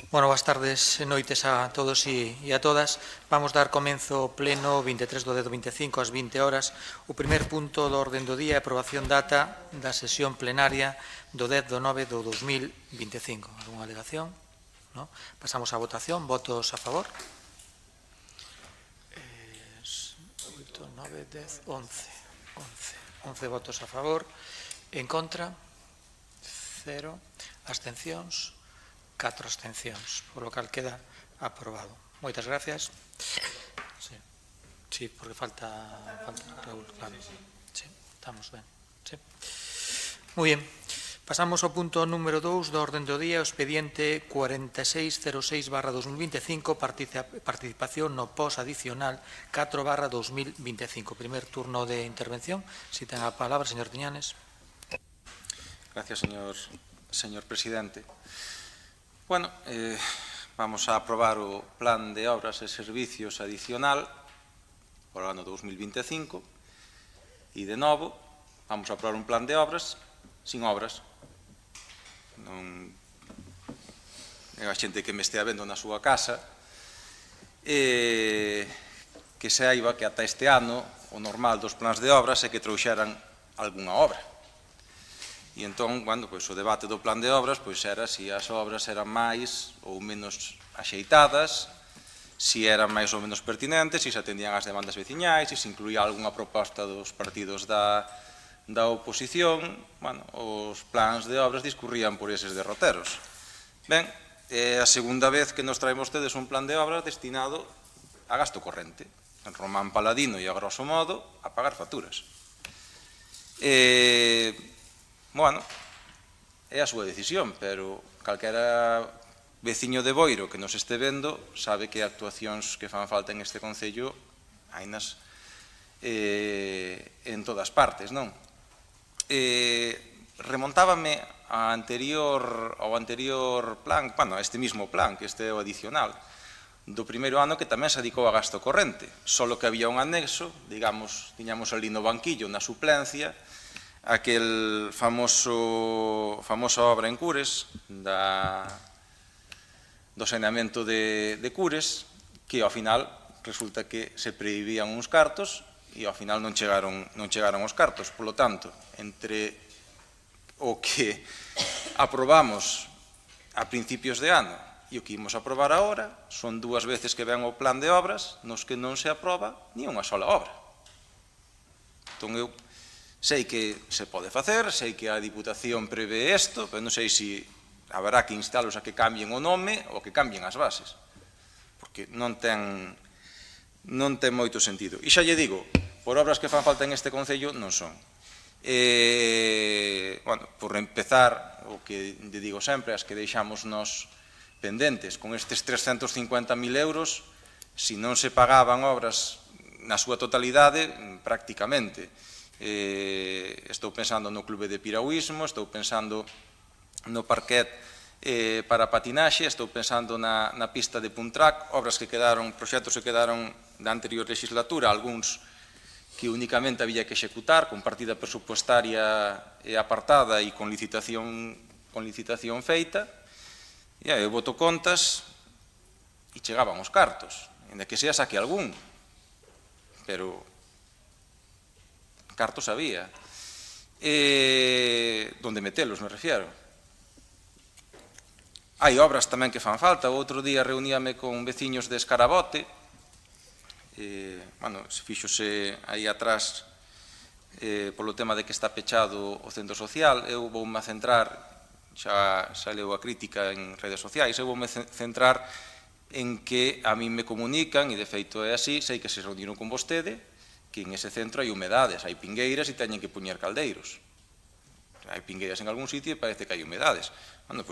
Bueno, boas tardes e noites a todos e a todas. Vamos dar comenzo ao pleno 23 do 25 ás 20 horas. O primer punto do orden do día é a aprobación data da sesión plenaria do 10 do 9 do 2025. Alguna alegación? No? Pasamos á votación. Votos a favor? 8, 9, 10, 11. 11 votos a favor. En contra? 0. Abstencións? 4 abstencións, polo cal queda aprobado. Moitas gracias. Sí, porque falta Raúl, claro. Sí, estamos ben. Sí. Moi ben. Pasamos ao punto número 2 do orden do día, o expediente 4606/2025, participación no POS adicional 4/2025. Primer turno de intervención. Si ten a palabra, señor Tiñanes. Gracias, señor presidente. Bueno, vamos a aprobar o Plan de Obras e Servicios adicional para o ano 2025 e, de novo, vamos a aprobar un plan de obras sin obras. Non é a xente que me estea vendo na súa casa que saiba que ata este ano o normal dos plans de obras é que trouxeran algunha obra. E entón, o debate do plan de obras era se as obras eran máis ou menos axeitadas, se eran máis ou menos pertinentes, se se atendían ás demandas veciñais, se se incluía algunha proposta dos partidos da oposición. Os plans de obras discurrían por eses derroteros. Ben, é a segunda vez que nos traemos tedes un plan de obras destinado a gasto corrente, en Román Paladino e a grosso modo a pagar facturas. Bueno, é a súa decisión, pero calquera veciño de Boiro que nos este vendo sabe que actuacións que fan falta en este concello hainas en todas partes, non? Remontábame ao anterior plan, a este mismo plan, que este é o adicional, do primeiro ano que tamén se dedicou a gasto corrente, solo que había un anexo, digamos, tiñamos ali no banquillo, na suplencia, aquel famosa obra en Cures, do saneamento de Cures, que ao final resulta que se previbían uns cartos e ao final non chegaron os cartos. Por lo tanto, entre o que aprobamos a principios de ano e o que imos aprobar agora, son 2 veces que ven o plan de obras nos que non se aproba ni unha sola obra. Entón, eu sei que se pode facer, sei que a Diputación prevé isto, pero non sei se haberá que instalos a que cambien o nome ou que cambien as bases, porque non ten moito sentido. E xa lle digo, por obras que fan falta en este concello non son. Por empezar, o que lle digo sempre, as que deixamos nos pendentes con estes 350.000 euros, se non se pagaban obras na súa totalidade, prácticamente. Estou pensando no clube de piragüismo, estou pensando no parquet para patinaxe, estou pensando na pista de Puntrac, proxectos que quedaron da anterior legislatura, algúns que únicamente había que executar con partida presupuestaria apartada e con licitación feita, e eu voto contas e chegaban os cartos, ainda que sea saque algún, pero cartos había. Donde metelos, me refiero. Hai obras tamén que fan falta. O outro día reuníame con veciños de Escarabote. Se fíxose aí atrás polo tema de que está pechado o centro social. Eu voume centrar, xa leu a crítica en redes sociais, eu voume centrar en que a mí me comunican, e de feito é así, sei que se reuniron con vostede, que en ese centro hai humedades, hai pingueiras e teñen que poñer caldeiros. Hai pingueiras en algún sitio e parece que hai humedades.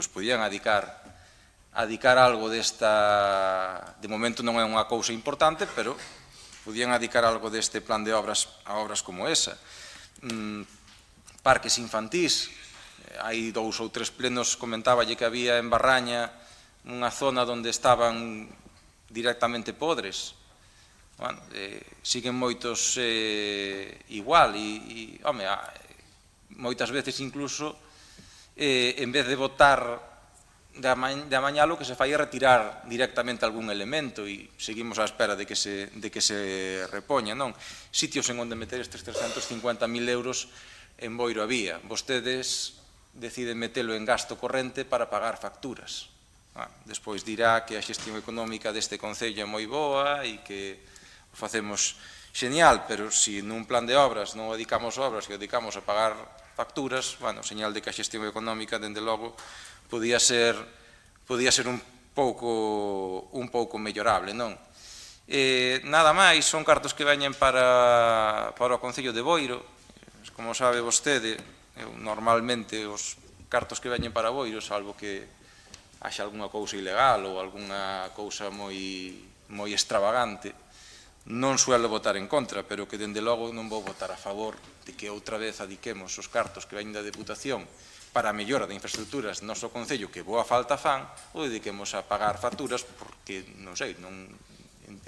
Podían adicar algo desta... De momento non é unha cousa importante, pero podían adicar algo deste plan de obras a obras como esa. Parques infantís, hai 2 ou 3 plenos, comentáballe que había en Barraña unha zona onde estaban directamente podres. Siguen moitos igual e moitas veces incluso en vez de botar de amañalo que se fai é retirar directamente algún elemento e seguimos á espera de que se repoña, non? Sitios en onde meter estes 350.000 euros en Boiro había. Vostedes deciden metelo en gasto corrente para pagar facturas. Despois dirá que a xestión económica deste Concello é moi boa e que o facemos genial, pero se nun plan de obras non dedicamos obras e dedicamos a pagar facturas, bueno, señal de que a xestión económica, dende logo, podía ser un pouco mellorable, non? Nada máis, son cartos que veñen para o Concello de Boiro. Como sabe vostede, normalmente os cartos que veñen para Boiro, salvo que haxa algunha cousa ilegal ou algunha cousa moi extravagante, non suelo votar en contra, pero que dende logo non vou votar a favor de que outra vez adiquemos os cartos que veñen da Deputación para a mellora de infraestructuras do noso Concello, que boa falta fan, ou dediquemos a pagar facturas, porque, non sei,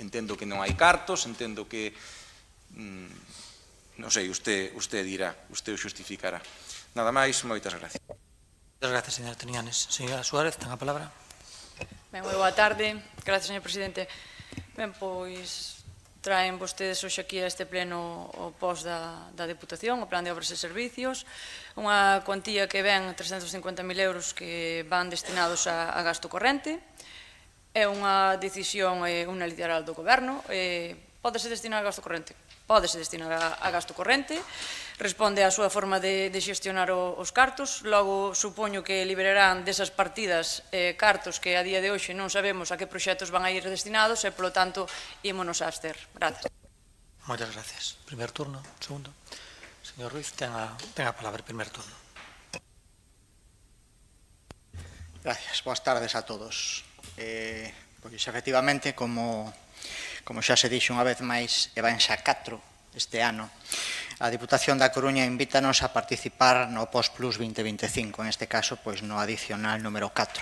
entendo que non hai cartos, entendo que, non sei, usted dirá, usted o xustificará. Nada máis, moitas gracias. Moitas gracias, señora Triñanes. Señora Suárez, ten a palabra. Ben, moi boa tarde. Gracias, señor presidente. Ben, pois traen vostedes hoxe aquí a este pleno o pos da Deputación, o Plan de Obras e Servicios, unha cuantía que ven 350.000 euros que van destinados a gasto corrente. É unha decisión unilateral do Goberno. Pódese destinar a gasto corrente? Pódese destinar a gasto corrente. Responde á súa forma de xestionar os cartos. Logo, supoño que liberarán desas partidas cartos que a día de hoxe non sabemos a que proxectos van a ir destinados e, polo tanto, ímonos a abster. Grazas. Moitas gracias. Primer turno, segundo. Señor Ruiz, ten a palabra, primer turno. Gracias. Boas tardes a todos. Pois, efectivamente, como xa se dixo unha vez máis, e van xa 4 este ano, a Diputación da Coruña invítanos a participar no POS Plus 2025, en este caso, pois, no adicional número 4.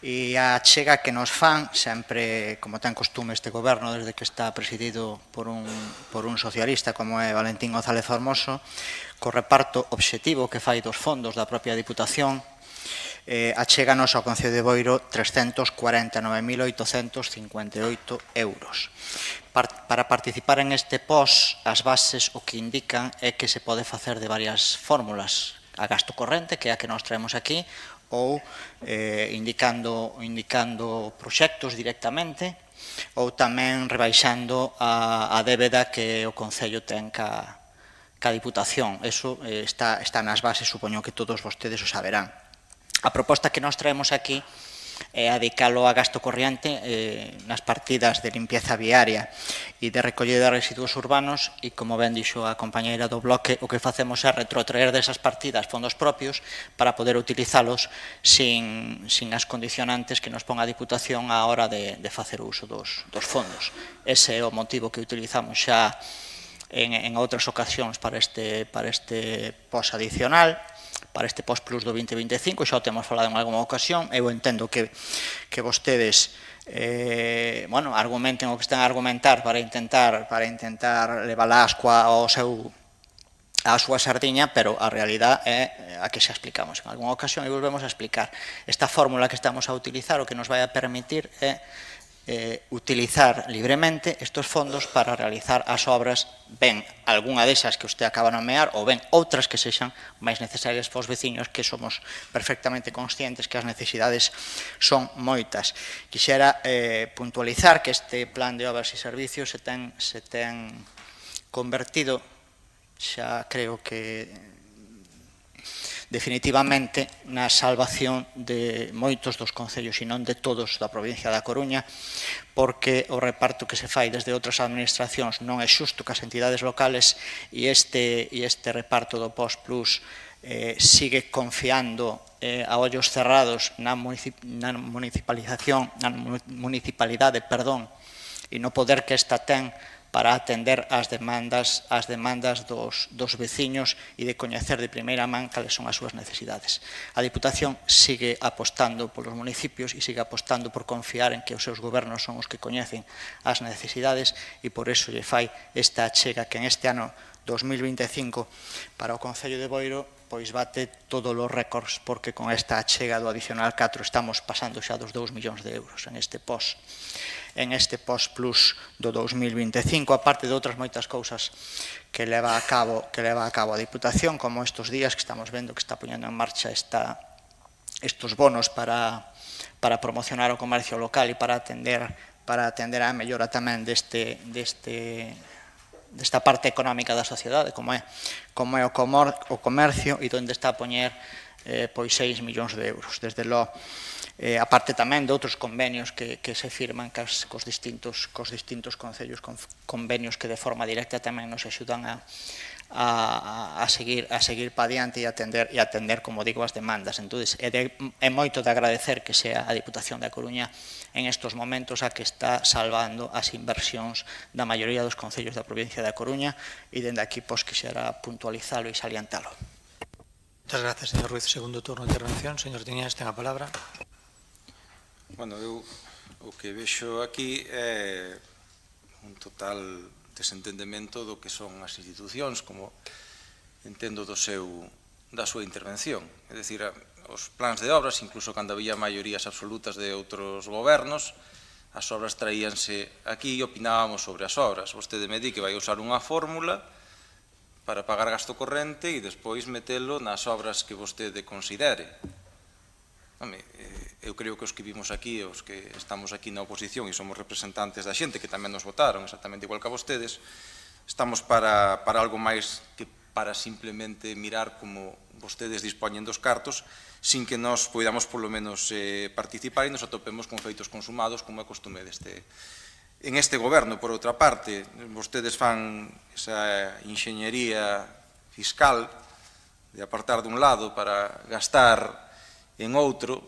E a chega que nos fan, sempre, como ten costume este goberno, desde que está presidido por un socialista como é Valentín González Formoso, co reparto obxectivo que fai dos fondos da propia Diputación, achéganos ao Concello de Boiro 349.858 euros. Para participar en este POS, as bases o que indican é que se pode facer de varias fórmulas: a gasto corrente, que é a que nos traemos aquí, ou indicando proxectos directamente, ou tamén rebaixando a débeda que o Concello ten ca Diputación. Eso está nas bases, supoño que todos vostedes o saberán. A proposta que nos traemos aquí é adicalo a gasto corriente nas partidas de limpieza viaria e de recollida de residuos urbanos, e, como ben dixo a compañeira do bloque, o que facemos é retrotraer desas partidas fondos propios para poder utilizalos sin as condicionantes que nos pon a Diputación á hora de facer uso dos fondos. Ese é o motivo que utilizamos xa en outras ocasións para este POS adicional, para este POS Plus do 2025, xa o temos falado en alguma ocasión. Eu entendo que vostedes argumenten o que están a argumentar para intentar levar a ascua á súa sardiña, pero a realidade é a que xa explicamos en alguna ocasión e volvemos a explicar. Esta fórmula que estamos a utilizar o que nos vai a permitir é utilizar libremente estes fondos para realizar as obras, ben algunha desas que usted acaba de nomear, ou ben outras que sexan máis necesarias para os veciños, que somos perfectamente conscientes que as necesidades son moitas. Quixera puntualizar que este plan de obras e servicios se ten convertido, xa creo que definitivamente, na salvación de moitos dos concellos e non de todos da provincia da Coruña, porque o reparto que se fai desde outras administracións non é xusto cas entidades locales, e este reparto do POS Plus sigue confiando a ollos cerrados na municipalidade, e no poder que esta ten para atender as demandas dos veciños e de coñecer de primeira man cales son as súas necesidades. A Diputación sigue apostando polos municipios e sigue apostando por confiar en que os seus gobernos son os que coñecen as necesidades, e por iso lle fai esta achega que en este ano 2025 para o Concello de Boiro pois bate todos os récords, porque con esta achega do adicional 4 estamos pasando xa dos 2 millóns de euros en este POS plus do 2025, aparte de outras moitas cousas que leva a cabo a Diputación, como estes días que estamos vendo que está poñendo en marcha estes bonos para promocionar o comercio local e para atender a mellora tamén desta parte económica da sociedade, como é o comercio, e onde está a poñer pois 6 millóns de euros. Desde logo, aparte tamén de outros convenios que se firman cos distintos concellos, convenios que de forma directa tamén nos axudan a seguir para diante e atender, como digo, as demandas. Entón, é moito de agradecer que sea a Diputación da Coruña en estos momentos a que está salvando as inversións da maioría dos concellos da provincia da Coruña, e dende aquí quixera puntualizalo e salientalo. Muchas gracias, señor Ruiz. Segundo turno de intervención. Señor Tiñas, ten a palabra. Bueno, eu o que vexo aquí é un total desentendemento do que son as institucións, como entendo da súa intervención. É dicir, os plans de obras, incluso cando había maiorías absolutas de outros gobernos, as obras traíanse aquí e opinábamos sobre as obras. Vostede me di que vai usar unha fórmula para pagar gasto corrente e despois metelo nas obras que vostede considere. Eu creo que os que vimos aquí, os que estamos aquí na oposición e somos representantes da xente que tamén nos votaron exactamente igual que a vostedes, estamos para algo máis que para simplemente mirar como vostedes dispoñen dos cartos sin que nos poidamos polo menos participar e nos atopemos con feitos consumados como é costume en este goberno. Por outra parte, vostedes fan esa enxeñería fiscal de apartar dun lado para gastar en outro,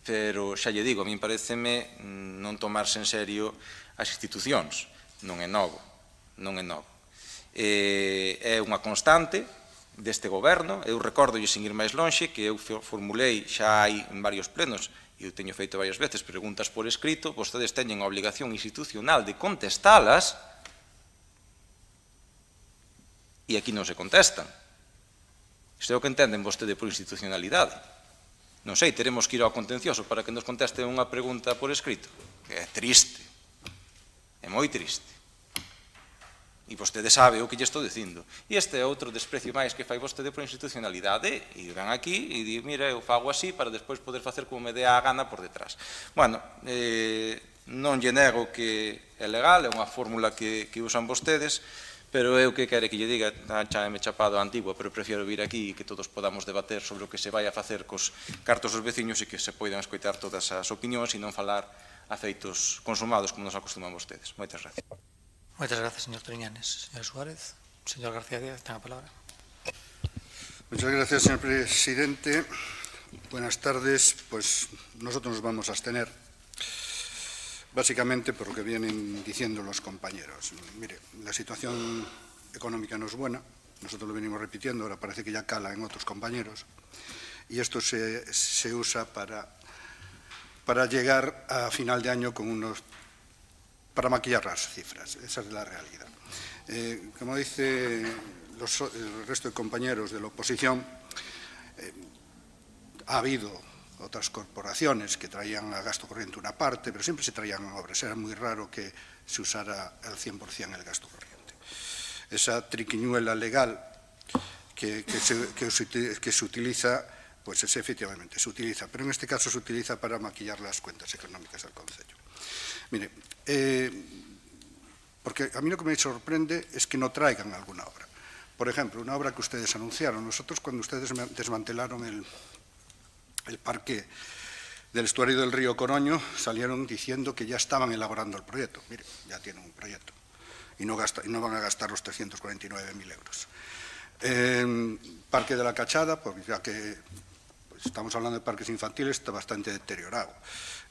pero xa lle digo, a min pareceme non tomarse en serio as institucións. Non é novo. É unha constante deste goberno. Eu recordo, sin ir máis lonxe, que eu formulei xa hai en varios plenos, e eu teño feito varias veces preguntas por escrito, vostedes teñen a obligación institucional de contestalas, e aquí non se contestan. Isto é o que entenden vostede por institucionalidade. Non sei, teremos que ir ao contencioso para que nos conteste unha pregunta por escrito. É triste. É moi triste. E vostede sabe o que lle estou dicindo. E este é outro desprecio máis que fai vostede por institucionalidade, e ven aquí e di, mira, eu fago así para despois poder facer como me dé a gana por detrás. Bueno, non lle nego que é legal, é unha fórmula que usan vostedes, pero eu que quere que lle diga, xa me chapado a antigua, pero prefiero vir aquí e que todos podamos debater sobre o que se vai a facer cos cartos dos veciños e que se poidan escoitar todas as opinións e non falar a feitos consumados como nos acostuman vostedes. Moitas gracias. Muchas gracias, señor Triñanes. Señor Suárez. Señor García Díaz, ten a palabra. Muchas gracias, señor presidente. Buenas tardes. Pues nosotros nos vamos a abstener, básicamente por lo que vienen diciendo los compañeros. Mire, la situación económica no es buena, nosotros lo venimos repitiendo, ahora parece que ya cala en otros compañeros, y esto se usa para llegar a final de año para maquillar las cifras. Esa es la realidad. Como dice el resto de compañeros de la oposición, ha habido otras corporaciones que traían a gasto corriente una parte, pero siempre se traían obras. Era muy raro que se usara al 100% el gasto corriente. Esa triquiñuela legal que se utiliza, pues efectivamente se utiliza, pero en este caso se utiliza para maquillar las cuentas económicas del concello. Mire, porque a mí lo que me sorprende es que no traigan alguna obra. Por ejemplo, una obra que ustedes anunciaron. Nosotros, cuando ustedes desmantelaron el parque del estuario del río Coroño, salieron diciendo que ya estaban elaborando el proyecto. Mire, ya tienen un proyecto y no van a gastar los 349.000 euros. Parque de la Cachada, pues ya que estamos hablando de parques infantiles, está bastante deteriorado.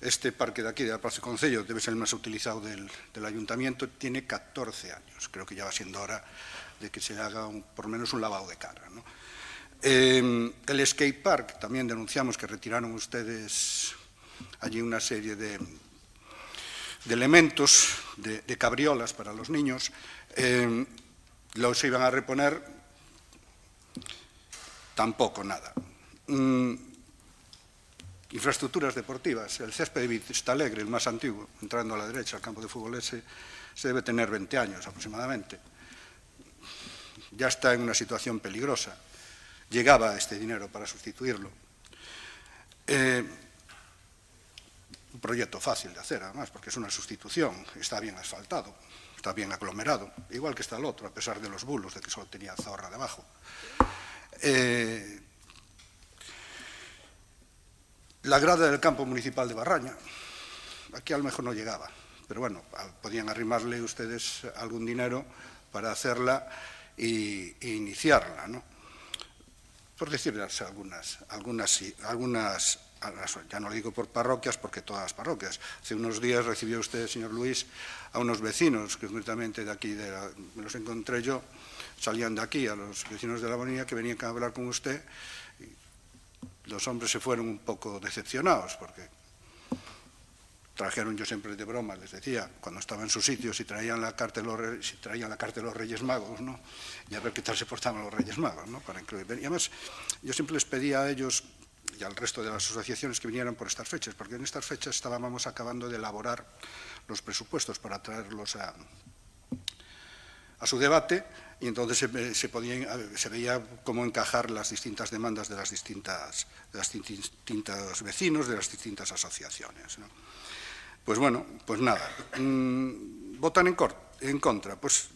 Este parque de aquí, de la Plaza Concello, debe ser el más utilizado del ayuntamiento, tiene 14 años. Creo que ya va siendo hora de que se haga por lo menos un lavado de cara, ¿no? El skate park, también denunciamos que retiraron ustedes allí una serie de elementos, de cabriolas para los niños, los iban a reponer tampoco nada. Infraestructuras deportivas. El césped de Vistalegre, el más antiguo, entrando a la derecha, el campo de fútbol ese, se debe tener 20 años aproximadamente. Ya está en una situación peligrosa. Llegaba este dinero para sustituirlo. Un proyecto fácil de hacer, además, porque es una sustitución, está bien asfaltado, está bien aglomerado, igual que está el otro, a pesar de los bulos de que solo tenía zorra debajo. La grada del campo municipal de Barraña, aquí a lo mejor no llegaba, pero bueno, podían arrimarle ustedes algún dinero para hacerla e iniciarla, ¿no? Por decirles algunas, ya no lo digo por parroquias, porque todas las parroquias. Hace unos días recibió usted, señor Luis, a unos vecinos, que concretamente de aquí, me los encontré yo, salían de aquí, a los vecinos de la Bonilla, que venían a hablar con usted. Los hombres se fueron un poco decepcionados, porque trajeron, yo siempre de broma, les decía, cuando estaba en sus sitios, si traían la carta de los Reyes Magos, ¿no? Y a ver qué tal se portaban los Reyes Magos, ¿no? Para incluir. Y además, yo siempre les pedía a ellos y al resto de las asociaciones que vinieran por estas fechas, porque en estas fechas estábamos acabando de elaborar los presupuestos para traerlos a su debate, y entonces se veía cómo encajar las distintas demandas de las distintas vecinos, de las distintas asociaciones, ¿no? Pues bueno, pues nada. ¿Votan en contra? Pues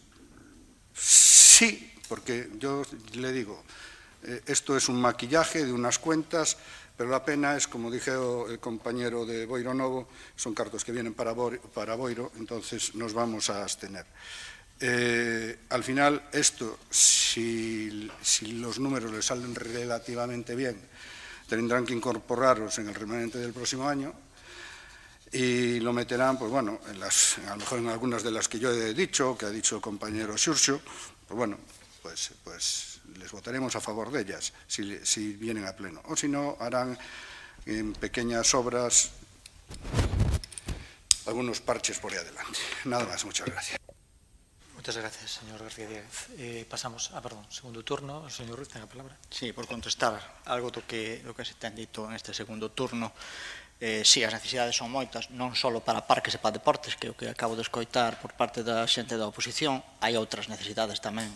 sí, porque yo le digo, esto es un maquillaje de unas cuentas, pero la pena es, como dije el compañero de Boiro Novo, son cartos que vienen para Boiro, entonces nos vamos a abstener. Al final, esto, si los números le salen relativamente bien, tendrán que incorporarlos en el remanente del próximo año y lo meterán, pues bueno, a lo mejor en algunas de las que yo he dicho, que ha dicho el compañero Xurxo, pues bueno, pues les votaremos a favor de ellas, si vienen a pleno. O si no, harán en pequeñas obras algunos parches por ahí adelante. Nada más, muchas gracias. Muchas gracias, señor García Díaz. Pasamos segundo turno. El señor Ruiz, ten a palabra. Sí, por contestar algo do que se ten dito en este segundo turno. Sí, as necesidades son moitas, non só para parques e para deportes, que é o que acabo de escoitar por parte da xente da oposición, hai outras necesidades tamén,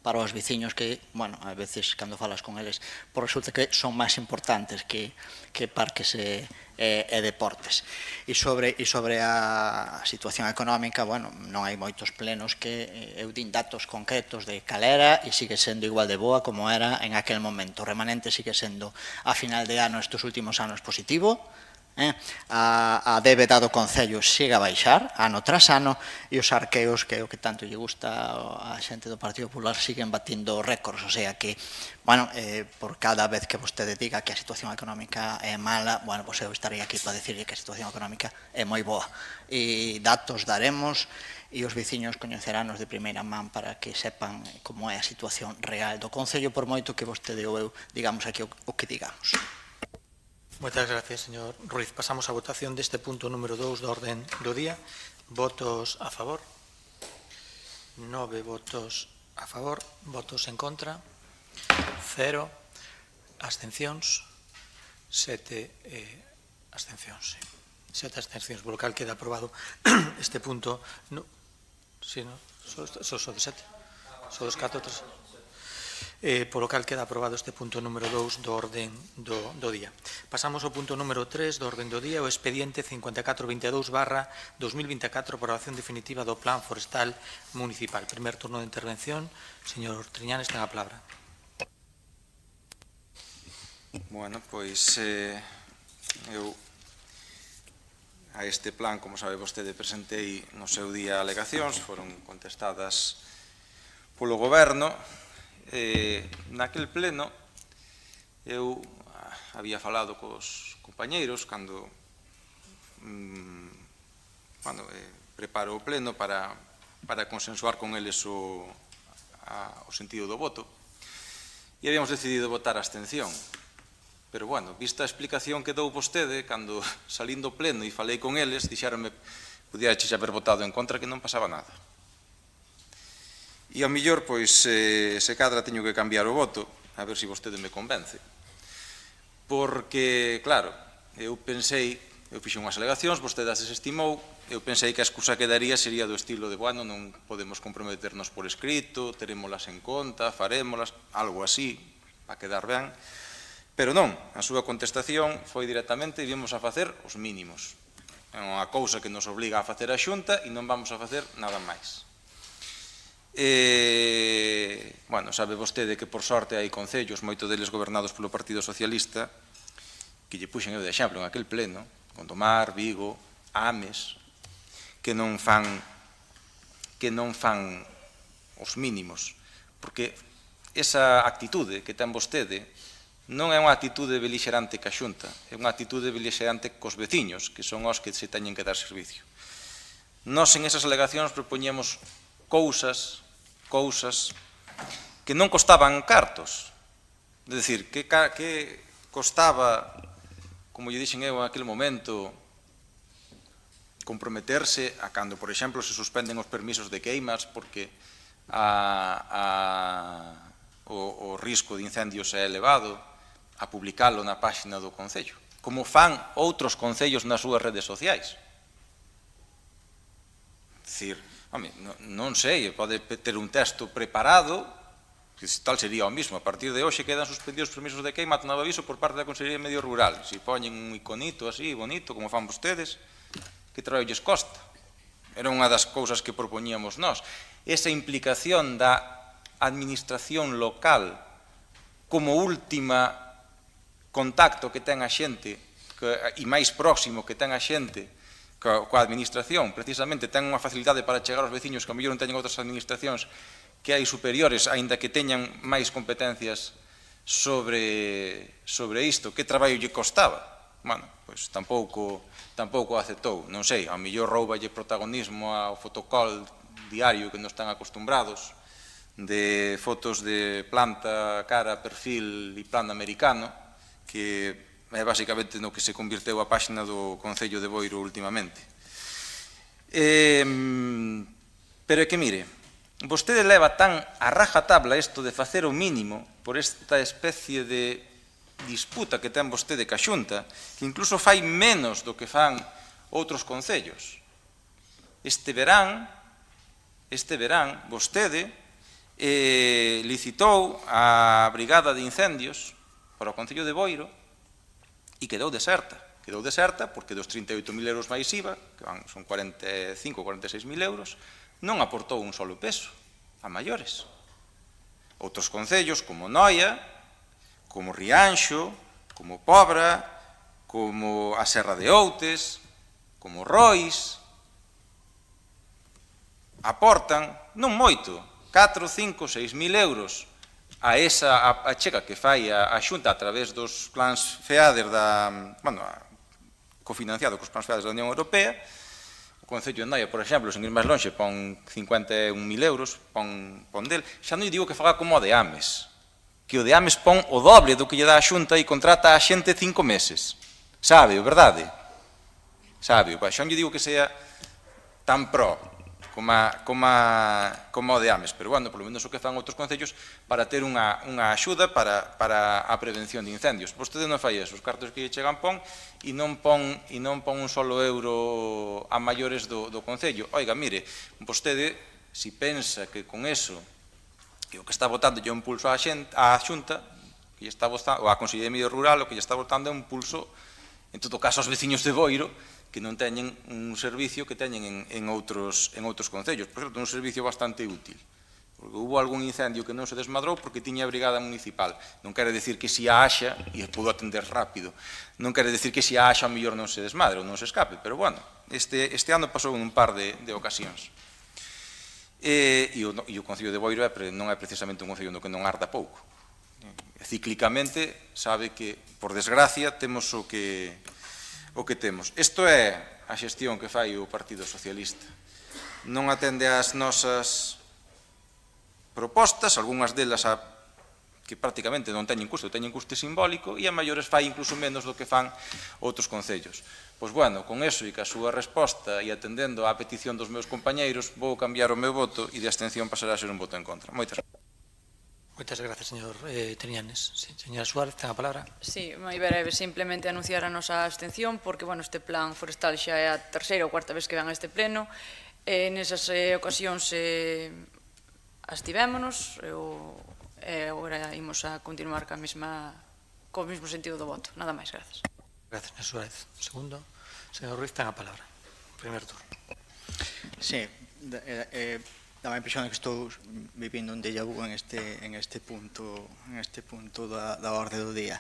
para os veciños que, bueno, a veces, cando falas con eles, resulta que son máis importantes que parques e deportes. E sobre a situación económica, bueno, non hai moitos plenos que eu din datos concretos de calera e sigue sendo igual de boa como era en aquel momento. O remanente sigue sendo, a final de ano, estes últimos anos, positivo. A débeda do Concello siga a baixar ano tras ano e os arqueos, que é o que tanto lle gusta a xente do Partido Popular, siguen batindo récords, o sea que, bueno, por cada vez que vostede diga que a situación económica é mala, bueno, pois eu estarei aquí para decirle que a situación económica é moi boa e datos daremos e os veciños coñeceranos de primeira man para que sepan como é a situación real do Concello, por moito que vostede ou eu digamos aquí o que digamos. Moitas gracias, señor Ruiz. Pasamos á votación deste punto número 2 do orden do día. Votos a favor. 9 votos a favor. Votos en contra. 0. Abstencións. 7 abstencións. 7 abstencións. Por lo cal queda aprobado este punto. Sí, non? Só de 7. Só dos 4, 3. Polo cal queda aprobado este punto número 2 do orden do día. Pasamos ao punto número 3 do orden do día, o expediente 5422/2024, aprobación definitiva do Plan Forestal Municipal. Primer turno de intervención, señor Triñanes, ten a palabra. Bueno, pois eu a este plan, como sabe vostede, presentei no seu día alegacións, foron contestadas polo Goberno. Naquel pleno eu había falado cos compañeiros cando preparo o pleno para consensuar con eles o sentido do voto e habíamos decidido votar a abstención, pero bueno, vista a explicación que dou vostede cando salín do pleno e falei con eles, dixéronme podía haber votado en contra, que non pasaba nada. E ao mellor, pois, se cadra teño que cambiar o voto, a ver se vostede me convence. Porque, claro, eu fixe unhas alegacións, vostede as desestimou, eu pensei que a excusa que daría sería do estilo de, bueno, non podemos comprometernos por escrito, terémolas en conta, farémolas, algo así, para quedar ben. Pero non, a súa contestación foi directamente e vimos a facer os mínimos. É unha cousa que nos obliga a facer a Xunta e non vamos a facer nada máis. Bueno, sabe vostede que por sorte hai concellos, moito deles gobernados polo Partido Socialista, que lle puxen eu de exemplo en aquel pleno, Gondomar, Vigo, Ames, que non fan os mínimos, porque esa actitude que ten vostede non é unha actitude belixerante ca Xunta, é unha actitude belixerante cos veciños, que son os que se teñen que dar servicio. Nós en esas alegacións propoñemos cousas que non costaban cartos. É dicir, que costaba, como lle dixen eu en aquel momento, comprometerse a cando, por exemplo, se suspenden os permisos de queimas porque o risco de incendios é elevado, a publicalo na páxina do Concello, como fan outros concellos nas súas redes sociais. É dicir, non sei, pode ter un texto preparado, que tal sería o mismo, a partir de hoxe quedan suspendidos os permisos de queima, novo aviso por parte da Consellería de Medio Rural. Se poñen un iconito así, bonito, como fan vostedes, que traballo lles costa? Era unha das cousas que propoñíamos nós. Esa implicación da administración local como última contacto que ten a xente e máis próximo que ten a xente coa administración, precisamente ten unha facilidade para chegar aos veciños que a mellor non teñen outras administracións que hai superiores, aínda que teñan máis competencias sobre isto. Que traballo lle costaba? Bueno, pois tampouco aceptou, non sei, ao mellor rouballe protagonismo ao fotocall diario que non están acostumbrados, de fotos de planta, cara, perfil e plan americano, que é basicamente no que se convirteu a páxina do Concello de Boiro últimamente. Pero é que, mire, vostede leva tan a rajatabla isto de facer o mínimo por esta especie de disputa que ten vostede ca Xunta, que incluso fai menos do que fan outros concellos. Este verán, vostede licitou a Brigada de Incendios para o Concello de Boiro e quedou deserta. Quedou deserta porque dos 38.000 euros máis IVA, que son 45 ou 46.000 euros, non aportou un solo peso a maiores. Outros concellos como Noia, como Rianxo, como Pobra, como a Serra de Outes, como Rois, aportan, non moito, 4, 5, 6.000 euros a esa achega que fai a Xunta a través dos plans FEADER cofinanciado cos plans FEADER da Unión Europea. O Concello de Noia, por exemplo, sen ir máis lonxe, pon 51.000 euros, pon del. Xa non digo que faga como o de Ames, que o de Ames pon o doble do que lle dá a Xunta e contrata a xente 5 meses. Sabe, verdade? Sabe, xa non lle digo que sea tan pro como o de Ames, pero, bueno, polo menos o que fan outros concellos para ter unha axuda para a prevención de incendios. Vostede non fai eso, os cartos que lle chegan pon e non pon un solo euro a maiores do concello. Oiga, mire, vostede, si pensa que con eso, que o que está votando lle un pulso á Xunta, ou á Consellería de Medio Rural, o que lle está votando é un pulso, en todo caso, aos veciños de Boiro, que non teñen un servicio que teñen en outros concellos. Por certo, un servicio bastante útil. Porque hubo algún incendio que non se desmadrou porque tiña a brigada municipal. Non quere decir que se a haxa, e pudo atender rápido, non quere decir que se a haxa, ao mellor non se desmadre ou non se escape, pero, bueno, este ano pasou en un par de ocasións. E o Concello de Boiro non é precisamente un concello no que non arda pouco. Cíclicamente, sabe que, por desgracia, temos o que temos. Isto é a xestión que fai o Partido Socialista. Non atende ás nosas propostas, algunhas delas que prácticamente non teñen custe simbólico, e a maiores fai incluso menos do que fan outros concellos. Pois, bueno, con eso e ca súa resposta e atendendo á petición dos meus compañeiros, vou cambiar o meu voto e de abstención pasará a ser un voto en contra. Moitas gracias. Moitas gracias, señor Triñanes. Sí, señora Suárez, ten a palabra. Sí, moi breve, simplemente anunciar a nosa abstención, porque, bueno, este plan forestal xa é a terceira ou cuarta vez que ven a este pleno, e nesas ocasións abstivémonos, e agora imos a continuar co mesmo sentido do voto. Nada máis, gracias. Gracias, señora Suárez. Segundo, señor Ruiz, ten a palabra. Primer turno. Sí, dá a impresión de que estou vivindo un déjà vu en este punto da orde do día.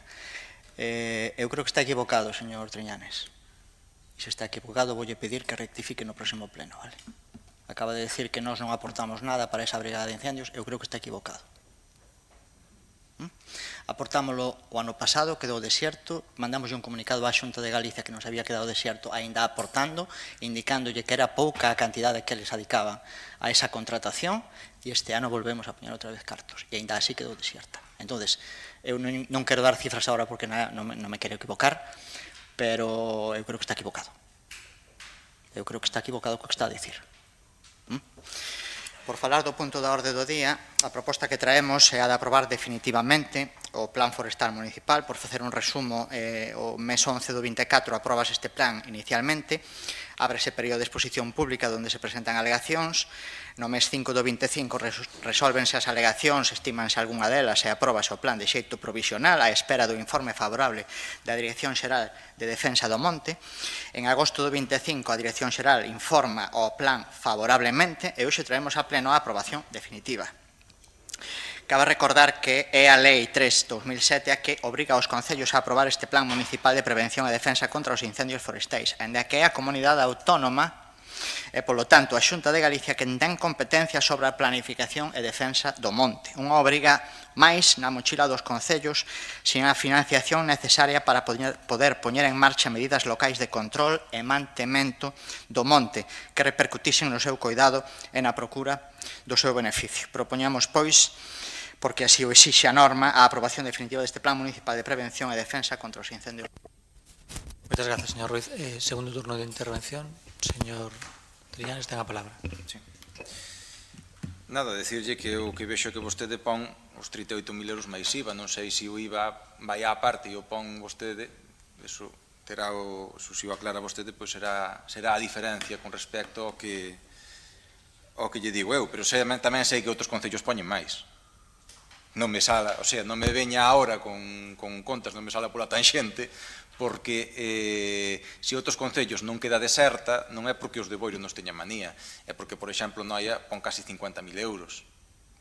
Eu creo que está equivocado, señor Triñanes. E se está equivocado, voulle pedir que rectifique no próximo pleno, vale? Acaba de decir que nós non aportamos nada para esa brigada de incendios. Eu creo que está equivocado. Aportámoslo o ano pasado, quedou desierto, mandamos un comunicado á Xunta de Galicia que nos había quedado desierto, aínda aportando, indicándolle que era pouca a cantidade que eles adicaban a esa contratación, e este ano volvemos a poñer outra vez cartos, e aínda así quedou desierta. Entonces, eu non quero dar cifras agora porque non me quero equivocar, pero eu creo que está equivocado. Eu creo que está equivocado co que está a dicir. Por falar do punto da orde do día, a proposta que traemos é a de aprobar definitivamente o Plan Forestal Municipal. Por facer un resumo, o mes 11 do 24 aprobas este plan inicialmente, ábrese período de exposición pública onde se presentan alegacións, no mes 5 do 25 resolvense as alegacións, estimanse algunha delas e apróbase o plan de xeito provisional á espera do informe favorable da Dirección Xeral de Defensa do Monte. En agosto do 25 a Dirección Xeral informa o plan favorablemente e hoxe traemos a pleno a aprobación definitiva. Cabe recordar que é a Lei 3/2007 a que obriga aos concellos a aprobar este Plan Municipal de Prevención e Defensa contra os Incendios Forestais, aínda que é a comunidade autónoma e, polo tanto, a Xunta de Galicia quen ten competencia sobre a planificación e defensa do monte. Unha obriga máis na mochila dos concellos sin a financiación necesaria para poder poñer en marcha medidas locais de control e mantemento do monte que repercutisen no seu cuidado e na procura do seu beneficio. Propoñamos, pois, porque así o exixe a norma, a aprobación definitiva deste Plan Municipal de Prevención e Defensa contra os Incendios. Moitas gracias, señor Ruiz. Segundo turno de intervención, señor Triñanes, ten a palabra. Sí. Nada, decirlle que o que vexo que vostede pon os 38.000 euros máis IVA, non sei se o IVA vai á parte e o pon vostede, eso terá se o aclara vostede, pois será a diferencia con respecto ao que lle digo eu, pero tamén sei que outros concellos poñen máis. Non me sala, o sea, non me veña ahora con contas, non me sala pola tanxente, porque se outros concellos non queda deserta, non é porque os de Boiro nos teñan manía, é porque, por exemplo, Noia pon casi 50.000 euros,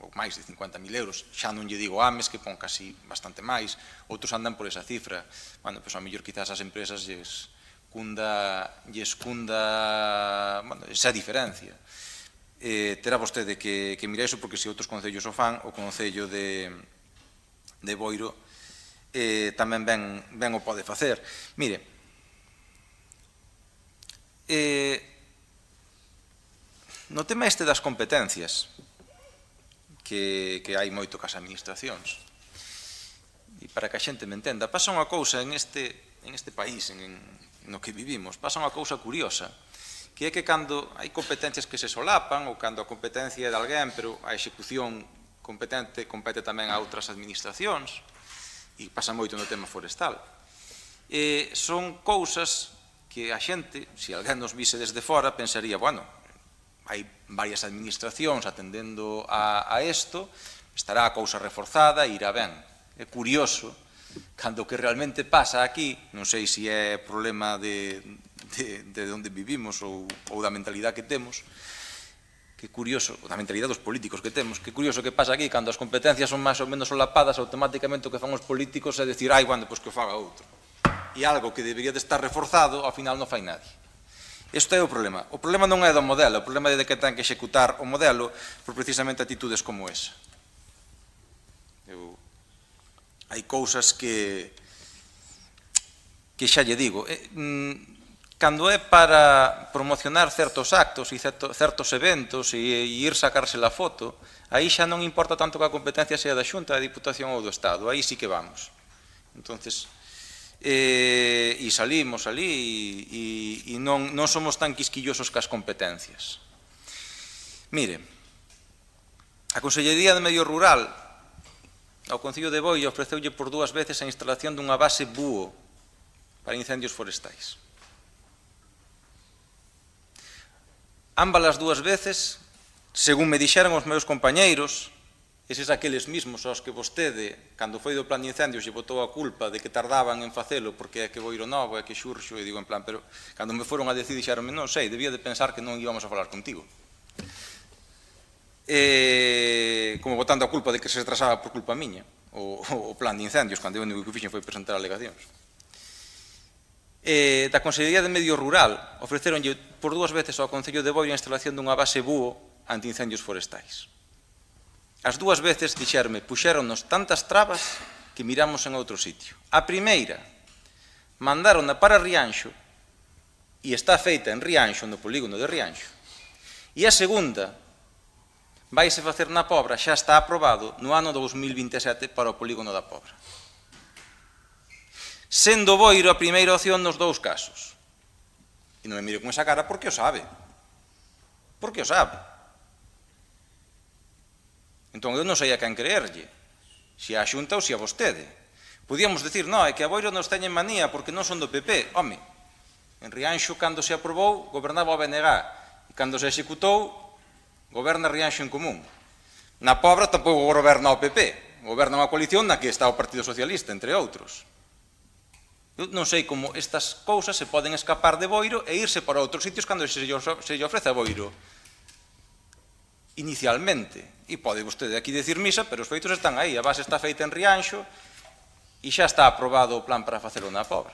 ou máis de 50.000 euros, xa non lle digo Ames, que pon casi bastante máis, outros andan por esa cifra. Bueno, pois ao mellor quizás as empresas lles cunda esa diferencia. Terá vostede que mirar iso, porque se outros concellos o fan, o concello de Boiro tamén ben o pode facer. Mire, no tema este das competencias, que hai moito cas administracións, e para que a xente me entenda, pasa unha cousa en este país no que vivimos, pasa unha cousa curiosa, que é que cando hai competencias que se solapan, ou cando a competencia é de alguén, pero a execución compete tamén a outras administracións, e pasa moito no tema forestal. Son cousas que a xente, se alguén nos vise desde fora, pensaría, bueno, hai varias administracións atendendo a isto, estará a cousa reforzada e irá ben. É curioso, cando o que realmente pasa aquí, non sei se é problema de onde vivimos ou da mentalidade que temos, que curioso, ou da mentalidade dos políticos que temos, que curioso que pasa aquí, cando as competencias son máis ou menos solapadas, automáticamente o que fan os políticos é dicir, bueno, pois que o faga outro. E algo que debería de estar reforzado, ao final non fai nadie. Isto é o problema. O problema non é do modelo, o problema é de que ten que executar o modelo por precisamente actitudes como esa. Hai cousas que xa lle digo, cando é para promocionar certos actos e certos eventos e ir sacarse la foto, aí xa non importa tanto que a competencia sea da Xunta, da Diputación ou do Estado, aí sí que vamos. Entonces, e salimos ali e non somos tan quisquillosos cas competencias. Mire, a Consellería de Medio Rural ao Concello de Boiro ofreceulle por 2 veces a instalación dunha base búho para incendios forestais. Ambas as 2 veces, según me dixeron os meus compañeiros, eses aqueles mismos aos que vostede, cando foi do plan de incendios, lle botou a culpa de que tardaban en facelo porque é que Boiro Novo, é que Xurxo, e digo en plan, pero cando me foron a decir, dixeronme, non sei, debía de pensar que non íbamos a falar contigo. Como botando a culpa de que se retrasaba por culpa miña o plan de incendios, cando eu o único que fixen foi presentar alegacións. Da Consellería de Medio Rural ofreceronlle por 2 veces ao Concello de Boiro a instalación dunha base búho anti-incendios forestais. As 2 veces, dixerme, puxéronnos tantas trabas que miramos en outro sitio. A primeira, mandarona para Rianxo, e está feita en Rianxo, no polígono de Rianxo. E a segunda, vaise facer na Pobra, xa está aprobado no ano 2027 para o polígono da Pobra. Sendo Boiro a primeira opción nos 2 casos. E non me mire con esa cara porque o sabe. Porque o sabe. Entón, eu non sei a quen creerlle, se a Xunta ou se a vostede. Podíamos decir, non, é que a Boiro nos teñen manía porque non son do PP. Home, en Rianxo, cando se aprobou, gobernaba o BNG, e cando se executou, goberna Rianxo en Común. Na Pobra tampouco goberna o PP, goberna unha coalición na que está o Partido Socialista, entre outros. Eu non sei como estas cousas se poden escapar de Boiro e irse para outros sitios cando se lle ofrece a Boiro inicialmente. E pode vostede aquí decir misa, pero os feitos están aí. A base está feita en Rianxo e xa está aprobado o plan para facelo na Pobra.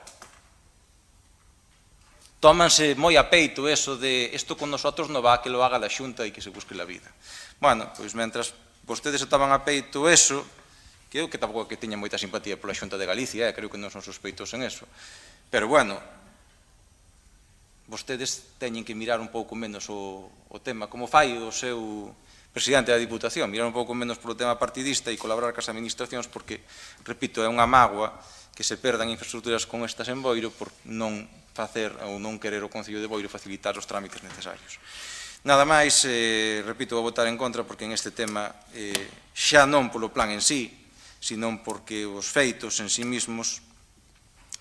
Tómanse moi a peito eso de isto con nosotros non va, que lo haga la Xunta e que se busque la vida. Bueno, pois mentras vostedes se toman a peito eso, que eu que tampouco que teña moita simpatía pola Xunta de Galicia, creo que non son sospeitos en eso, pero bueno, vostedes teñen que mirar un pouco menos o tema, como fai o seu presidente da Diputación, mirar un pouco menos polo tema partidista e colaborar cas administracións, porque, repito, é unha mágoa que se perdan infraestructuras con estas en Boiro por non facer ou non querer o Concello de Boiro facilitar os trámites necesarios. Nada máis, repito, vou votar en contra porque en este tema xa non polo plan en sí, senón porque os feitos en sí mismos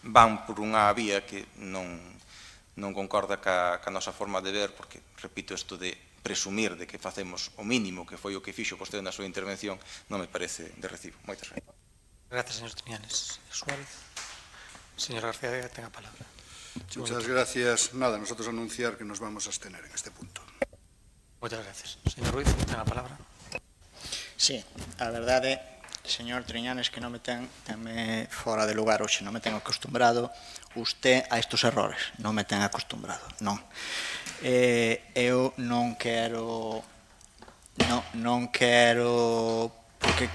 van por unha vía que non concorda ca nosa forma de ver, porque, repito, isto de presumir de que facemos o mínimo, que foi o que fixo vostede na súa intervención, non me parece de recibo. Moitas gracias. Gracias, señor Triñanes. Suárez. Señor García Vega, tenga palabra. Muchas gracias. Nada, nosotros anunciar que nos vamos a abstener en este punto. Muchas gracias. Señor Ruiz, tenga palabra. Sí, a verdade, señor Triñanes, que non me tenme fora de lugar hoxe, non me ten acostumbrado usted a estos errores, non me ten acostumbrado, non. Eu non quero,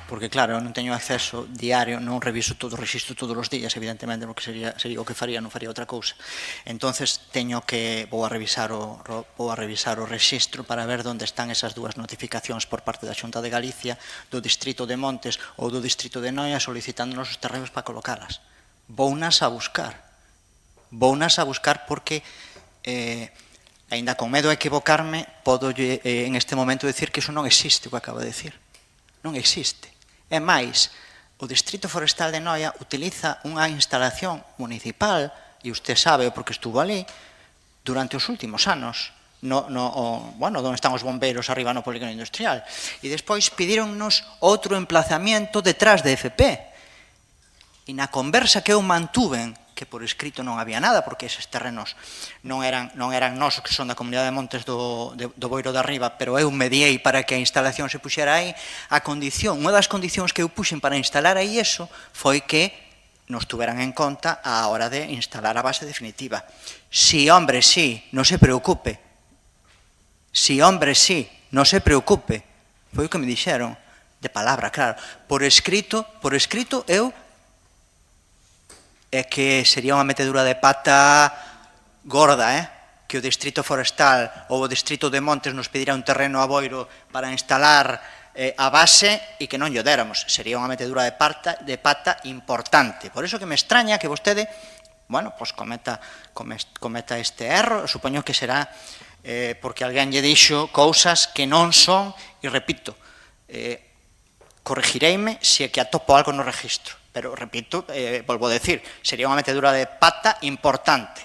porque claro, eu non teño acceso diario, non reviso todo o registro todos os días, evidentemente, o que sería o que faría, non faría outra cousa. Entonces vou a revisar o registro para ver onde están esas 2 notificacións por parte da Xunta de Galicia, do Distrito de Montes ou do Distrito de Noia, solicitándonos os terreos para colocalas. Vounas a buscar porque aínda con medo a equivocarme, podo en este momento decir que iso non existe, o que acabo de decir. Non existe. É máis, o Distrito Forestal de Noia utiliza unha instalación municipal, e usted sabe, porque estuvo ali, durante os últimos anos, onde están os bombeiros arriba no polígono industrial, e despois pidíronnos outro emplazamiento detrás de FP. E na conversa que eu mantuven, que por escrito non había nada, porque eses terrenos non eran nosos, que son da Comunidade de Montes do Boiro de Arriba, pero eu mediei para que a instalación se puxera aí. Unha das condicións que eu puxen para instalar aí eso foi que nos tuveran en conta a hora de instalar a base definitiva. Si, hombre, sí, non se preocupe. Si, hombre, sí, non se preocupe. Foi o que me dixeron, de palabra, claro. Por escrito, eu é que sería unha metedura de pata gorda, que o Distrito Forestal ou o Distrito de Montes nos pedirá un terreno a Boiro para instalar a base e que non lle déramos. Sería unha metedura de pata importante. Por iso que me extraña que vostede, cometa este erro. Supoño que será porque alguén lle dixo cousas que non son, e repito, corrigireime se é que atopo algo no registro, pero, repito, volvo a decir, sería unha metedura de pata importante,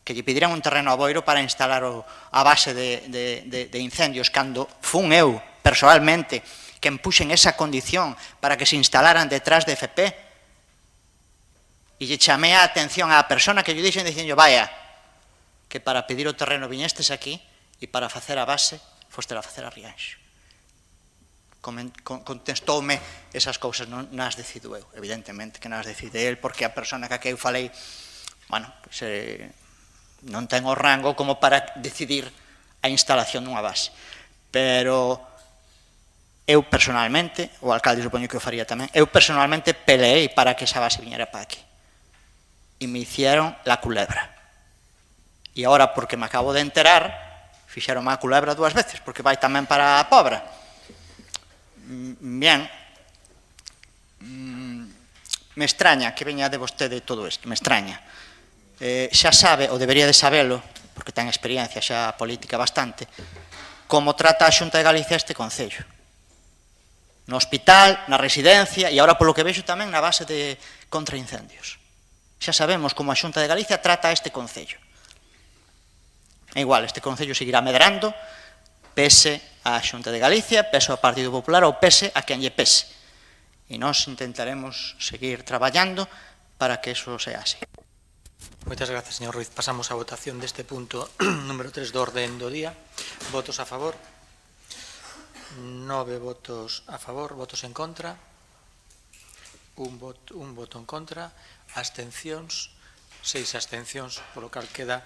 que lle pediran un terreno a Boiro para instalar a base de incendios, cando fun eu, personalmente, que empuxen esa condición para que se instalaran detrás de FP, e lle chamei a atención á persona que lle dixen dicindo, vaya, que para pedir o terreno viñestes aquí e para facer a base fostes a facer a Rianxo. Contestoume esas cousas, non as decido eu, evidentemente que non as decide el, porque a persona que eu falei, bueno, pues, non ten o rango como para decidir a instalación dunha base. Pero eu personalmente, o alcalde supoño que o faría tamén, eu personalmente peleei para que esa base viñera para aquí. E me hicieron la culebra. E agora, porque me acabo de enterar, fixeron a culebra 2 veces, porque vai tamén para a Pobra. Bien, me extraña que veña de vostede todo isto, me extraña. Xa sabe, ou debería de sabelo, porque ten experiencia xa política bastante, como trata a Xunta de Galicia este concello. No hospital, na residencia e agora polo que vexo tamén na base de contraincendios. Xa sabemos como a Xunta de Galicia trata a este concello. É igual, este concello seguirá medrando, pese a Xunta de Galicia, pese ao Partido Popular ou pese a quen lle pese. E nós intentaremos seguir traballando para que eso sea así. Moitas grazas, señor Ruiz. Pasamos á votación deste punto número 3 do orden do día. Votos a favor. 9 votos a favor, votos en contra. Un voto en contra. Abstencións. 6 abstencións, polo cal queda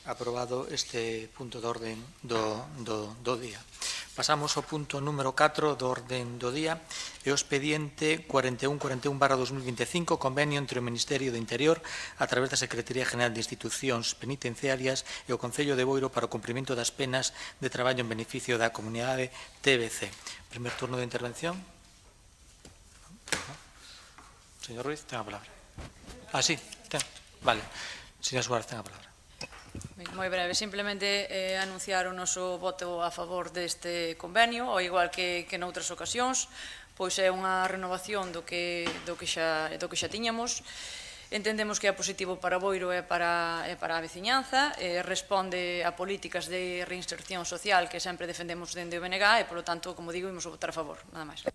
aprobado este punto de orden do día. Pasamos ao punto número 4 do orden do día, e o expediente 4141/2025, convenio entre o Ministerio do Interior a través da Secretaría General de Institucións Penitenciarias e o Concello de Boiro para o cumprimento das penas de traballo en beneficio da comunidade TBC. Primer turno de intervención. Señor Ruiz, ten a palabra. Sí, ten. Vale. Señor Suárez, ten a palabra. Moi breve, simplemente anunciar o noso voto a favor deste convenio, ao igual que noutras ocasións, pois é unha renovación do que xa tiñamos. Entendemos que é positivo para Boiro e para a veciñanza, responde a políticas de reinserción social que sempre defendemos dende o BNG e, polo tanto, como digo, imos votar a favor, nada máis.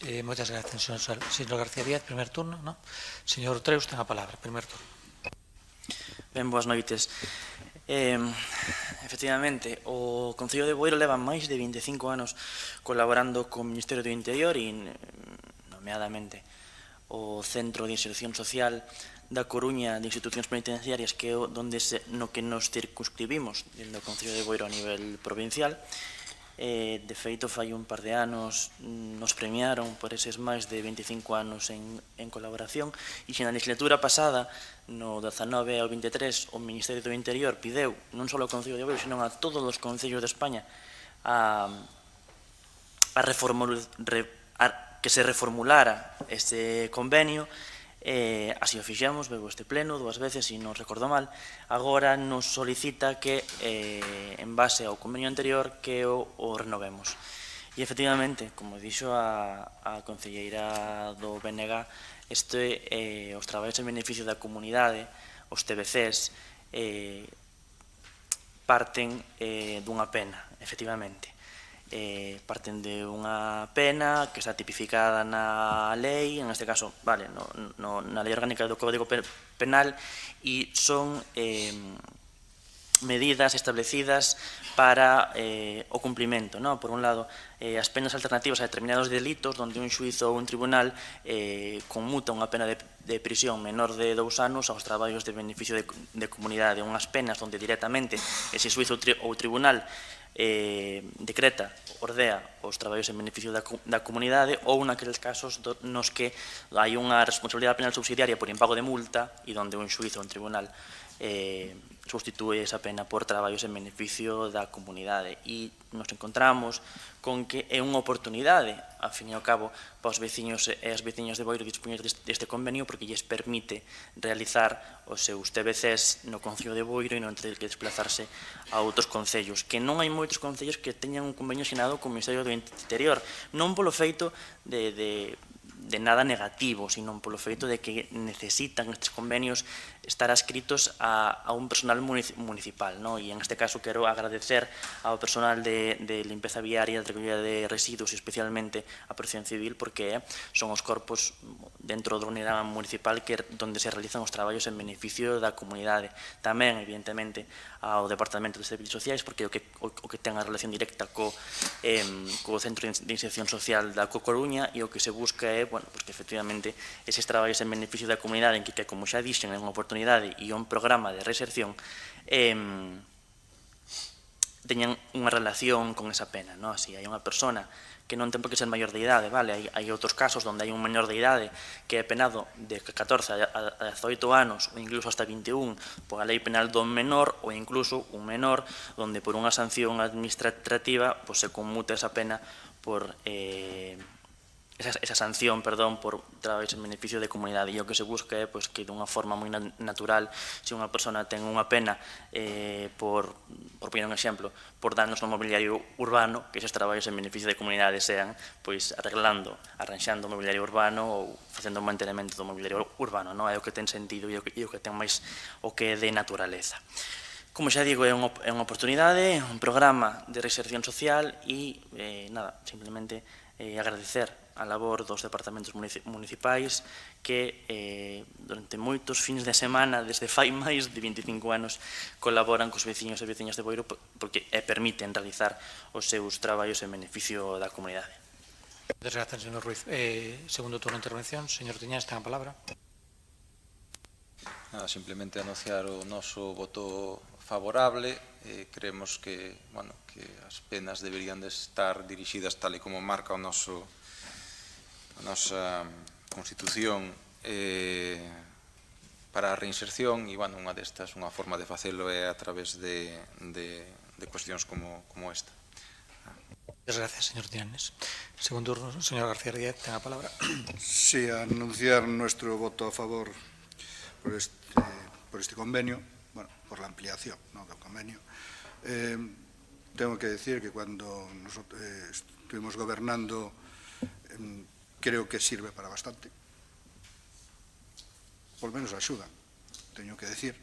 Moitas gracias, señor García Díaz. Primer turno, non? Señor Treus, ten a palabra. Primer turno. Ben, boas noites. Efectivamente, o Concello de Boiro leva máis de 25 anos colaborando co Ministerio do Interior e, nomeadamente, o Centro de Inserción Social da Coruña de Institucións Penitenciarias, que é no que nos circunscribimos dentro do Concello de Boiro a nivel provincial. De feito, fai un par de anos nos premiaron por eses máis de 25 anos en colaboración, e xe na legislatura pasada, no 19 ao 23, o Ministerio do Interior pideu non só ao Concello de Boiro, senón a todos os concellos de España que se reformulara este convenio. Así o fixemos, veo este pleno 2 veces, e non recordo mal. Agora nos solicita que, en base ao convenio anterior, que o renovemos. E, efectivamente, como dixo a concelleira do BNG, os traballos en beneficio da comunidade, os TBCs, parten dunha pena, efectivamente. Parten de unha pena que está tipificada na lei, en este caso, vale, na lei orgánica do Código Penal, e son medidas establecidas para o cumprimento, no? Por un lado, as penas alternativas a determinados delitos, onde un xuízo ou un tribunal conmuta unha pena de prisión menor de 2 anos aos traballos de beneficio de comunidade, unhas penas onde directamente ese xuízo ou tribunal decreta, ordea os traballos en beneficio da comunidade, ou naqueles casos nos que hai unha responsabilidade penal subsidiaria por impago de multa e onde un xuízo ou un tribunal substitúe esa pena por traballos en beneficio da comunidade e nos encontramos con que é unha oportunidade, ao fin e ao cabo, para os veciños e as veciñas de Boiro dispoñer deste convenio porque lles permite realizar os seus TBCs no Concello de Boiro e non ter que desplazarse a outros concellos, que non hai moitos concellos que teñan un convenio asinado co Ministerio do Interior, non polo feito de nada negativo, sino polo feito de que necesitan estes convenios estar adscritos a un personal municipal, ¿no? E en este caso quero agradecer ao personal de limpeza viaria, de recollida de residuos, especialmente a Protección Civil, porque son os corpos dentro do unidade municipal donde se realizan os traballos en beneficio da comunidade. Tamén, evidentemente, ao Departamento de Servicios Sociais, porque o que ten a relación directa co Centro de Inserción Social da Coruña, e o que se busca é, bueno, porque efectivamente eses traballos en beneficio da comunidade, en que, como xa dixen, é unha oportunidade e un programa de reinserción, teñan unha relación con esa pena, non? Así, hai unha persona que non ten por que ser maior de idade, vale? Hai outros casos onde hai un menor de idade que é penado de 14 a 18 anos ou incluso hasta 21 por a lei penal do menor, ou incluso un menor onde por unha sanción administrativa se conmuta esa pena por esa sanción, perdón, por traballos en beneficio de comunidade, e o que se busca é que dunha forma moi natural, se unha persona ten unha pena por poñer un exemplo, por danos no mobiliario urbano, que eses traballos en beneficio de comunidade sean arreglando, arranxando o mobiliario urbano ou facendo o mantenimento do mobiliario urbano, non? É o que ten sentido e o que ten máis o que é de naturaleza. Como xa digo, é unha oportunidade, un programa de reinserción social e, nada, simplemente agradecer a labor dos departamentos municipais que durante moitos fins de semana, desde fai máis de 25 anos, colaboran cos veciños e veciñas de Boiro porque permiten realizar os seus traballos en beneficio da comunidade. Moitas grazas, señor Ruiz. Segundo turno de intervención, señor Tiñás, ten a palabra. Nada, simplemente anunciar o noso voto favorable. Creemos que as penas deberían de estar dirixidas tal e como marca a nosa Constitución para a reinserción, e unha destas, unha forma de facelo é a través de cuestións como esta. Muchas gracias, señor Tiñanes. Segundo turno, señor García Díaz, ten a palabra. Sí, anunciar nuestro voto a favor por este convenio, bueno, por la ampliación, ¿no?, del convenio. Tengo que decir que cuando nosotros estuvimos gobernando, creo que sirve para bastante. Por lo menos axuda, teño que decir.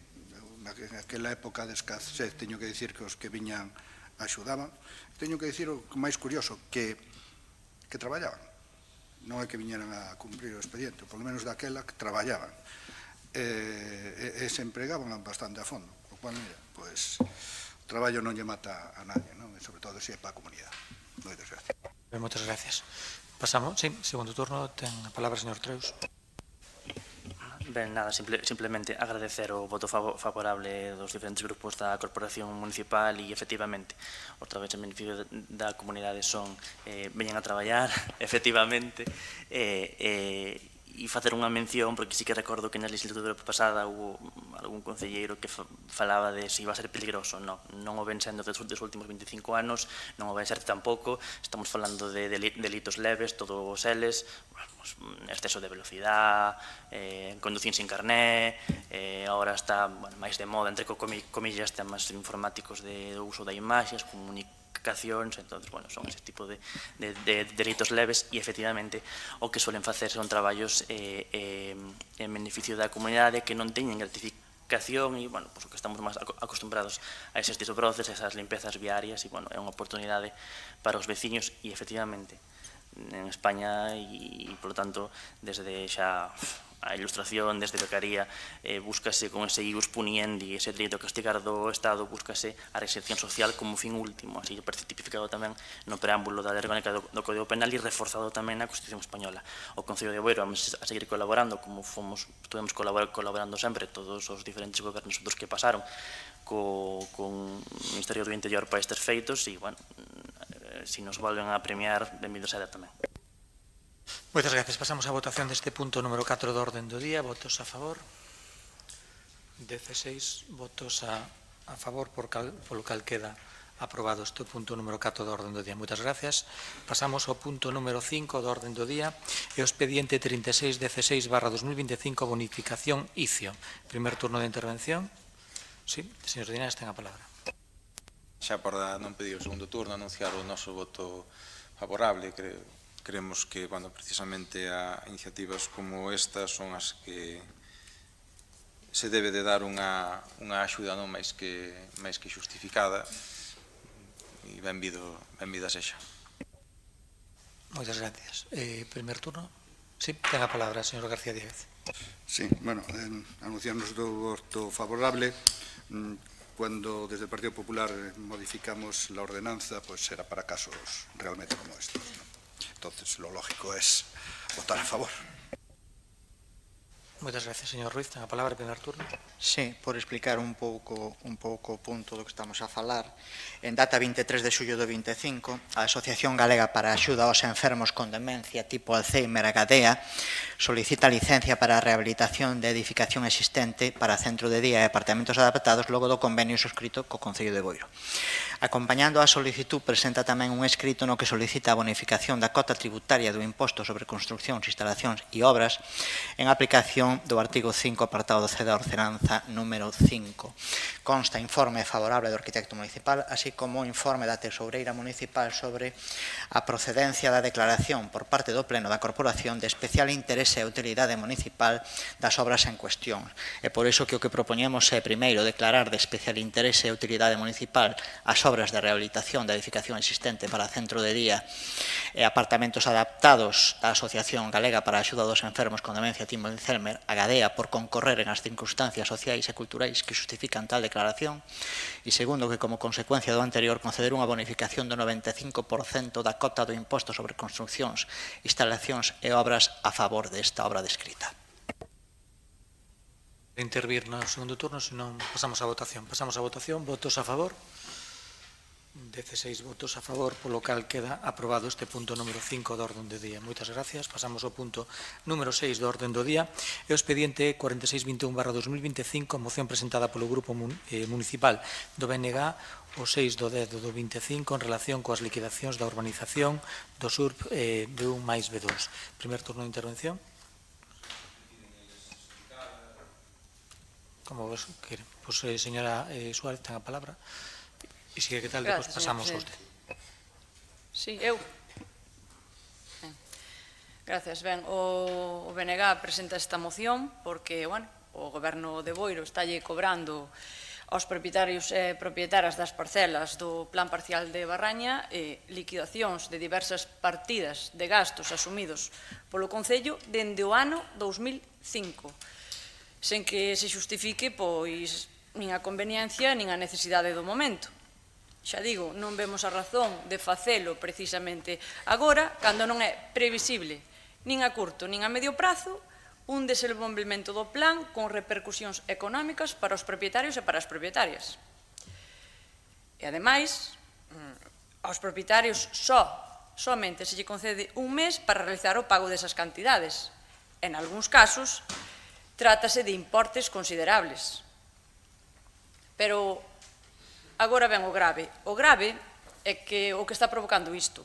En aquela época de escasez, teño que decir que os que viñan axudaban. Teño que decir o máis curioso, que traballaban. Non é que viñeran a cumprir o expediente, por lo menos daquela que traballaban. E se empregaban bastante a fondo, o cual, pois, o traballo non lle mata a nadie, non? E sobre todo se é para a comunidade. Moitas gracias. Moitas gracias. Pasamos, sí, segundo turno, ten a palabra o señor Treus. Ben, nada, simplemente agradecer o voto favorable dos diferentes grupos da Corporación Municipal e, efectivamente, os traballos en beneficio da comunidade veñen a traballar, efectivamente, e facer unha mención, porque sí que recordo que na legislatura pasada hubo algún concelleiro que falaba de se iba a ser peligroso. Non o ven sendo dos últimos 25 anos, non o vai ser tampouco. Estamos falando de delitos leves, todos eles, exceso de velocidade, conducir sin carné, agora está máis de moda, entre comillas, temas informáticos de uso de imaxes, comunicacións, entonces, son ese tipo de delitos leves e, efectivamente, o que suelen facer son traballos en beneficio da comunidade que non teñen gratificación e, o que estamos máis acostumbrados a eses disbroces, esas limpezas viarias, e, é unha oportunidade para os veciños e, efectivamente, en España e, por lo tanto, desde xa a ilustración, desde becaría, búscase con ese ius puniendi, ese dereito a castigar do Estado, búscase a reinserción social como fin último, así parece tipificado tamén no preámbulo da Lei Orgánica do Código Penal e reforzado tamén na Constitución Española. O Concello de Boiro vamos a seguir colaborando como estuvemos colaborando sempre todos os diferentes gobernos que pasaron con o Ministerio do Interior para estes feitos e, se nos volven a premiar, benvidos a tamén. Moitas gracias. Pasamos á votación deste punto número 4 do orden do día. Votos a favor. 16 votos a favor, polo cal queda aprobado este punto número 4 do orden do día. Moitas gracias. Pasamos ao punto número 5 do orden do día e o expediente 3616/2025 bonificación ICIO. Primer turno de intervención. Sí, señor Linares, ten a palabra. Xa por non pedir o segundo turno, anunciar o noso voto favorable. Creemos que, precisamente a iniciativas como estas son as que se debe de dar unha axuda non máis que xustificada e benvida sexa. Moitas gracias. Primer turno. Sí, ten a palabra, señor García Díaz. Sí, anunciarnos do voto favorable. Cuando desde el Partido Popular modificamos la ordenanza, pues era para casos realmente como estos, ¿no? Entonces, lo lógico es votar a favor. Moitas gracias, señor Ruiz. Ten a palabra, primer turno. Sí, por explicar un pouco o punto do que estamos a falar. En data 23 de xullo do 25, a Asociación Galega para a Axuda aos Enfermos con Demencia tipo Alzheimer, a Gadea, solicita licencia para a rehabilitación de edificación existente para centro de día e apartamentos adaptados logo do convenio suscrito co Concello de Boiro. Acompañando a solicitud, presenta tamén un escrito no que solicita a bonificación da cota tributaria do imposto sobre construcións, instalacións e obras en aplicación do artigo 5, apartado C da ordenanza número 5. Consta informe favorable do arquitecto municipal, así como informe da tesoureira municipal sobre a procedencia da declaración por parte do Pleno da Corporación de especial interese e utilidade municipal das obras en cuestión. E por iso que o que propoñemos é, primeiro, declarar de especial interese e utilidade municipal as obras de rehabilitación da edificación existente para centro de día e apartamentos adaptados da Asociación Galega para a Axuda dos Enfermos con Demencia tipo Alzheimer, a Gadea, por concorrer en as circunstancias sociais e culturais que justifican tal declaración. E segundo, que como consecuencia do anterior conceder unha bonificación do 95% da cota do imposto sobre construcións, instalacións e obras a favor desta obra descrita. Intervir no segundo turno, senón pasamos á votación. Pasamos á votación. Votos a favor. 16 votos a favor, polo cal queda aprobado este punto número 5 do orden do día. Moitas gracias. Pasamos ao punto número 6 do orden do día. E o expediente 4621/2025, moción presentada polo Grupo Municipal do BNG, o 6 do 10 do 25, en relación coas liquidacións da urbanización do SURP B1 máis B2. Primer turno de intervención. Como vos queren. Pois, señora Suárez, ten a palabra. E si que tal, depois pasamos a usted. Sí, eu. Gracias. Ben, o BNG presenta esta moción porque, bueno, o Goberno de Boiro estalle cobrando aos propietarios e propietarias das parcelas do Plan Parcial de Barraña liquidacións de diversas partidas de gastos asumidos polo Concello dende o ano 2005, sen que se justifique, pois, nin a conveniencia nin a necesidade do momento. Xa digo, non vemos a razón de facelo precisamente agora, cando non é previsible, nin a curto nin a medio prazo, un desenvolvemento do plan con repercusións económicas para os propietarios e para as propietarias. E, ademais, aos propietarios somente se lle concede un mes para realizar o pago desas cantidades. En algúns casos, trátase de importes considerables. Pero agora ven o grave. O grave é que o que está provocando isto.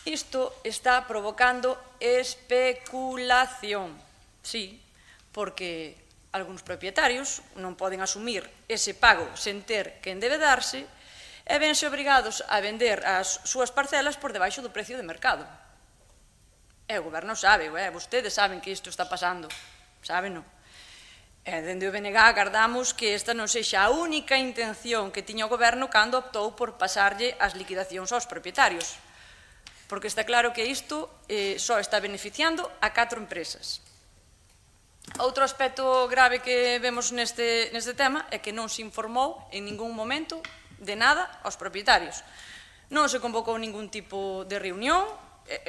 Isto está provocando especulación. Sí, porque algúns propietarios non poden asumir ese pago sen ter quen debe darse e vense obrigados a vender as súas parcelas por debaixo do precio de mercado. E o Goberno sabe, vostedes saben que isto está pasando, sábeno. E dende o BNG agardamos que esta non sexa a única intención que tiña o Goberno cando optou por pasarlle as liquidacións aos propietarios. Porque está claro que isto só está beneficiando a 4 empresas. Outro aspecto grave que vemos neste tema é que non se informou en ningún momento de nada aos propietarios. Non se convocou ningún tipo de reunión,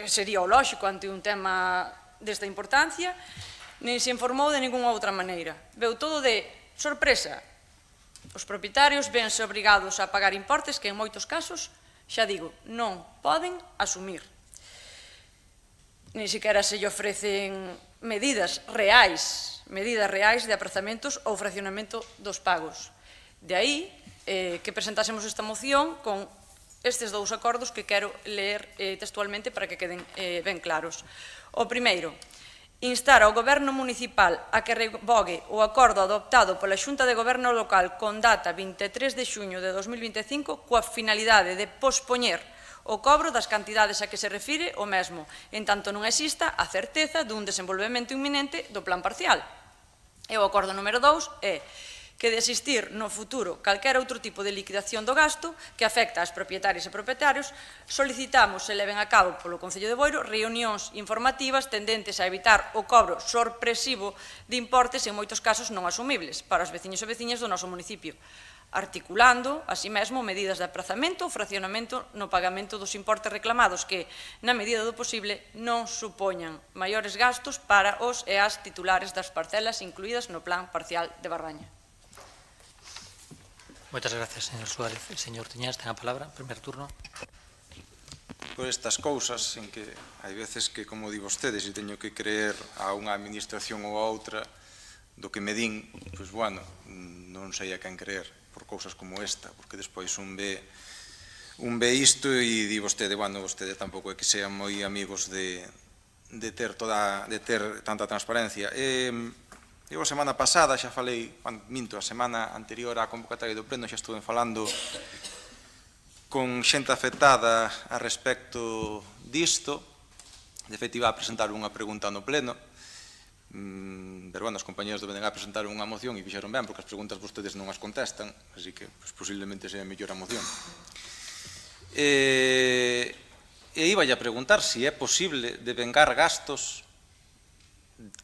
sería o lóxico ante un tema desta importancia, nin se informou de ninguna outra maneira. Veu todo de sorpresa. Os propietarios vense obrigados a pagar importes que en moitos casos, xa digo, non poden asumir. Nin sequera se lle ofrecen medidas reais de aprazamentos ou fraccionamento dos pagos. De aí que presentásemos esta moción con estes dous acordos que quero ler textualmente para que queden ben claros. O primeiro, instar ao Goberno municipal a que revogue o acordo adoptado pola Xunta de Goberno local con data 23 de xuño de 2025 coa finalidade de pospoñer o cobro das cantidades a que se refire o mesmo, en tanto non exista a certeza dun desenvolvemento inminente do plan parcial. E o acordo número 2 é que de existir no futuro calquera outro tipo de liquidación do gasto que afecta ás propietarias e propietarios, solicitamos se leven a cabo polo Concello de Boiro reunións informativas tendentes a evitar o cobro sorpresivo de importes en moitos casos non asumibles para os veciños e veciñas do noso municipio, articulando, así mesmo, medidas de aprazamento ou fraccionamento no pagamento dos importes reclamados que, na medida do posible, non supoñan maiores gastos para os e as titulares das parcelas incluídas no plan parcial de Barraña. Moitas gracias, señor Suárez. El señor Tiñás, ten a palabra, primer turno. Por estas cousas en que hai veces que, como di vostedes, e teño que creer a unha administración ou a outra do que me din, pois, bueno, non sei a quen creer por cousas como esta, porque despois un ve isto e di vostede, bueno, vostede tampouco é que sean moi amigos de ter tanta transparencia. Eu a semana pasada xa falei, minto, a semana anterior á convocatoria do pleno xa estuve falando con xente afectada a respecto disto. De feito, iba a presentar unha pregunta no pleno, pero, bueno, os compañeros deben a presentar unha moción e fixeron ben, porque as preguntas vostedes non as contestan, así que posiblemente sea mellor a moción. E iba a preguntar se é posible devengar gastos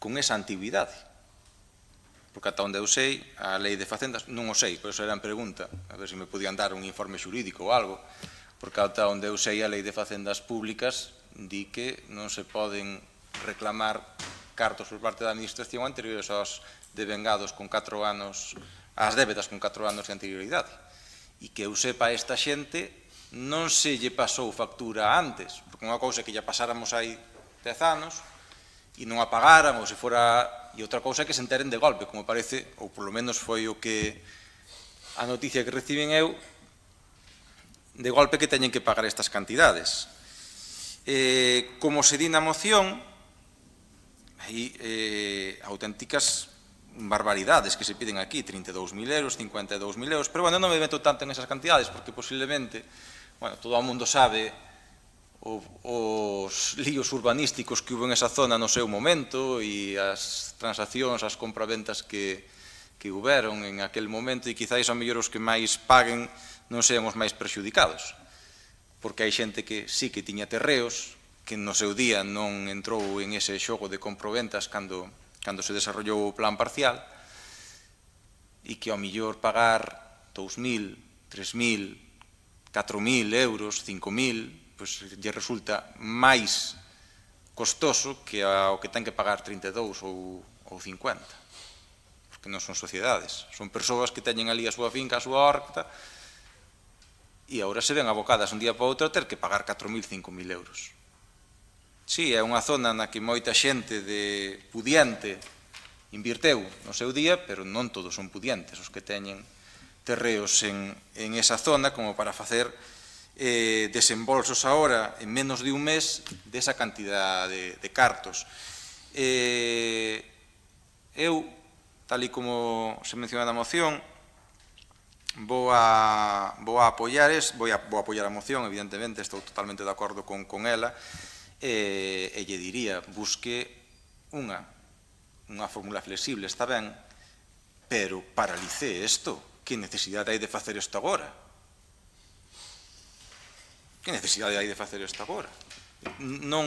con esa antigüidade. Porque ata onde eu sei, a lei de facendas, non o sei, por eso era en pregunta, a ver se me podían dar un informe xurídico ou algo, porque ata onde eu sei a lei de facendas públicas di que non se poden reclamar cartos por parte da administración anteriores aos devengados con 4 anos, as débedas con 4 anos de anterioridade. E que eu sepa, esta xente non se lle pasou factura antes, porque unha cousa que lle pasáramos hai 10 anos e non a pagaran, ou se fora... E outra cousa é que se enteren de golpe, como parece, ou polo menos foi o que a noticia que reciben eu, de golpe que teñen que pagar estas cantidades. Como se di na moción, hai auténticas barbaridades que se piden aquí, 32.000 euros, 52.000 euros, pero, bueno, non me meto tanto en esas cantidades, porque posiblemente, bueno, todo o mundo sabe os líos urbanísticos que hubo en esa zona no seu momento e as transaccións, as compraventas que huberon en aquel momento, e quizáis a mellor os que máis paguen non sean os máis perxudicados, porque hai xente que sí que tiña terreos, que no seu día non entrou en ese xogo de compraventas cando se desarrollou o plan parcial, e que ao mellor pagar 2.000, 3.000, 4.000 euros, 5.000, pois lle resulta máis costoso que o que ten que pagar 32 ou 50, porque non son sociedades, son persoas que teñen ali a súa finca, a súa horta, e agora se ven abocadas un día para outro a ter que pagar 4.000, 5.000 euros. Sí, é unha zona na que moita xente de pudiente invirteu no seu día, pero non todos son pudientes os que teñen terreos en esa zona como para facer desembolsos ahora en menos de un mes desa cantidad de cartos. Eu, tal e como se menciona na moción, vou a apoiar a moción, evidentemente, estou totalmente de acordo con ela, e lle diría, busque unha fórmula flexible, está ben, pero paralice isto. Que necesidade hai de facer isto agora? Que necesidade hai de facer isto agora? Non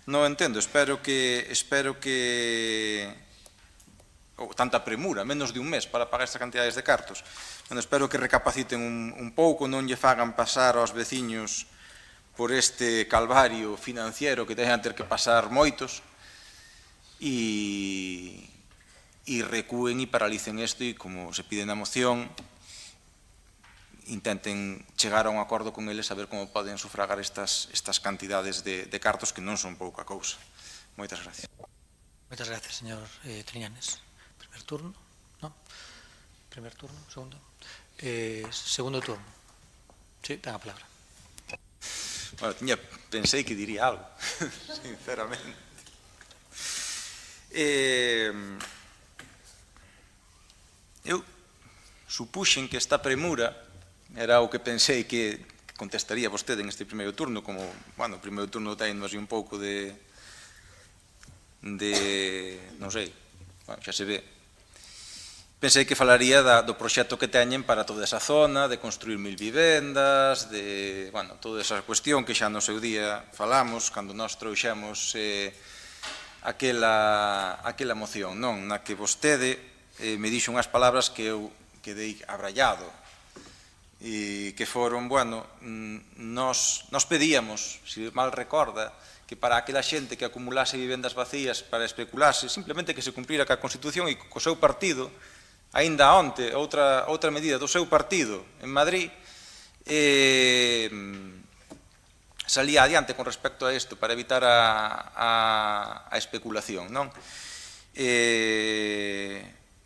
entendo, espero que tanta premura, menos de un mes para pagar estas cantidades de cartos. Espero que recapaciten un pouco, non lle fagan pasar aos veciños por este calvario financiero que teñan ter que pasar moitos, e recúen e paralicen isto, e como se pide na moción, intenten chegar a un acordo con eles a ver como poden sufragar estas cantidades de cartos que non son pouca cousa. Moitas gracias. Moitas gracias, señor Triñanes. Primer turno, non? Primer turno, segundo. Segundo turno. Sí, ten a palabra. Bueno, pensei que diría algo, sinceramente. Eu supuxen que esta premura era o que pensei que contestaría vostede en este primeiro turno, como, bueno, o primeiro turno ten así un pouco de non sei, bueno, xa se ve. Pensei que falaría do proxecto que teñen para toda esa zona, de construir 1000 vivendas, de, bueno, toda esa cuestión que xa no seu día falamos, cando nós trouxemos aquela moción, non? Na que vostede me dixo unhas palabras que eu quedei abrallado, e que foron, bueno, nos pedíamos, se mal recorda, que para aquela xente que acumulase vivendas vacías para especulase, simplemente que se cumplira ca Constitución e co seu partido, aínda onte, outra medida do seu partido en Madrid, salía adiante con respecto a isto para evitar a especulación, non?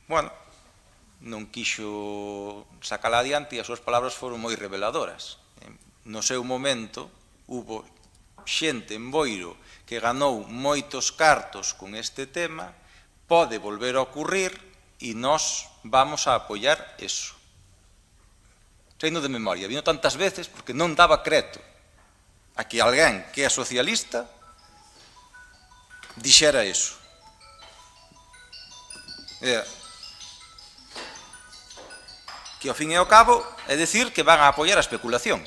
Bueno, non quixo sacala adiante e as súas palabras foron moi reveladoras. No seu momento, hubo xente en Boiro que ganou moitos cartos con este tema, pode volver a ocurrir e nós vamos a apoiar eso. Treino de memoria, vino tantas veces porque non daba creto a que alguén que é socialista dixera eso. Que ao fin e ao cabo é dicir que van a apoiar a especulación.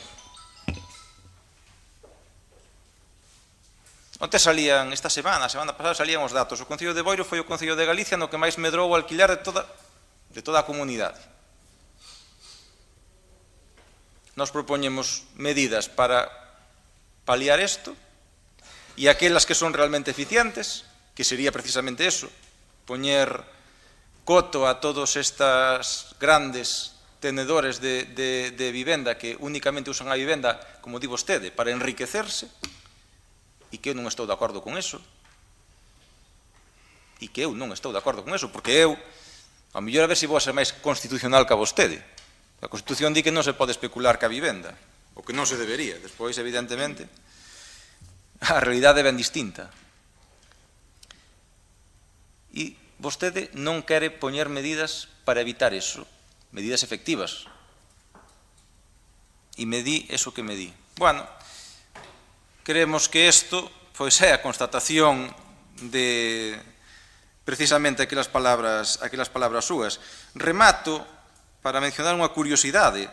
Onte salían, esta semana, a semana pasada salían os datos. O Concello de Boiro foi o Concello de Galicia no que máis medrou o alquiler de toda a comunidade. Nós propoñemos medidas para paliar isto e aquelas que son realmente eficientes, que sería precisamente eso, poñer coto a todos estas grandes tenedores de vivenda que únicamente usan a vivenda, como di vostede, para enriquecerse, e que eu non estou de acordo con eso, porque eu, ao mellor a ver se vou a ser máis constitucional que a vostede. A Constitución di que non se pode especular ca vivenda, o que non se debería. Despois, evidentemente, a realidade é ben distinta. E vostede non quere poñer medidas para evitar eso, medidas efectivas. E me di eso que me di. Bueno, creemos que isto pois é a constatación de precisamente aquelas palabras súas. Remato para mencionar unha curiosidade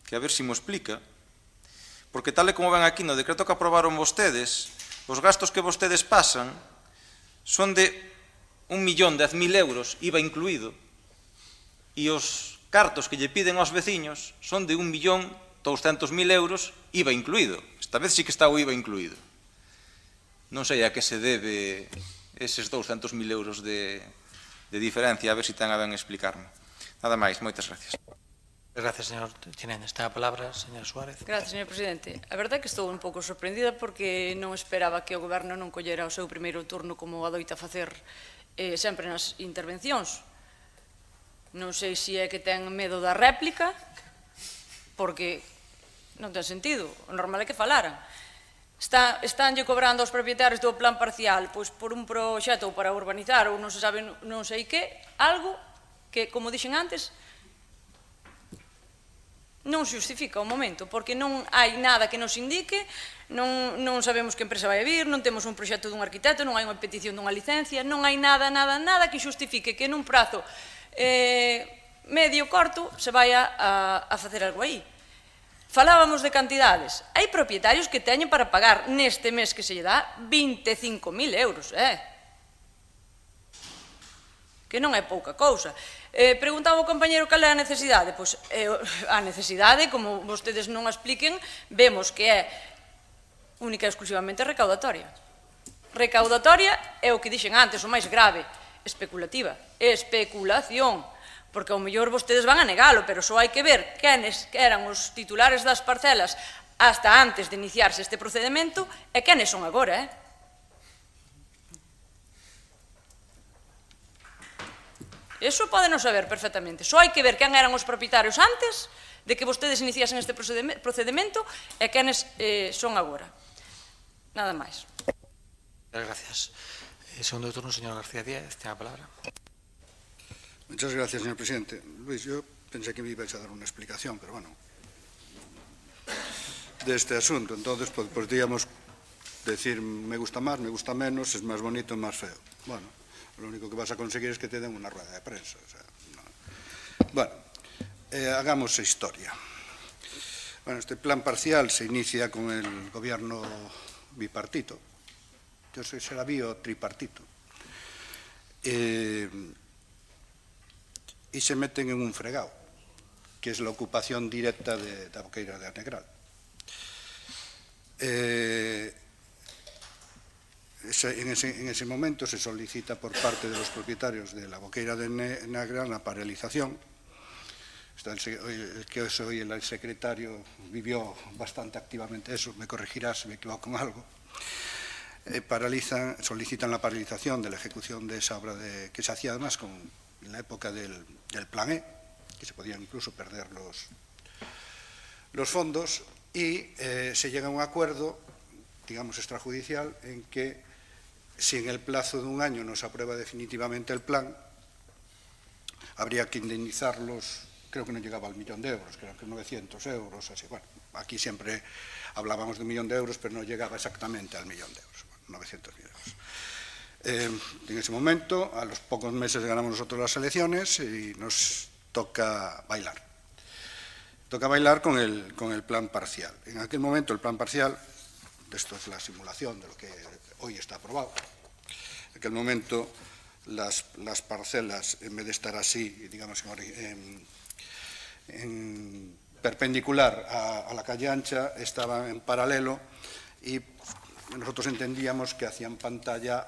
que a ver se mo explica, porque tal e como ven aquí no decreto que aprobaron vostedes, os gastos que vostedes pasan son de 1.010.000 euros, IVA incluído, e os cartos que lle piden aos veciños son de 1.200.000 euros, IVA incluído. Esta vez sí que está o IVA incluído. Non sei a que se debe eses 200.000 euros de diferencia, a ver se ten a ben explicarme. Nada máis, moitas gracias. Gracias, señor Triñanes. Ten a palabra, señor Suárez. Gracias, señor presidente. A verdade é que estou un pouco sorprendida porque non esperaba que o goberno non collera o seu primeiro turno como adoita facer sempre nas intervencións. Non sei se é que ten medo da réplica, porque non ten sentido, o normal é que falaran. Estánlle cobrando aos propietarios do plan parcial pois por un proxecto ou para urbanizar ou non se sabe non sei que, algo que, como dixen antes, non se justifica o momento, porque non hai nada que nos indique, non sabemos que empresa vai a vir, non temos un proxecto dun arquitecto, non hai unha petición dunha licencia, non hai nada que justifique que nun prazo medio corto se vai a facer algo aí. Falábamos de cantidades. Hai propietarios que teñen para pagar neste mes que se lle dá 25.000 euros, que non é pouca cousa. Preguntaba o compañeiro cal é a necesidade. Pois a necesidade, como vostedes non a expliquen, vemos que é única e exclusivamente recaudatoria. Recaudatoria é o que dixen antes, o máis grave, especulativa. Especulación. Porque ao mellor vostedes van a negalo, pero só hai que ver quenes eran os titulares das parcelas hasta antes de iniciarse este procedimento e quenes son agora, Eso poden saber perfectamente. Só hai que ver quen eran os propietarios antes de que vostedes iniciasen este procedimento e quenes son agora. Nada máis. Gracias. Segundo turno, señor García Díaz, tiene la palabra. Muchas gracias, señor presidente. Luis, yo pensé que me ibais a dar una explicación, pero bueno, de este asunto. Entonces podríamos decir me gusta más, me gusta menos, es más bonito, es más feo. Bueno, lo único que vas a conseguir es que te den una rueda de prensa. O sea, no. Bueno, hagamos historia. Bueno, este plan parcial se inicia con el gobierno bipartito. Yo sé si será bi o tripartito. Y se meten en un fregado, que es la ocupación directa de la Boqueira de Arnegral. En ese momento se solicita por parte de los propietarios de la Boqueira de Arnegral la paralización. El que es hoy el secretario vivió bastante activamente eso, me corregirá si me equivoco en algo. Solicitan la paralización de la ejecución de esa obra que se hacía además en la época del Plan E, que se podían incluso perder los fondos, y se llega a un acuerdo, digamos, extrajudicial, en que si en el plazo de un año no se aprueba definitivamente el plan, habría que indemnizarlos, creo que no llegaba al 1.000.000 de euros, creo que 900 euros, así. Bueno, aquí siempre hablábamos de 1.000.000 de euros, pero no llegaba exactamente al 1.000.000 de euros, bueno, 900.000 euros. En ese momento, a los pocos meses ganamos nosotros las elecciones y nos toca bailar. Toca bailar con el plan parcial. En aquel momento el plan parcial, esto es la simulación de lo que hoy está aprobado, en aquel momento las parcelas, en vez de estar así, digamos, en perpendicular a la calle ancha, estaban en paralelo y nosotros entendíamos que hacían pantalla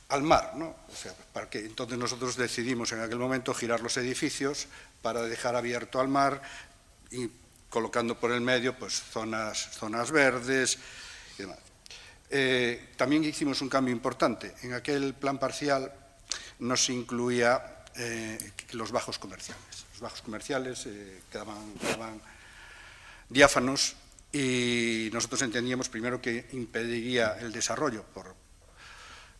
al mar, ¿no? O sea, entonces nosotros decidimos en aquel momento girar los edificios para dejar abierto al mar y colocando por el medio pues zonas verdes y demás. También hicimos un cambio importante. En aquel plan parcial no se incluía los bajos comerciales. Los bajos comerciales quedaban diáfanos y nosotros entendíamos primero que impediría el desarrollo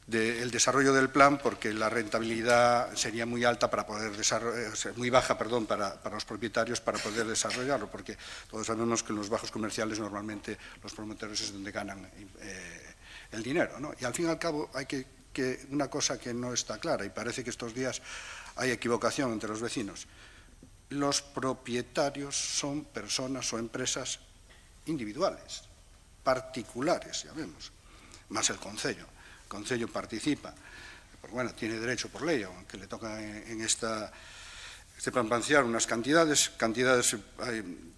del plan porque la rentabilidad sería muy alta para poder muy baja, perdón, para los propietarios para poder desarrollarlo, porque todos sabemos que en los bajos comerciales normalmente los promotores es donde ganan el dinero, ¿no? Y al fin y al cabo hay que una cosa que no está clara y parece que estos días hay equivocación entre los vecinos. Los propietarios son personas o empresas individuales, particulares, ya vemos, más el Concello. El Concello participa, pues bueno, tiene derecho por ley, aunque le toca en este plan parcial unas cantidades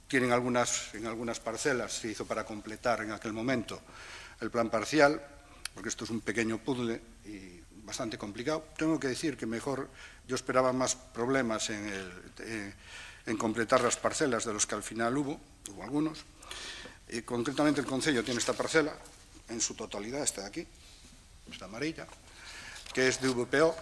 tienen en algunas parcelas, se hizo para completar en aquel momento el plan parcial, porque esto es un pequeño puzzle y bastante complicado. Tengo que decir que mejor, yo esperaba más problemas en completar las parcelas de los que al final hubo algunos. Concretamente el Concello tiene esta parcela, en su totalidad, esta de aquí, esta amarilla, que es de VPO.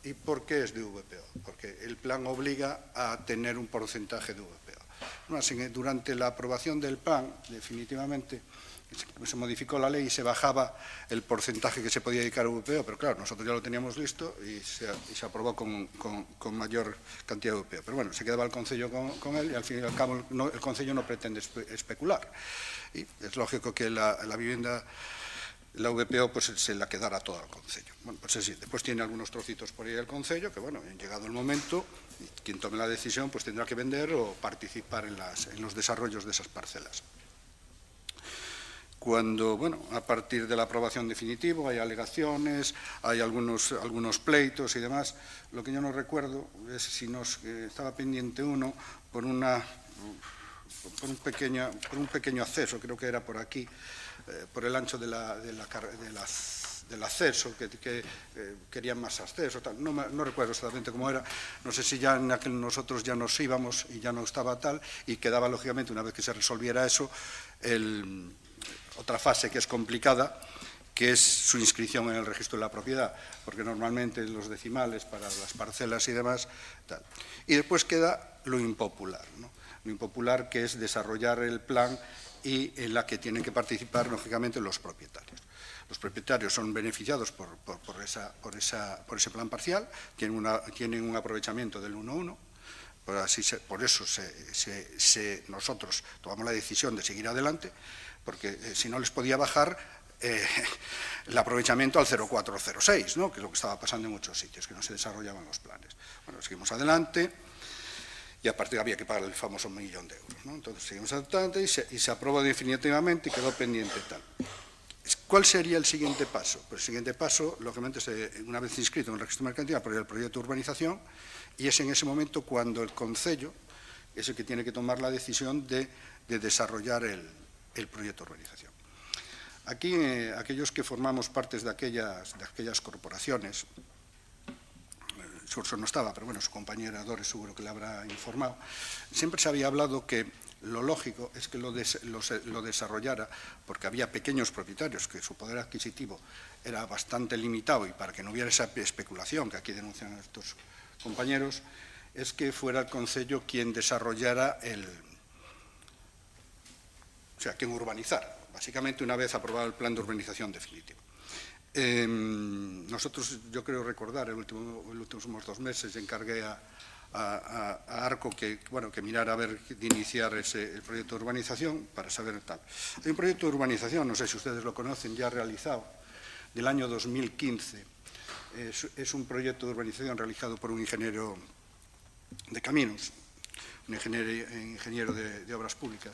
¿Y por qué es de VPO? Porque el plan obliga a tener un porcentaje de VPO. Durante la aprobación del plan, definitivamente, se modificó la ley y se bajaba el porcentaje que se podía dedicar a VPO, pero claro, nosotros ya lo teníamos listo y se aprobó con mayor cantidad de VPO. Pero bueno, se quedaba el Concello con él y al fin y al cabo el Concello no pretende especular. Y es lógico que la vivienda, la VPO, pues se la quedara toda al Concello. Bueno, pues sí, después tiene algunos trocitos por ahí el Concello que, bueno, llegado el momento, quien tome la decisión pues tendrá que vender o participar en los desarrollos de esas parcelas. Cuando, bueno, a partir de la aprobación definitiva hay alegaciones, hay algunos pleitos y demás, lo que yo no recuerdo es si estaba pendiente uno por un pequeño acceso, creo que era por aquí, por el ancho del acceso, que querían más acceso, tal. No recuerdo exactamente cómo era, no sé si ya en aquel nosotros ya nos íbamos y ya no estaba tal, y quedaba lógicamente, una vez que se resolviera eso, otra fase que es complicada, que es su inscripción en el registro de la propiedad, porque normalmente los decimales para las parcelas y demás, tal. Y después queda lo impopular, ¿no? Lo impopular, que es desarrollar el plan y en la que tienen que participar, lógicamente, los propietarios. Los propietarios son beneficiados por ese plan parcial, tienen un aprovechamiento del 1:1, por eso nosotros tomamos la decisión de seguir adelante, porque si no les podía bajar el aprovechamiento al 0,406, ¿no? Que es lo que estaba pasando en muchos sitios, que no se desarrollaban los planes. Bueno, seguimos adelante y aparte había que pagar el famoso 1 millón de euros, ¿no? Entonces seguimos adelante y se aprobó definitivamente y quedó pendiente tal. ¿Cuál sería el siguiente paso? Pues el siguiente paso, lógicamente, una vez inscrito en el registro mercantil, aprobar el proyecto de urbanización, y es en ese momento cuando el concello es el que tiene que tomar la decisión de desarrollar el proyecto de urbanización. Aquí, aquellos que formamos partes de aquellas corporaciones, Xurxo no estaba, pero bueno, su compañera Dores seguro que le habrá informado, siempre se había hablado que lo lógico es que lo desarrollara, porque había pequeños propietarios que su poder adquisitivo era bastante limitado, y para que no hubiera esa especulación que aquí denuncian estos compañeros, es que fuera el concello quien desarrollara quien urbanizara, básicamente una vez aprobado el plan de urbanización definitivo. Nosotros, yo creo recordar, en los últimos 2 meses encargué a Arco que mirara a ver de iniciar el proyecto de urbanización para saber tal. Hay un proyecto de urbanización, no sé si ustedes lo conocen, ya realizado, del año 2015. Es un proyecto de urbanización realizado por un ingeniero de caminos, un ingeniero de obras públicas.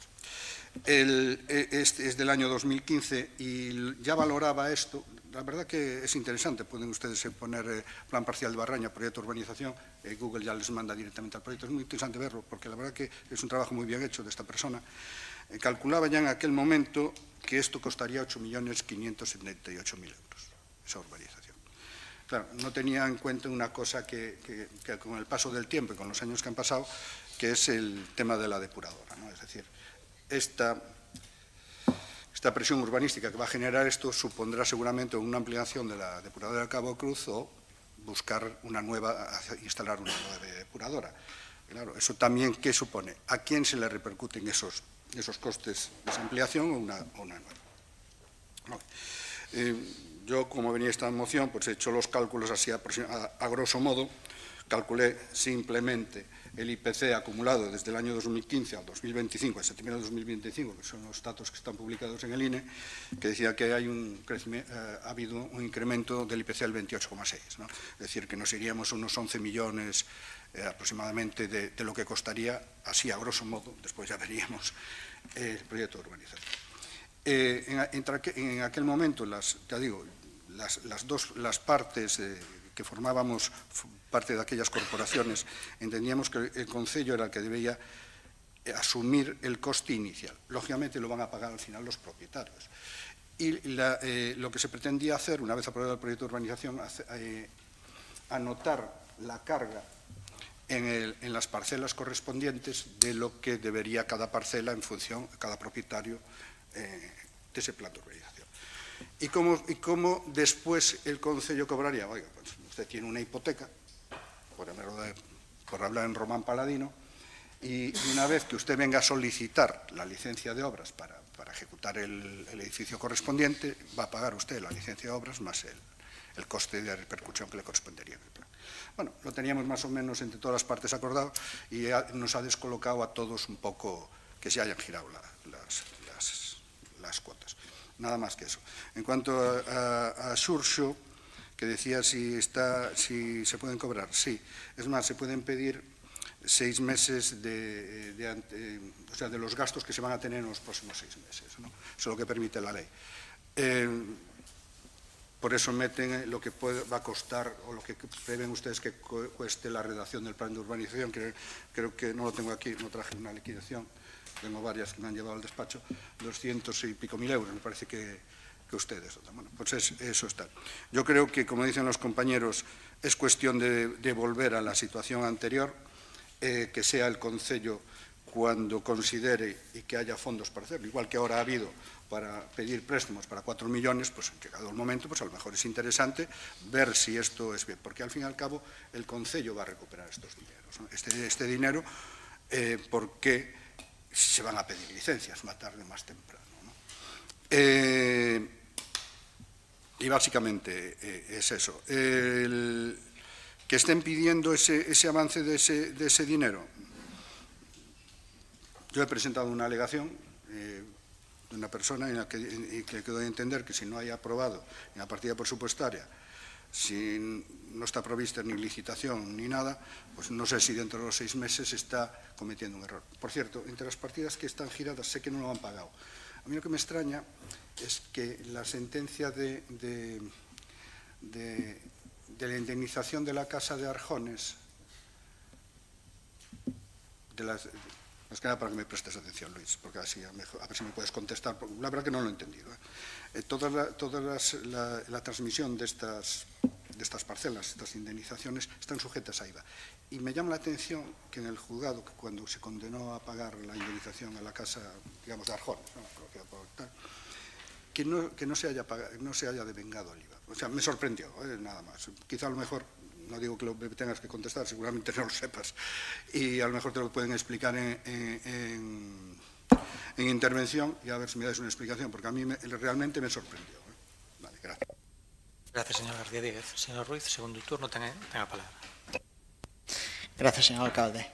Es del año 2015 y ya valoraba esto. La verdad que es interesante, pueden ustedes poner plan parcial de Barraña, proyecto de urbanización, Google ya les manda directamente al proyecto. Es muy interesante verlo, porque la verdad que es un trabajo muy bien hecho de esta persona. Calculaba ya en aquel momento que esto costaría 8.578.000 euros, esa urbanización. Claro, no tenía en cuenta una cosa que con el paso del tiempo y con los años que han pasado, que es el tema de la depuradora, ¿no? Es decir, esta presión urbanística que va a generar esto supondrá seguramente una ampliación de la depuradora de Cabo Cruz o buscar instalar una nueva depuradora. Claro, eso también, ¿qué supone? ¿A quién se le repercuten esos costes de esa ampliación o una nueva? Yo, como venía esta moción, pues he hecho los cálculos así a grosso modo, calculé simplemente el IPC acumulado desde el año 2015 al 2025, a septiembre de 2025, que son los datos que están publicados en el INE, que decía que ha habido un incremento del IPC del 28,6, ¿no? Es decir, que nos iríamos unos 11 millones aproximadamente de lo que costaría, así a grosso modo, después ya veríamos el proyecto de urbanización. En aquel momento, las partes que formábamos parte de aquellas corporaciones, entendíamos que el concello era el que debía asumir el coste inicial. Lógicamente lo van a pagar al final los propietarios. Y lo que se pretendía hacer, una vez aprobado el proyecto de urbanización, anotar la carga en las parcelas correspondientes de lo que debería cada parcela en función, cada propietario, de ese plan de urbanización. ¿Y cómo después el concello cobraría? Oiga, pues usted tiene una hipoteca, por hablar en román paladino, y una vez que usted venga a solicitar la licencia de obras para ejecutar el edificio correspondiente, va a pagar usted la licencia de obras más el coste de repercusión que le correspondería en el plan. Bueno, lo teníamos más o menos entre todas las partes acordado y nos ha descolocado a todos un poco que se hayan girado las cuotas. Nada más que eso. En cuanto a Xurxo, que decía si se pueden cobrar, sí. Es más, se pueden pedir 6 meses de los gastos que se van a tener en los próximos 6 meses, ¿no? Eso es lo que permite la ley. Por eso meten lo que va a costar o lo que prevén ustedes que cueste la redacción del plan de urbanización, que creo que no lo tengo aquí, no traje una liquidación, tengo varias que me han llevado al despacho, 200 y pico mil euros, me parece que ustedes. Bueno, pues eso está. Yo creo que, como dicen los compañeros, es cuestión de volver a la situación anterior, que sea el concello cuando considere y que haya fondos para hacerlo, igual que ahora ha habido para pedir préstamos para 4 millones, pues llegado el momento, pues a lo mejor es interesante ver si esto es bien, porque al fin y al cabo el Concello va a recuperar estos dineros, ¿no? Este dinero, porque se van a pedir licencias más tarde, más temprano, ¿no? Y básicamente es eso. Que estén pidiendo ese avance de ese dinero. Yo he presentado una alegación de una persona en la que quedó de entender que si no hay aprobado en la partida presupuestaria, si no está provista ni licitación ni nada, pues no sé si dentro de los 6 meses está cometiendo un error. Por cierto, entre las partidas que están giradas sé que no lo han pagado. A mí lo que me extraña es que la sentencia de la indemnización de la Casa de Arjones, más que nada para que me prestes atención, Luis, porque así a ver si me puedes contestar, porque la verdad que no lo he entendido. La transmisión de estas parcelas, estas indemnizaciones, están sujetas a IVA. Y me llama la atención que en el juzgado, que cuando se condenó a pagar la indemnización a la Casa, digamos, de Arjones, ¿no? que no se haya devengado el IVA. O sea, me sorprendió, nada más. Quizá a lo mejor, no digo que lo tengas que contestar, seguramente no lo sepas, y a lo mejor te lo pueden explicar en intervención, y a ver si me dais una explicación, porque a mí realmente me sorprendió. Vale, gracias. Gracias, señor García Díaz. Señor Ruiz, segundo turno, tenga a palabra. Gracias, señor alcalde.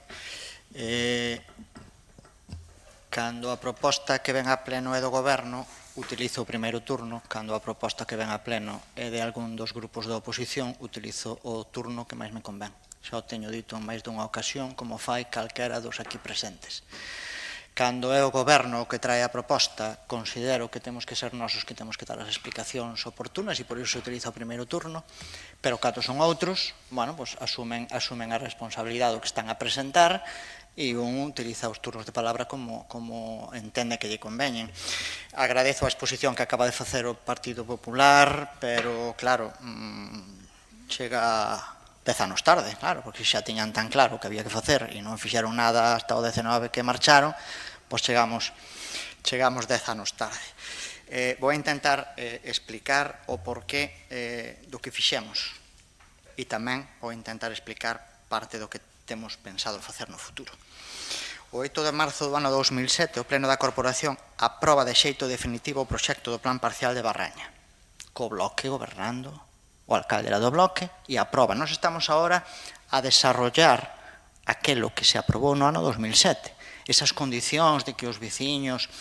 Cando a proposta que ven a pleno é do Goberno, utilizo o primeiro turno. Cando a proposta que ven a pleno é de algún dos grupos da oposición, utilizo o turno que máis me convén. Xa o teño dito en máis dunha ocasión, como fai calquera dos aquí presentes. Cando é o Goberno o que trae a proposta, considero que temos que ser nosos que temos que dar as explicacións oportunas e por iso se utiliza o primeiro turno, pero cando son outros, bueno, pues asumen a responsabilidade do que están a presentar e un utiliza os turnos de palabra como entende que lle conveñen. Agradezo a exposición que acaba de facer o Partido Popular, pero claro, chega 10 anos tarde, claro, porque xa tiñan tan claro que había que facer e non fixeron nada hasta o 19 que marcharon, pois chegamos 10 anos tarde. Vou intentar explicar o porqué do que fixemos e tamén vou intentar explicar parte do que temos pensado facer no futuro. O 8 de marzo do ano 2007, o Pleno da Corporación aproba de xeito definitivo o proxecto do Plan Parcial de Barraña, co Bloque gobernando, o alcalde era do Bloque, e aproba. Nós estamos agora a desarrollar aquelo que se aprobou no ano 2007. Esas condicións de que os veciños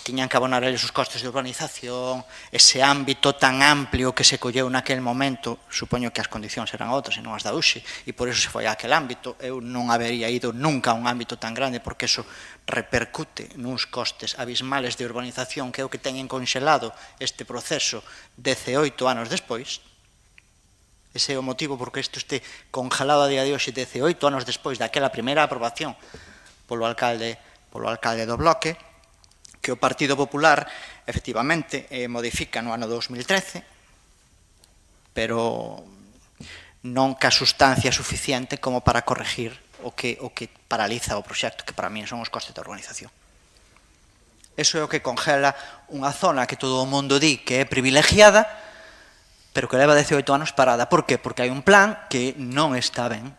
tiñan que abonar eles os costes de urbanización, ese ámbito tan amplio que se colleu naquel momento, supoño que as condicións eran outras e non as da hoxe, e por iso se foi a aquel ámbito. Eu non habería ido nunca a un ámbito tan grande porque eso repercute nuns costes abismales de urbanización que é o que teñen conxelado este proceso 18 anos despois. Ese é o motivo porque isto este congelado a día de hoxe 18 anos despois daquela primeira aprobación polo alcalde do Bloque, que o Partido Popular efectivamente modifica no ano 2013, pero non ca sustancia suficiente como para corregir o que paraliza o proxecto, que para mí son os costes da urbanización. Eso é o que congela unha zona que todo o mundo di que é privilegiada, pero que leva 18 anos parada. Por qué? Porque hai un plan que non está ben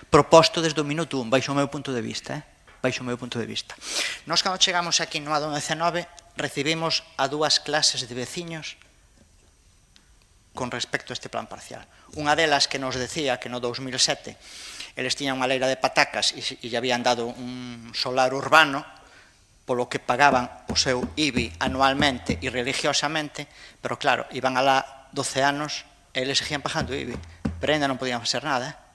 proposto desde o minuto 1, baixo o meu punto de vista, Nós, cando chegamos aquí no ano 19, recibimos a 2 clases de veciños con respecto a este plan parcial. Unha delas que nos decía que no 2007 eles tiñan unha leira de patacas e lle habían dado un solar urbano polo que pagaban o seu IBI anualmente e religiosamente, pero claro, iban alá 12 anos e eles seguían pagando IBI, pero ainda non podían facer nada.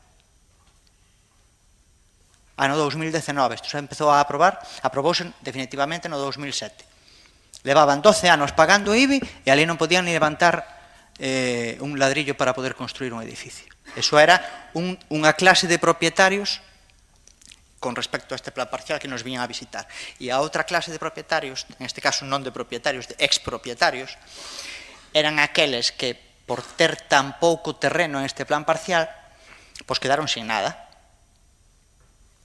Ano 2019, isto se empezou a aprobar, aprobouse definitivamente no 2007. Levaban 12 anos pagando IBI e ali non podían ni levantar un ladrillo para poder construir un edificio. Eso era unha clase de propietarios con respecto a este plan parcial que nos viñan a visitar. E a outra clase de propietarios, en este caso non de propietarios, de expropietarios, eran aqueles que, por ter tan pouco terreno en este plan parcial, pois quedaron sin nada.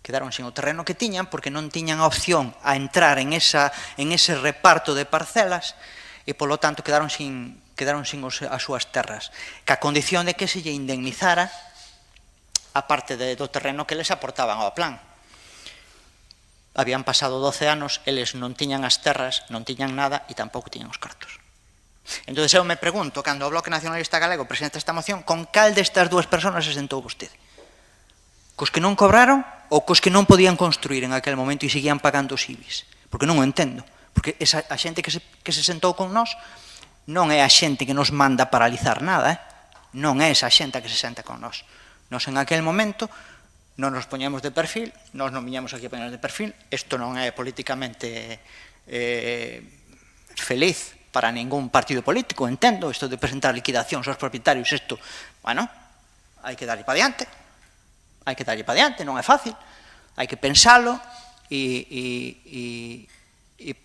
quedaron sin o terreno que tiñan porque non tiñan a opción a entrar en ese reparto de parcelas e, polo tanto, quedaron sin as súas terras, ca condición de que se lle indemnizara a parte do terreno que les aportaban ao plan. Habían pasado 12 anos, eles non tiñan as terras, non tiñan nada e tampouco tiñan os cartos. Entón, eu me pregunto, cando o Bloque Nacionalista Galego presenta esta moción, con cal destas dúas persoas se sentou vostede? Cos que non cobraron ou cos que non podían construir en aquel momento e seguían pagando os IBIs? Porque non o entendo. Porque a xente que se sentou con nós non é a xente que nos manda paralizar nada, non é esa xente que se senta con nós. Nós en aquel momento non nos poñemos de perfil, nós non viñamos aquí a poñernos de perfil, isto non é políticamente feliz para ningún partido político, entendo, isto de presentar liquidacións aos propietarios, isto, bueno, hai que darlle para diante, non é fácil, hai que pensalo e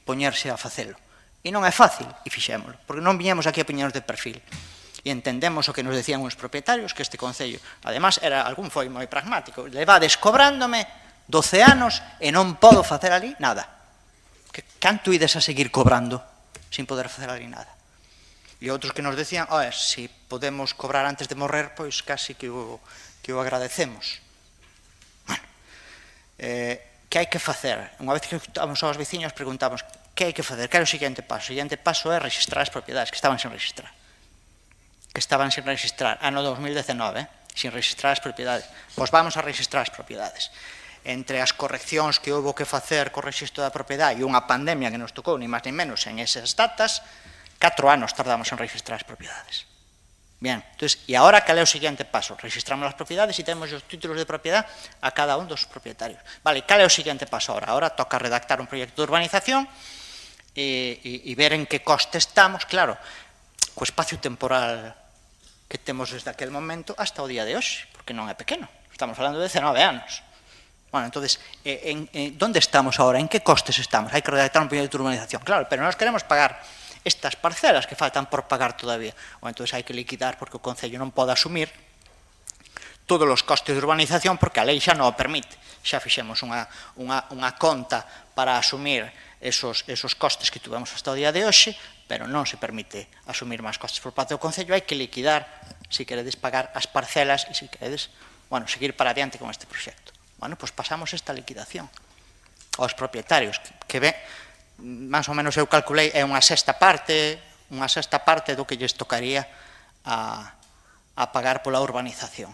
poñerse a facelo. E non é fácil, e fixémolo, porque non viñemos aquí a poñernos de perfil. E entendemos o que nos decían os propietarios, que este Concello, además, algún foi moi pragmático, levades cobrándome 12 anos e non podo facer ali nada. Canto ides a seguir cobrando sin poder facer ali nada? E outros que nos decían, se podemos cobrar antes de morrer, pois casi que o agradecemos. Bueno, que hai que facer? Unha vez que escutamos aos veciños, preguntamos, que hai que facer? Que é o seguinte paso? O seguinte paso é registrar as propiedades que estaban sen registrar. Ano 2019, sin registrar as propiedades. Pois vamos a registrar as propiedades. Entre as correccións que houve que facer co registro da propiedade e unha pandemia que nos tocou, ni máis ni menos, en esas datas, 4 anos tardamos en registrar as propiedades. Bien, entonces, e agora cal é o seguinte paso? Registramos as propiedades e temos os títulos de propiedade a cada un dos propietarios. Vale, cal é o seguinte paso agora? Agora toca redactar un proxecto de urbanización e ver en que coste estamos, claro, co espacio temporal que temos desde aquel momento hasta o día de hoxe, porque non é pequeno, estamos falando de 19 anos. Bueno, entonces, ¿dónde estamos ahora? ¿En qué costes estamos? Hai que redactar un proxecto de urbanización, claro, pero nós queremos pagar estas parcelas que faltan por pagar todavía. O entonces hai que liquidar porque o Concello non pode asumir todos os costes de urbanización porque a lei xa non o permite. Xa fixemos unha conta para asumir esos costes que tuvemos hasta o día de hoxe, pero non se permite asumir máis costes por parte do Concello. Hai que liquidar, se queredes pagar as parcelas e se queredes, bueno, seguir para adiante con este proxecto. Bueno, pois pasamos esta liquidación aos propietarios, que ve, máis ou menos eu calculei, é unha sexta parte do que lles tocaría a pagar pola urbanización.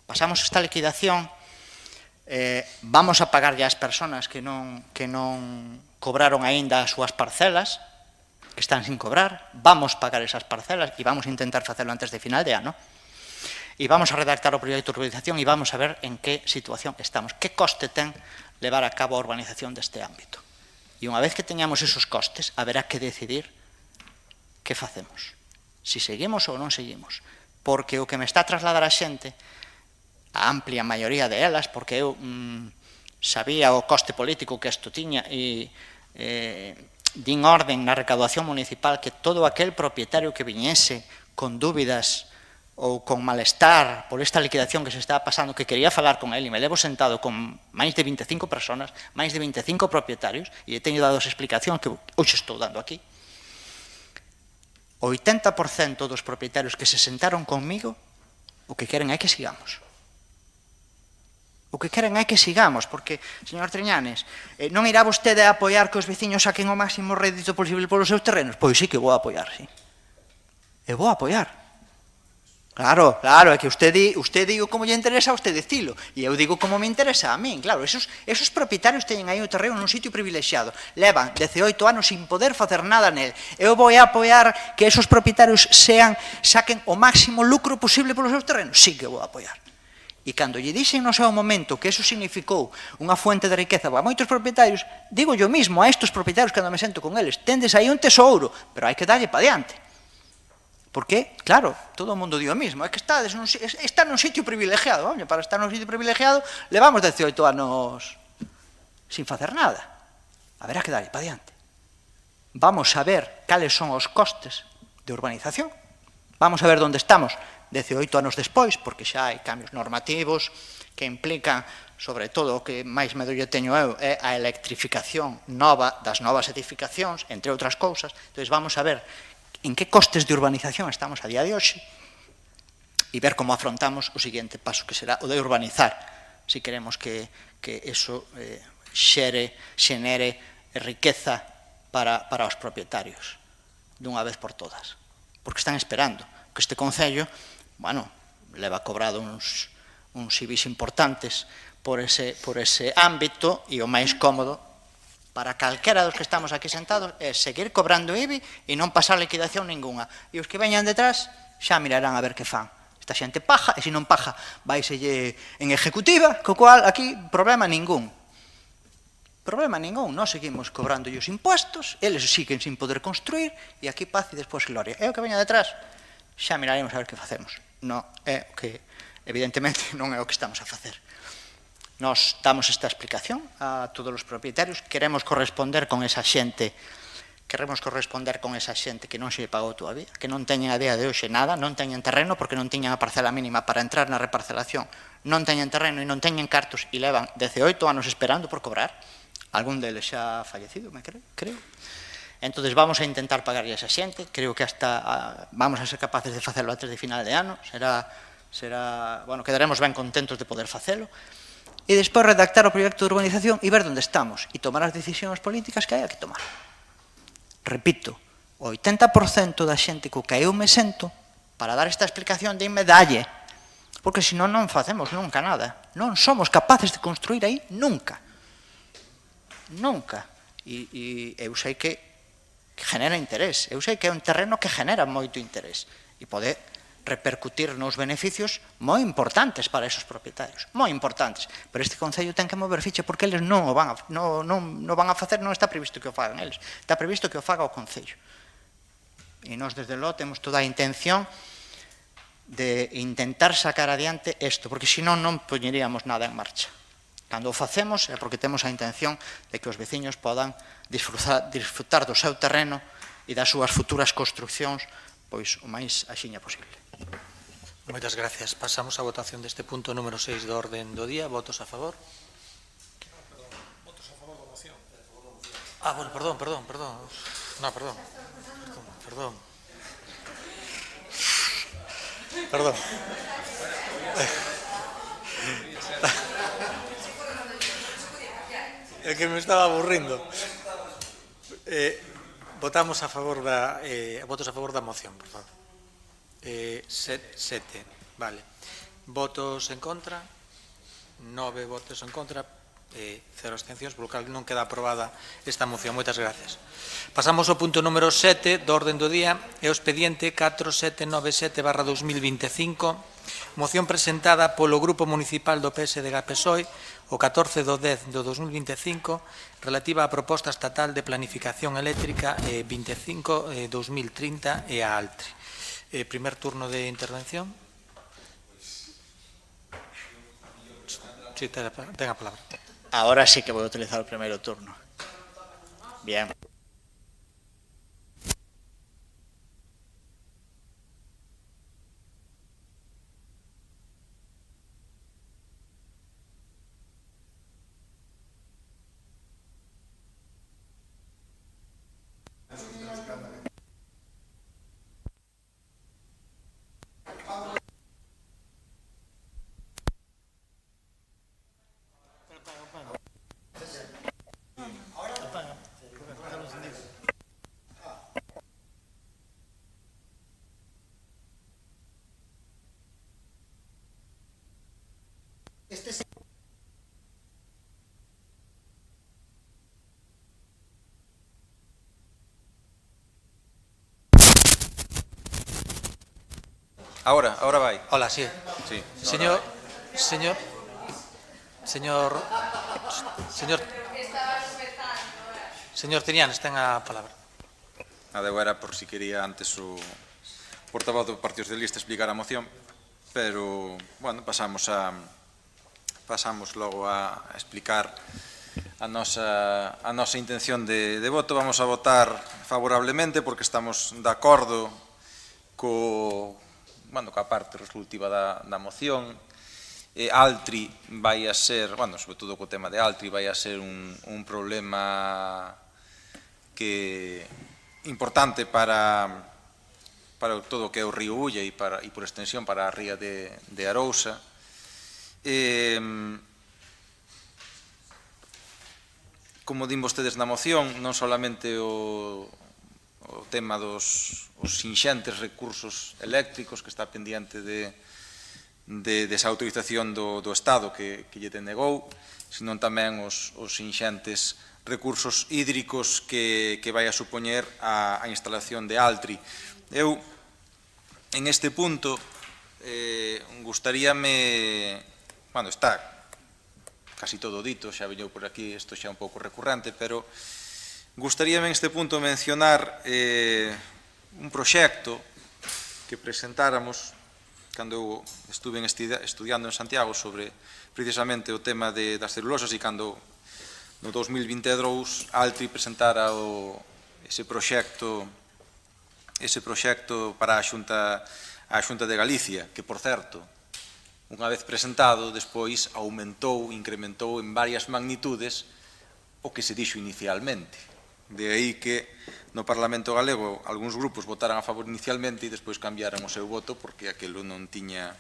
Pasamos esta liquidación, vamos a pagar ya as persoas que non cobraron aínda as súas parcelas, que están sin cobrar, vamos pagar esas parcelas e vamos a intentar facelo antes de final de ano. E vamos a redactar o proxecto de urbanización e vamos a ver en que situación estamos, que coste ten levar a cabo a urbanización deste ámbito. E unha vez que teñamos esos costes, haberá que decidir que facemos, si seguimos ou non seguimos, porque o que me está a trasladar a xente, a amplia maioría de elas, porque eu sabía o coste político que isto tiña e din orden na recaudación municipal que todo aquel propietario que viñese con dúbidas ou con malestar por esta liquidación que se estaba pasando, que quería falar con él, e me levo sentado con máis de 25 personas, máis de 25 propietarios, e teño dado as explicacións que hoxe estou dando aquí. O 80% dos propietarios que se sentaron conmigo, o que queren é que sigamos. O que queren é que sigamos, porque, señor Treñanes, non irá vostede a apoiar que os veciños saquen o máximo rédito posible polos seus terrenos? Pois sí que vou a apoiar, sí. E vou a apoiar. Claro, é que usted digo como lle interesa a usted dicilo, e eu digo como me interesa a min. Claro, esos propietarios teñen aí o terreno nun sitio privilexiado, levan 18 anos sin poder facer nada nel. Eu vou a apoiar que esos propietarios saquen o máximo lucro posible polos seus terrenos? Sí que vou a apoiar. E cando lle dixen no seu momento que eso significou unha fuente de riqueza para moitos propietarios, digo yo mismo a estos propietarios cando me sento con eles, tendes aí un tesouro, pero hai que darlle pa diante. Porque, claro, todo o mundo di o mismo, é que está nun sitio privilegiado. Para estar nun sitio privilegiado levamos 18 anos sin facer nada. Haberá que darlle para diante. Vamos a ver cales son os costes de urbanización. Vamos a ver onde estamos 18 anos despois, porque xa hai cambios normativos que implican sobre todo o que máis medo lle teño eu é a electrificación nova das novas edificacións, entre outras cousas. Entón, vamos a ver en que costes de urbanización estamos a día de hoxe e ver como afrontamos o seguinte paso, que será o de urbanizar, se queremos que eso xenere riqueza para os propietarios dunha vez por todas, porque están esperando que este Concello, bueno, leva cobrado uns IBIs importantes por ese ámbito, e o máis cómodo para calquera dos que estamos aquí sentados é seguir cobrando IBI e non pasar liquidación ninguna, e os que veñan detrás xa mirarán a ver que fan. Esta xente paja, e se non paja vaiselle en ejecutiva, co cual aquí problema ningún. Problema ningún, nós seguimos cobrando os impuestos, eles siguen sin poder construir, e aquí paz e despois gloria. E o que veña detrás, xa miraremos a ver que facemos. Non é o que, evidentemente, non é o que estamos a facer. Nos damos esta explicación a todos os propietarios, queremos corresponder con esa xente que non se pagou todavía, que non teñen a día de hoxe nada, non teñen terreno porque non tiñan a parcela mínima para entrar na reparcelación, non teñen terreno e non teñen cartos e levan 18 anos esperando por cobrar. Algún deles xa fallecido, me creo. Entón, vamos a intentar pagarlle a esa xente, creo que hasta vamos a ser capaces de facelo antes de final de ano, quedaremos ben contentos de poder facelo, e despois redactar o proxecto de urbanización e ver onde estamos, e tomar as decisións políticas que hai que tomar. Repito, o 80% da xente co que eu me sento para dar esta explicación de dalle, porque senón non facemos nunca nada, non somos capaces de construir aí nunca. Nunca. E eu sei que genera interés, eu sei que é un terreno que genera moito interés e pode repercutir nos beneficios moi importantes para esos propietarios, moi importantes, pero este Concello ten que mover ficha porque eles non o van a facer, non está previsto que o fagan eles, está previsto que o faga o Concello. E nós desde logo temos toda a intención de intentar sacar adiante isto, porque senón non poñeríamos nada en marcha. Cando o facemos é porque temos a intención de que os veciños podan disfrutar do seu terreno e das súas futuras construccións pois o máis axiña posible. Moitas gracias. Pasamos á votación deste punto número 6 do orden do día. Votos a favor? Votos a favor da moción. Bueno, perdón. No, perdón. É que me estaba aburrindo. Votamos a favor votos a favor da moción, por favor. 7, vale. Votos en contra, 9 votos en contra, 0 abstencións, polo cal non queda aprobada esta moción. Moitas gracias. Pasamos ao punto número 7 do orden do día, é o expediente 4797/2025, moción presentada polo Grupo Municipal do PSDG-PSOE o 14 do 10 do 2025 relativa á proposta estatal de planificación eléctrica 25-2030 e a ALTRI. Primer turno de intervención. Sí, ten a palabra. Ahora sí que voy a utilizar el primer turno. Bien. Ahora vai. Hola, sí. Sí. Señor Tinianes, ten a palabra. Nada, eu era por si quería antes o portavoz do Partido Socialista explicar a moción, pero, bueno, pasamos logo a explicar a nosa intención de voto. Vamos a votar favorablemente porque estamos de acordo coa parte resolutiva da moción Altri vai a ser, bueno, sobre todo co tema de Altri, vai a ser un problema importante para todo o que é o río Ulla e por extensión para a ría de Arousa. Como din vostedes na moción, non solamente o tema dos sinxentes recursos eléctricos que está pendiente desa autorización do Estado que lle denegou, sino tamén os sinxentes recursos hídricos que vai a supoñer a instalación de Altri. Eu, en este punto, gustaríame, bueno, está casi todo dito, xa veñou por aquí, isto xa é un pouco recurrente, pero gustaríame en este punto mencionar un proxecto que presentáramos cando eu estuve estudiando en Santiago sobre precisamente o tema das celulosas e cando no 2022 Altri presentara ese proxecto para a Xunta de Galicia, que, por certo, unha vez presentado, despois incrementou en varias magnitudes o que se dixo inicialmente. De aí que no Parlamento Galego algúns grupos votaran a favor inicialmente e despois cambiaran o seu voto porque aquilo non tiña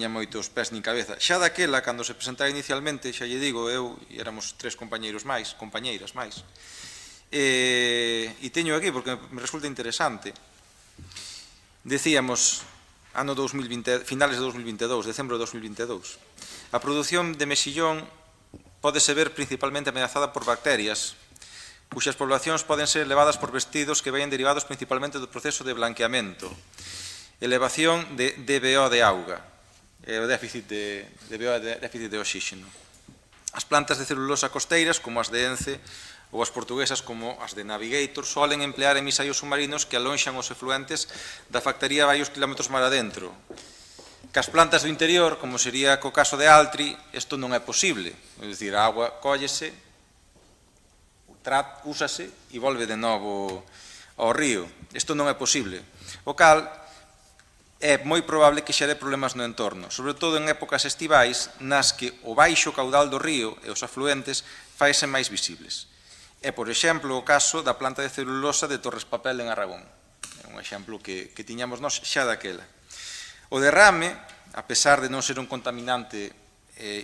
moitos pés nin cabeza. Xa daquela, cando se presentara inicialmente, xa lle digo, eu e éramos 3 compañeiras máis, e teño aquí porque me resulta interesante. Decíamos, finales de 2022, decembro de 2022, a produción de mexillón pódese ver principalmente ameazada por bacterias, cuxas poblacións poden ser elevadas por vestidos que veñen derivados principalmente do proceso de blanqueamento, elevación de DBO de auga, o déficit de oxígeno. As plantas de celulosa costeiras, como as de Ence, ou as portuguesas como as de Navigator, solen emplear emisarios submarinos que alonxan os efluentes da factoría varios kilómetros mar adentro. Cas plantas do interior, como sería co caso de Altri, isto non é posible. É dicir, a agua cóllese, úsase e volve de novo ao río. Isto non é posible. O cal é moi probable que xere problemas no entorno, sobre todo en épocas estivais nas que o baixo caudal do río e os afluentes faisen máis visibles. É, por exemplo, o caso da planta de celulosa de Torres Papel en Aragón. É un exemplo que tiñamos nós xa daquela. O derrame, a pesar de non ser un contaminante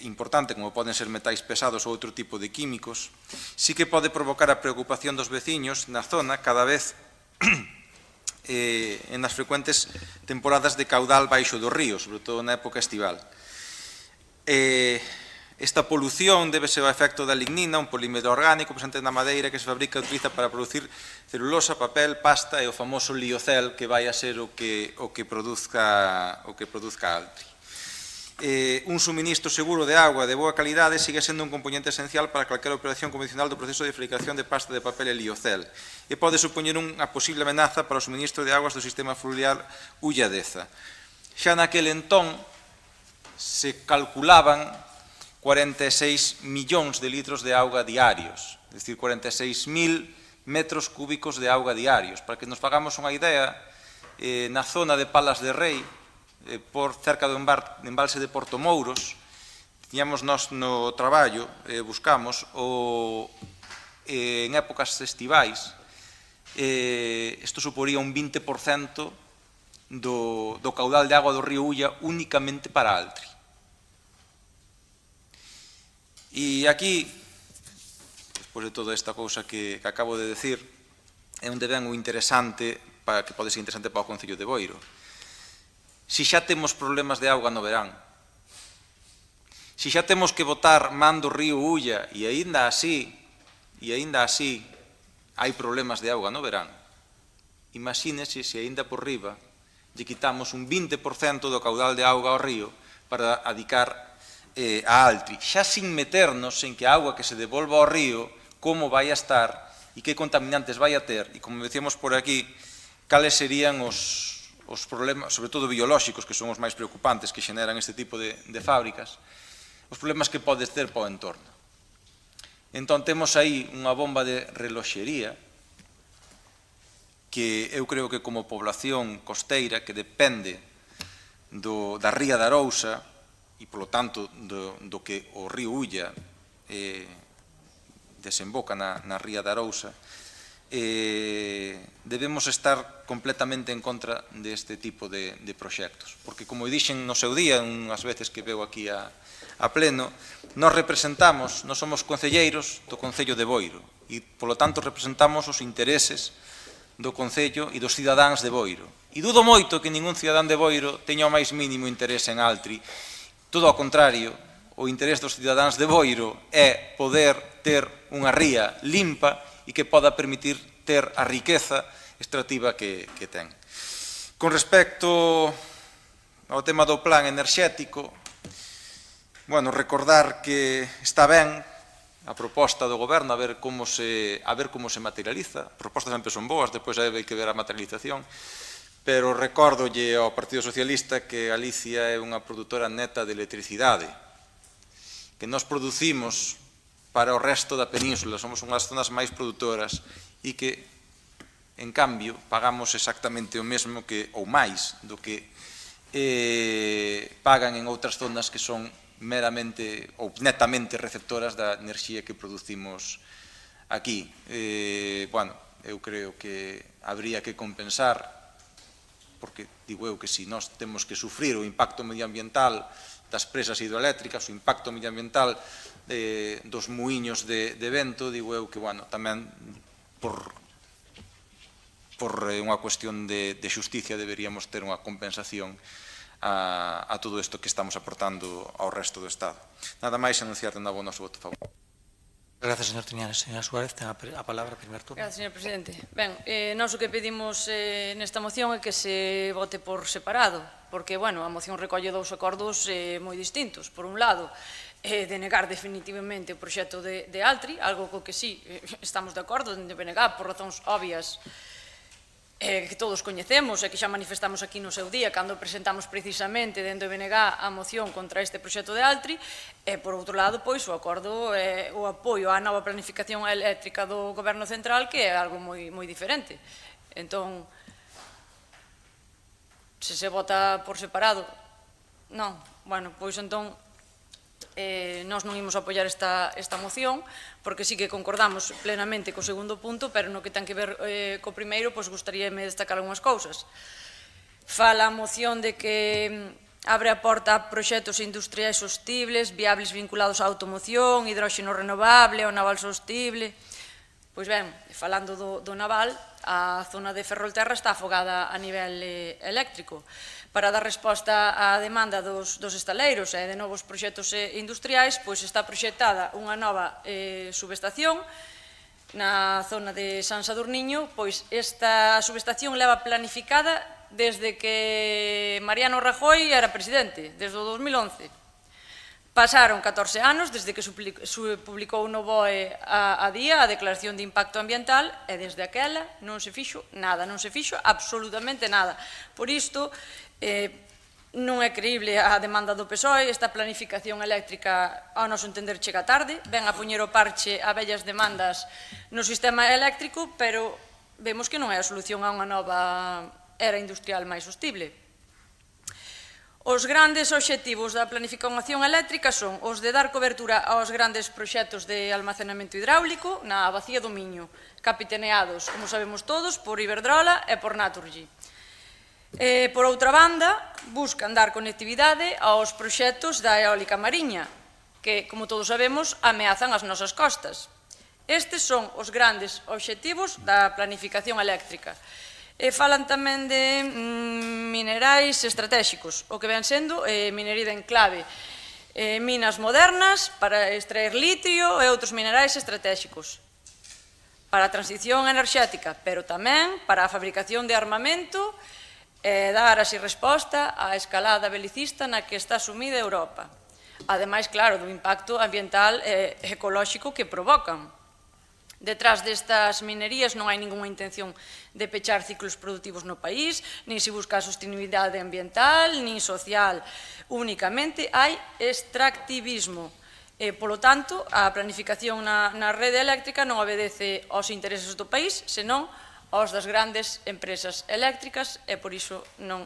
importante, como poden ser metais pesados ou outro tipo de químicos, sí que pode provocar a preocupación dos veciños na zona cada vez en as frecuentes temporadas de caudal baixo do río, sobre todo na época estival. Esta polución débese ao efecto da lignina, un polímero orgánico presente na madeira que se fabrica e utiliza para producir celulosa, papel, pasta e o famoso liocel que vai a ser o que produzca Altri. Un suministro seguro de agua de boa calidade sigue sendo un componente esencial para calquera operación convencional do proceso de fabricación de pasta de papel e liocel e pode supoñer unha posible amenaza para o suministro de aguas do sistema fluvial Ulla-Deza. Xa naquel entón se calculaban 46 millóns de litros de auga diarios, é dicir, 46.000 metros cúbicos de auga diarios. Para que nos fagamos unha idea, na zona de Palas de Rei, por cerca do embalse de Porto Mouros, tiñamos nós no traballo, buscamos, en épocas estivais, isto suporía un 20% do caudal de agua do río Ulla únicamente para Altri. E aquí, despois de toda esta cousa que acabo de decir, é onde ven o interesante, que pode ser interesante para o Concello de Boiro. Si xa temos problemas de auga no verán, si xa temos que botar man do río Ulla e aínda así hai problemas de auga no verán, imagínese se aínda por riba lle quitamos un 20% do caudal de auga ao río para adicar a Altri, xa sin meternos en que a auga que se devolva ao río como vai a estar e que contaminantes vai a ter e, como decíamos por aquí, cales serían os problemas, sobre todo biolóxicos, que son os máis preocupantes que xeneran este tipo de fábricas, os problemas que podes ter para o entorno. Entón, temos aí unha bomba de reloxería que eu creo que como población costeira que depende da ría de Arousa, e, polo tanto, do que o río Ulla desemboca na ría de Arousa, debemos estar completamente en contra deste tipo de proxectos. Porque, como dixen no seu día, unhas veces que veo aquí a pleno, nós somos concelleiros do Concello de Boiro e, polo tanto, representamos os intereses do Concello e dos cidadáns de Boiro. E dudo moito que ningún cidadán de Boiro teña o máis mínimo interese en Altri. Todo ao contrario, o interés dos cidadáns de Boiro é poder ter unha ría limpa e que poda permitir ter a riqueza extractiva que ten. Con respecto ao tema do plan enerxético, recordar que está ben a proposta do Goberno, a ver como se materializa. As propostas sempre son boas, depois hai que ver a materialización, pero recórdolle ao Partido Socialista que Galicia é unha produtora neta de electricidade, que nós producimos para o resto da península, somos unhas zonas máis produtoras e que, en cambio, pagamos exactamente o mesmo ou máis do que pagan en outras zonas que son meramente ou netamente receptoras da enerxía que producimos aquí. Eu creo que habría que compensar, porque digo eu que se nós temos que sufrir o impacto medioambiental das presas hidroeléctricas, o impacto medioambiental dos muiños de vento, digo eu que, tamén por unha cuestión de xusticia deberíamos ter unha compensación a todo isto que estamos aportando ao resto do Estado. Nada máis, anunciar de novo o noso voto a favor. Gracias, señor Tiñanes. Señora Suárez, ten a palabra, primer turno. Gracias, señor presidente. Ben, nós o que pedimos nesta moción é que se vote por separado, porque, a moción recolle dous acordos moi distintos. Por un lado, denegar definitivamente o proxecto de Altri, algo co que sí estamos de acordo, de denegar por razóns obvias que todos coñecemos e que xa manifestamos aquí no seu día cando presentamos precisamente dentro de BNG a moción contra este proxecto de Altri, e por outro lado, pois, o acordo o apoio á nova planificación eléctrica do Goberno Central, que é algo moi diferente. Entón, se se vota por separado, non, pois entón nós non imos apoiar esta moción, porque sí que concordamos plenamente co segundo punto, pero no que ten que ver co primeiro, pois gustaríame destacar algunhas cousas. Fala a moción de que abre a porta a proxectos industriais sostibles, viables vinculados á automoción, hidróxeno renovable, ao naval sostible. Pois ben, falando do naval, a zona de Ferrolterra está afogada a nivel eléctrico. Para dar resposta á demanda dos estaleiros e de novos proxectos industriais, pois está proxectada unha nova subestación na zona de San Sadurniño, pois esta subestación leva planificada desde que Mariano Rajoy era presidente, desde o 2011. Pasaron 14 anos desde que se publicou no BOE a día a Declaración de Impacto Ambiental e desde aquela non se fixo nada, non se fixo absolutamente nada. Por isto, non é creíble a demanda do PSOE, esta planificación eléctrica, ao noso entender, chega tarde, ven a poñer o parche a vellas demandas no sistema eléctrico, pero vemos que non é a solución a unha nova era industrial máis sostible. Os grandes obxectivos da planificación eléctrica son os de dar cobertura aos grandes proxectos de almacenamento hidráulico na Bacía do Miño, capitaneados, como sabemos todos, por Iberdrola e por Naturgy. Por outra banda, buscan dar conectividade aos proxectos da eólica mariña, que, como todos sabemos, ameazan as nosas costas. Estes son os grandes obxectivos da planificación eléctrica. Falan tamén de minerais estratégicos, o que ven sendo minería de enclave, minas modernas para extraer litio e outros minerais estratégicos, para a transición enerxética, pero tamén para a fabricación de armamento e dar así resposta á escalada belicista na que está sumida Europa. Ademais, claro, do impacto ambiental e ecolóxico que provocan. Detrás destas minerías non hai ningunha intención de pechar ciclos produtivos no país, nin se busca a sostenibilidade ambiental, nin social. Únicamente hai extractivismo. Polo tanto, a planificación na rede eléctrica non obedece aos intereses do país, senón aos das grandes empresas eléctricas, e por iso non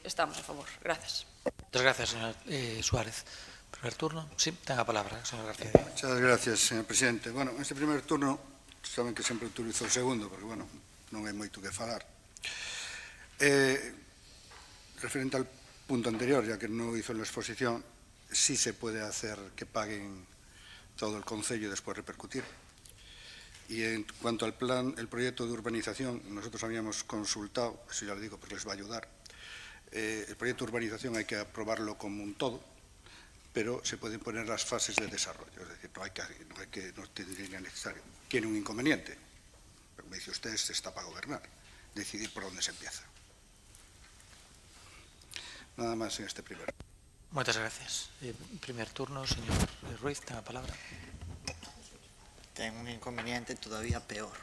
estamos a favor. Grazas. Muchas gracias, señor Suárez. Primer turno. Sí, tenga palabra, señor García. Muchas gracias, señor presidente. Bueno, neste primer turno, saben que sempre utilizo o segundo, porque, bueno, non hai moito que falar. Referente al punto anterior, ya que no hizo en la exposición, sí se puede hacer que paguen todo el concello y después repercutir. Y en cuanto al plan, el proyecto de urbanización, nosotros habíamos consultado, eso ya le digo, pues les va a ayudar. El proyecto de urbanización hay que aprobarlo como un todo, pero se pueden poner las fases de desarrollo, es decir, no tendría necesario. Tiene un inconveniente, pero me dice usted, se está para gobernar, decidir por dónde se empieza. Nada más en este primer. Muchas gracias. Primer turno, señor Ruiz, tenga palabra. Ten un inconveniente todavía peor,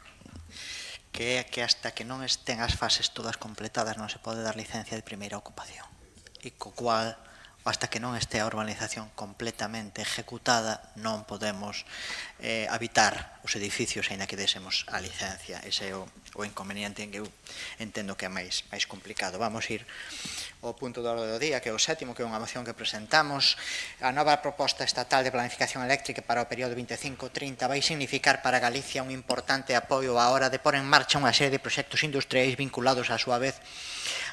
que é que hasta que non estén as fases todas completadas non se pode dar licencia de primeira ocupación, e co cual hasta que non este a urbanización completamente ejecutada non podemos habitar os edificios aínda que désemos a licencia. Ese é o inconveniente en que eu entendo que é máis complicado. Vamos ir ao punto do orde do día, que é o sétimo, que é unha moción que presentamos. A nova proposta estatal de planificación eléctrica para o período 25-30 vai significar para Galicia un importante apoio á hora de pôr en marcha unha serie de proxectos industriais vinculados á súa vez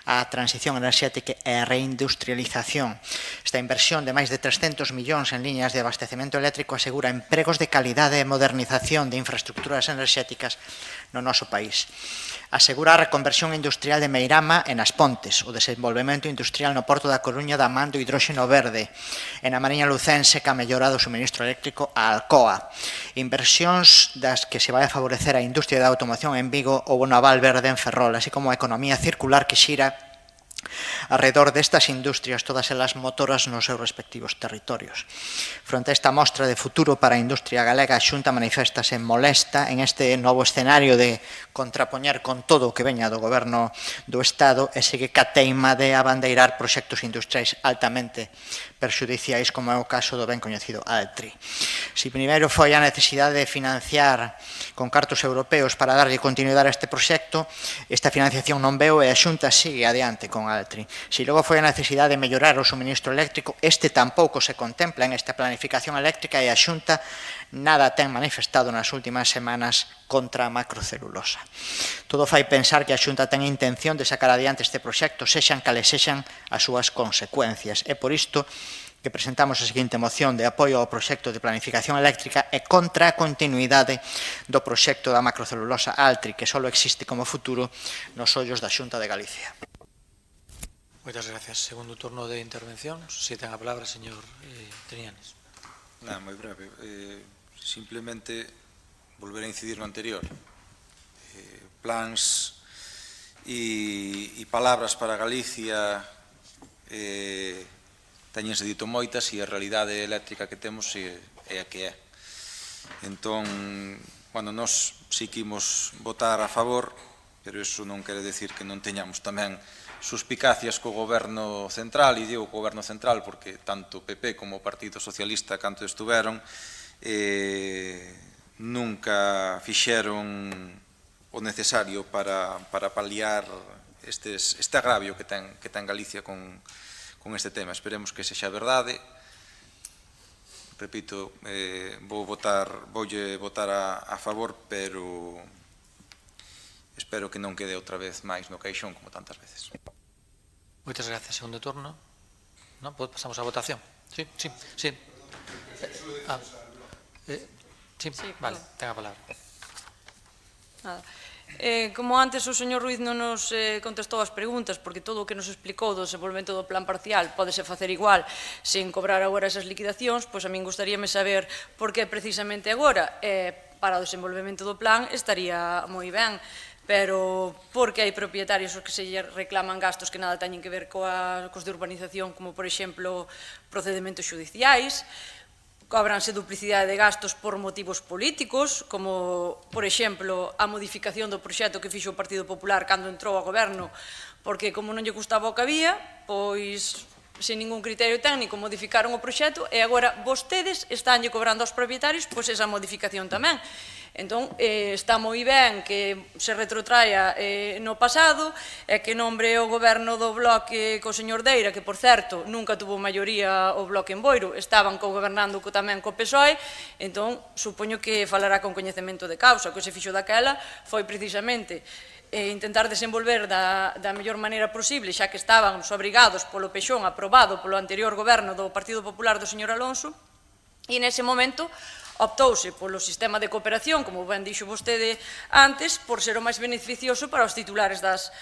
á transición enerxética e a reindustrialización. Esta inversión de máis de 300 millóns en liñas de abastecemento eléctrico asegura empregos de calidade e modernización de infraestructuras enerxéticas no noso país. Asegura a reconversión industrial de Meirama e nas Pontes, o desenvolvemento industrial no Porto da Coruña da man do hidróxeno verde, e na Mariña Lucense que a mellora do suministro eléctrico a Alcoa. Inversións das que se vai a favorecer a industria da automoción en Vigo ou o naval verde en Ferrol, así como a economía circular que xira alrededor destas industrias, todas elas motoras nos seus respectivos territorios. Fronte a esta mostra de futuro para a industria galega, a Xunta maniféstase molesta en este novo escenario de contrapoñer con todo o que veña do goberno do Estado e segue ca teima de abandeirar proxectos industriais altamente perxudiciais, como é o caso do ben coñecido Altri. Si primeiro foi a necesidade de financiar con cartos europeos para darlle continuidade a este proxecto, esta financiación non veo e a Xunta sigue adiante con Altri. Si logo foi a necesidade de mellorar o suministro eléctrico, este tampouco se contempla en esta planificación eléctrica e a Xunta nada ten manifestado nas últimas semanas contra a macrocelulosa. Todo fai pensar que a Xunta ten intención de sacar adiante este proxecto, sexan cales sexan as súas consecuencias. É por isto que presentamos a seguinte moción de apoio ao proxecto de planificación eléctrica e contra a continuidade do proxecto da macrocelulosa Altri, que só existe como futuro nos ollos da Xunta de Galicia. Muchas gracias. Segundo turno de intervención. Si ten a palabra, señor Trianes. Nada, moi breve. Simplemente volver a incidir no anterior. Plans e palabras para Galicia teñense dito moitas e a realidade eléctrica que temos é a que é. Entón, bueno, nós si quimos votar a favor, pero iso non quere decir que non teñamos tamén suspicacias co goberno central, e digo co goberno central porque tanto PP como o Partido Socialista canto estuveron nunca fixeron o necesario para paliar este agravio que ten Galicia con este tema. Esperemos que sexa verdade. Repito, voulle votar a favor, pero espero que non quede outra vez máis no caixón como tantas veces. Muchas gracias. Segundo turno. ¿No? Pasamos a votación. Sí. Sí, vale, tenga a palabra. Nada. Como antes o señor Ruiz non nos contestou as preguntas, porque todo o que nos explicou do desenvolvemento do plan parcial pódese facer igual sen cobrar agora esas liquidacións, pois a min gustaríame saber por que precisamente agora. Para o desenvolvemento do plan estaría moi ben, pero porque hai propietarios os que se reclaman gastos que nada teñen que ver cos de urbanización, como por exemplo procedementos xudiciais, cobranse duplicidade de gastos por motivos políticos, como, por exemplo, a modificación do proxecto que fixo o Partido Popular cando entrou ao goberno, porque como non lle gustaba o que había, pois, sen ningún criterio técnico, modificaron o proxecto e agora vostedes estánlle cobrando aos propietarios pois esa modificación tamén. Entón, está moi ben que se retrotraia no pasado e que nombre o goberno do Bloque co señor Deira, que, por certo, nunca tuvo maioría o Bloque en Boiro, estaban gobernando tamén co PSOE, entón, supoño que falará con coñecemento de causa. O que se fixo daquela foi precisamente intentar desenvolver da mellor maneira posible, xa que estaban obrigados polo pexón aprobado polo anterior goberno do Partido Popular do señor Alonso, e nese momento optouse polo sistema de cooperación, como ben dixo vostede antes, por ser o máis beneficioso para os titulares das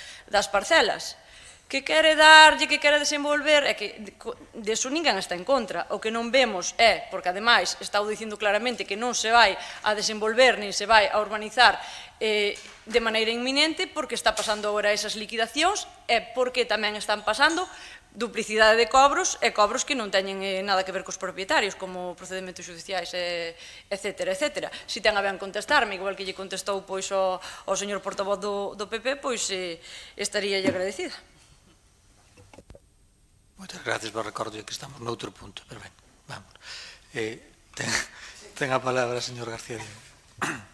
parcelas. Que quere darlle, que quere desenvolver, é que deso ninguén está en contra. O que non vemos é, porque ademais está dicindo claramente que non se vai a desenvolver nin se vai a urbanizar de maneira inminente, porque está pasando agora esas liquidacións e porque tamén están pasando duplicidade de cobros e cobros que non teñen nada que ver cos propietarios, como procedementos judiciais, etcétera, etcétera. Si ten a ben contestarme, igual que lle contestou pois ao señor portavoz do PP, pois estaría agradecida. Moitas gracias, vos recordo que estamos noutro punto, pero ben, vamos. Ten a palabra, señor García Díaz.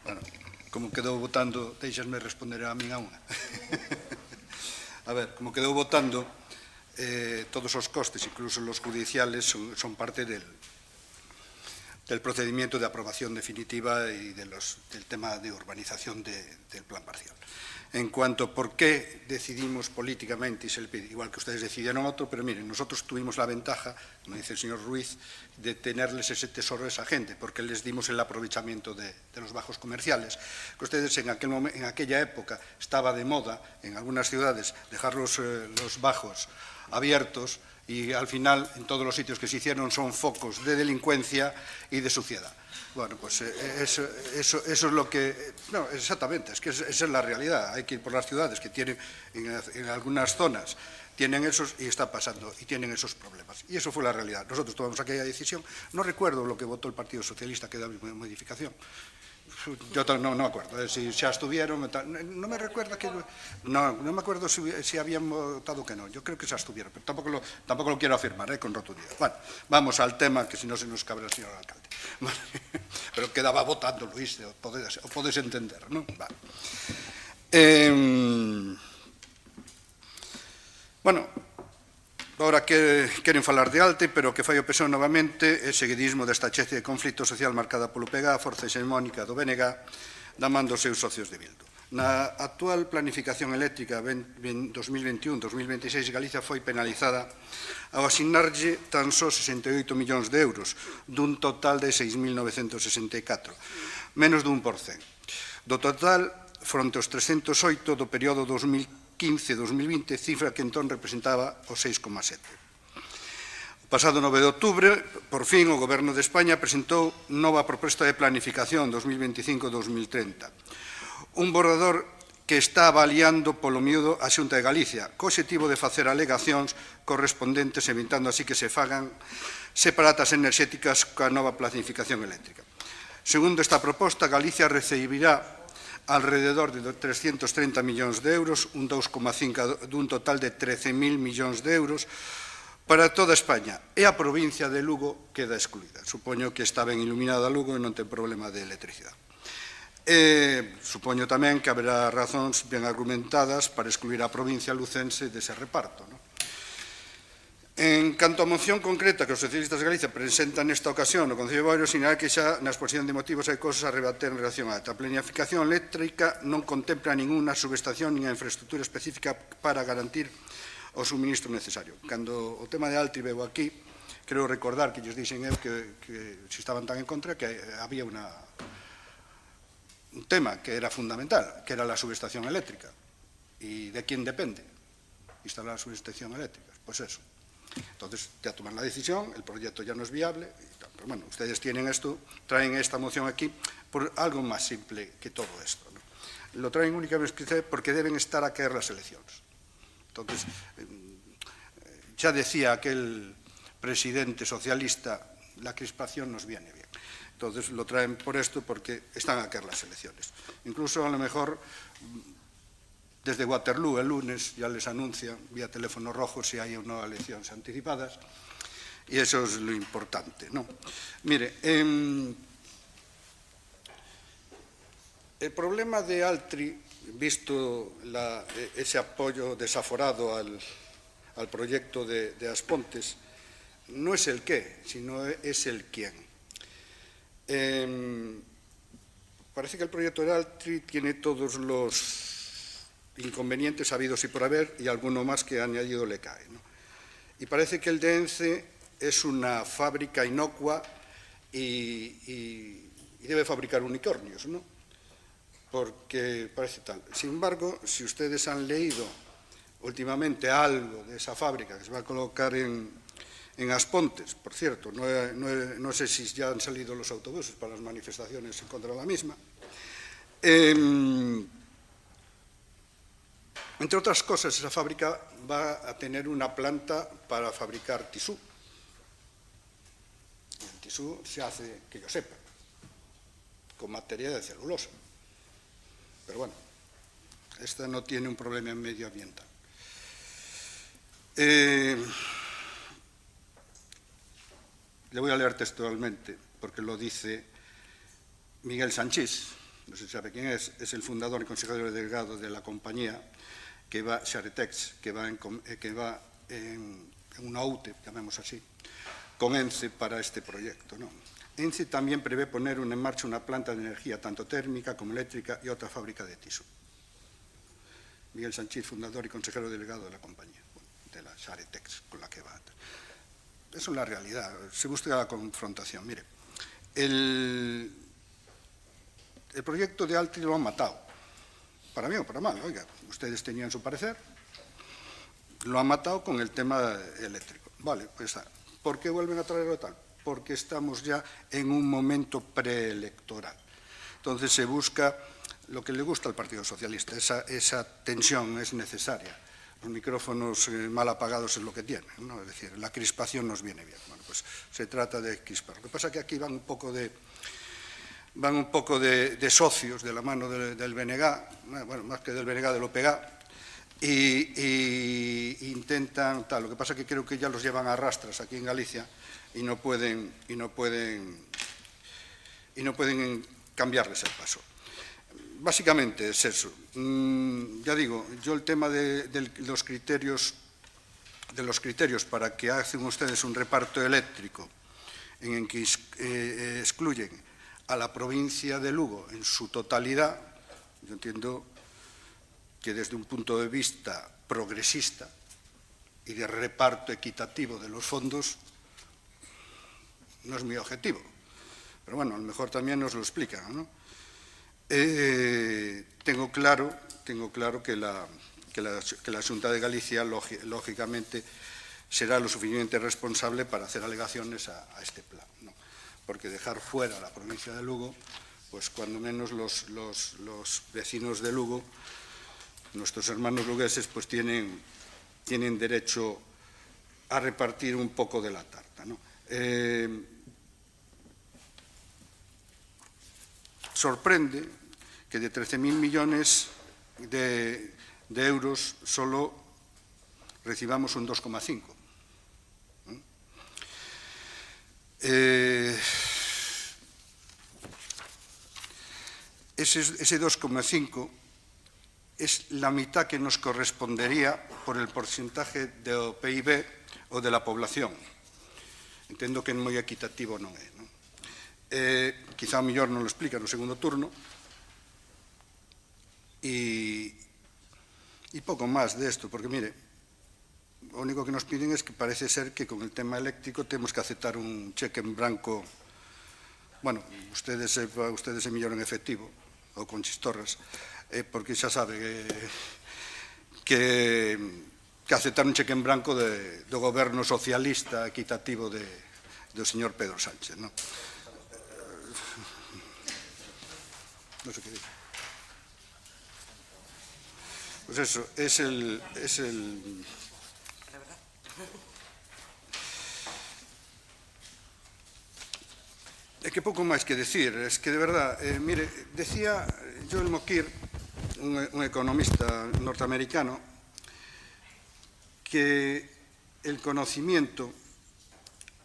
Bueno, como quedou votando, deixasme responder a min a unha. A ver, como quedou votando, todos os costes, incluso los judiciales, son parte del procedimiento de aprobación definitiva y del tema de urbanización del plan parcial. En cuanto a por qué decidimos políticamente, y se le pide, igual que ustedes decidieron otro, pero miren, nosotros tuvimos la ventaja, como dice el señor Ruiz, de tenerles ese tesoro a esa gente, porque les dimos el aprovechamiento de los bajos comerciales, que ustedes en aquella época estaba de moda, en algunas ciudades, dejar los bajos abiertos, y al final en todos los sitios que se hicieron son focos de delincuencia y de suciedad. Bueno, pues eso es lo que... No, exactamente, es que esa es la realidad. Hay que ir por las ciudades que tienen, en algunas zonas, tienen esos, y está pasando, y tienen esos problemas. Y eso fue la realidad. Nosotros tomamos aquella decisión. No recuerdo lo que votó el Partido Socialista que da modificación. Yo no me acuerdo, si xa estuvieron, non me recuerda que... No me acuerdo si habían votado que no, yo creo que xa estuvieron, pero tampoco lo quiero afirmar con rotundidad. Bueno, vamos al tema, que si no se nos cabra el señor alcalde. Pero quedaba votando, Luis, o podes entender, non? Vale. Bueno, agora que queren falar de Alte, pero que fai o PSOE novamente é seguidismo desta especie de conflito social marcada polo PEGA, a forza hexemónica do BNG, da man dos seus socios de Bildu. Na actual planificación eléctrica 2021-2026, Galicia foi penalizada ao asignarlle tan só 68 millóns de euros, dun total de 6.964, menos dun por cen. Do total, fronte aos 308 do período 2015-2020, cifra que entón representaba o 6,7. O pasado 9 de outubro, por fin, o Goberno de España presentou nova proposta de planificación 2025-2030. Un borrador que está avaliando polo miúdo a Xunta de Galicia, co obxectivo de facer alegacións correspondentes, evitando así que se fagan separatas enerxéticas coa nova planificación eléctrica. Segundo esta proposta, Galicia recibirá alrededor de 330 millóns de euros, un 2,5 dun total de 13.000 millóns de euros para toda España, e a provincia de Lugo queda excluída. Supoño que está ben iluminada Lugo e non ten problema de electricidade. Supoño tamén que haberá razóns ben argumentadas para excluir a provincia lucense dese reparto. En canto a moción concreta que os socialistas de Galicia presentan nesta ocasión no Concello de Boiro, sinalar que xa na exposición de motivos hai cosas a rebater en relación a esta. A planificación eléctrica non contempla ninguna subestación nin a infraestructura específica para garantir o suministro necesario. Cando o tema de Alte veo aquí, creo recordar que lles dixen eu que se estaban tan en contra que había un tema que era fundamental, que era la subestación eléctrica. ¿Y de quién depende instalar la subestación eléctrica? Pues eso. Entonces ya toman la decisión, el proyecto ya no es viable, pero bueno, ustedes tienen esto, traen esta moción aquí por algo más simple que todo esto, ¿no? Lo traen únicamente porque deben estar a caer las elecciones. Entonces, ya decía aquel presidente socialista, la crispación nos viene bien. Entonces lo traen por esto porque están a caer las elecciones. Incluso a lo mejor desde Waterloo el lunes ya les anuncian vía teléfono rojo si hay o no elecciones anticipadas, y eso es lo importante, ¿no? Mire, El problema de Altri, visto ese apoyo desaforado al proyecto de Aspontes, no es el qué, sino es el quién. Parece que el proyecto de Altri tiene todos los inconvenientes habidos y por haber, y alguno más que añadido le cae, ¿no? Y parece que el de ENCE es una fábrica inocua y debe fabricar unicornios, ¿no? Porque parece tal. Sin embargo, si ustedes han leído últimamente algo de esa fábrica que se va a colocar en Aspontes, por cierto, no sé si ya han salido los autobuses para las manifestaciones en contra de la misma, entre otras cosas, esa fábrica va a tener una planta para fabricar tisú. El tisú se hace, que yo sepa, con materia de celulosa. Pero bueno, esta no tiene un problema medioambiental. Le voy a leer textualmente, porque lo dice Miguel Sanchís, no sé si sabe quién es el fundador y consejero delegado de la compañía que va, Xaretex, que va en una UTE, llamemos así, con ENCE para este proyecto, ¿no? ENCE también prevé poner en marcha una planta de energía, tanto térmica como eléctrica, y otra fábrica de tisú. Miguel Sanchís, fundador y consejero delegado de la compañía, de la Xaretex, con la que va. Eso es la realidad, se busca la confrontación. Mire, el proyecto de Altri lo han matado. Para bien o para mal, oiga, ustedes tenían su parecer, lo han matado con el tema eléctrico. Vale, pues ¿por qué vuelven a traerlo tal? Porque estamos ya en un momento preelectoral. Entonces se busca lo que le gusta al Partido Socialista, esa tensión es necesaria. Los micrófonos mal apagados es lo que tienen, ¿no? Es decir, la crispación nos viene bien. Bueno, pues se trata de crispar. Lo que pasa es que aquí van un poco de socios de la mano del BNG, bueno, más que del BNG, del OPG, y intentan tal. Lo que pasa es que creo que ya los llevan a rastras aquí en Galicia y no pueden cambiarles el paso. Básicamente es eso. Ya digo, yo el tema de los criterios para que hacen ustedes un reparto eléctrico en que excluyen a la provincia de Lugo en su totalidad, yo entiendo que desde un punto de vista progresista y de reparto equitativo de los fondos no es mi objetivo, pero bueno, a lo mejor también nos lo explican, ¿no? Tengo claro que la Xunta de Galicia lógicamente será lo suficientemente responsable para hacer alegaciones a este plan, ¿no? Porque dejar fuera a la provincia de Lugo, pues cuando menos los vecinos de Lugo, nuestros hermanos lugueses, pues tienen derecho a repartir un poco de la tarta, ¿no? Sorprende que de 13.000 millones de euros solo recibamos un 2,5. Ese 2,5 es la mitad que nos correspondería por el porcentaje do PIB o de la población. Entendo que é moi equitativo non é, non? Quizá o mellor non lo explica no segundo turno, e pouco máis desto, porque, mire, o único que nos piden es que parece ser que con el tema eléctrico temos que aceptar un cheque en branco, bueno, ustedes se mellor en efectivo, ou con chistorras, porque xa sabe que aceptar un cheque en branco do goberno socialista equitativo do señor Pedro Sánchez, non? Non sei que digo. Pues eso, es el... É que pouco máis que decir, es que de verdad, mire, decía Joel Mokyr, un economista norteamericano, que el conocimiento,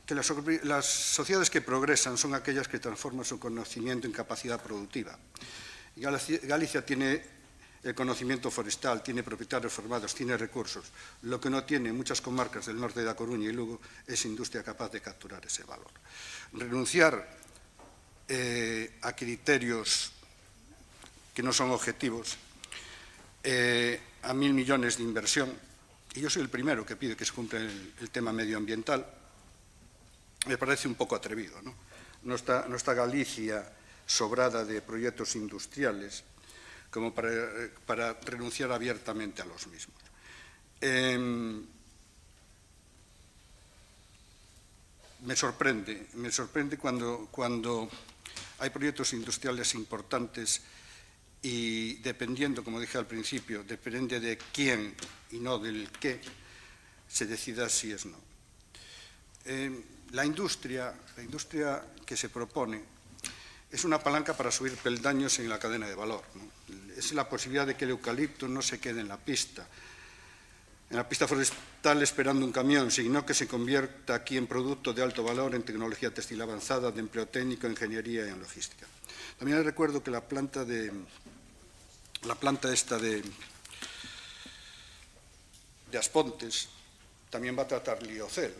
que las sociedades que progresan son aquellas que transforman su conocimiento en capacidad productiva. Galicia tiene el conocimiento forestal, tiene propietarios formados, tiene recursos. Lo que no tiene muchas comarcas del norte de A Coruña y Lugo es industria capaz de capturar ese valor. Renunciar a criterios que no son objetivos, a 1.000 millones de inversión, y yo soy el primero que pide que se cumpla el tema medioambiental, me parece un poco atrevido, ¿no? No está Galicia sobrada de proyectos industriales como para renunciar abiertamente a los mismos. Me sorprende cuando hay proyectos industriales importantes y dependiendo, como dije al principio, depende de quién y no del qué, se decida si es no. La industria que se propone es una palanca para subir peldaños en la cadena de valor, ¿no? Es la posibilidad de que el eucalipto no se quede en la pista forestal esperando un camión, sino que se convierta aquí en producto de alto valor en tecnología textil avanzada, de empleo técnico, ingeniería y en logística. También les recuerdo que la planta esta de Aspontes también va a tratar liocel,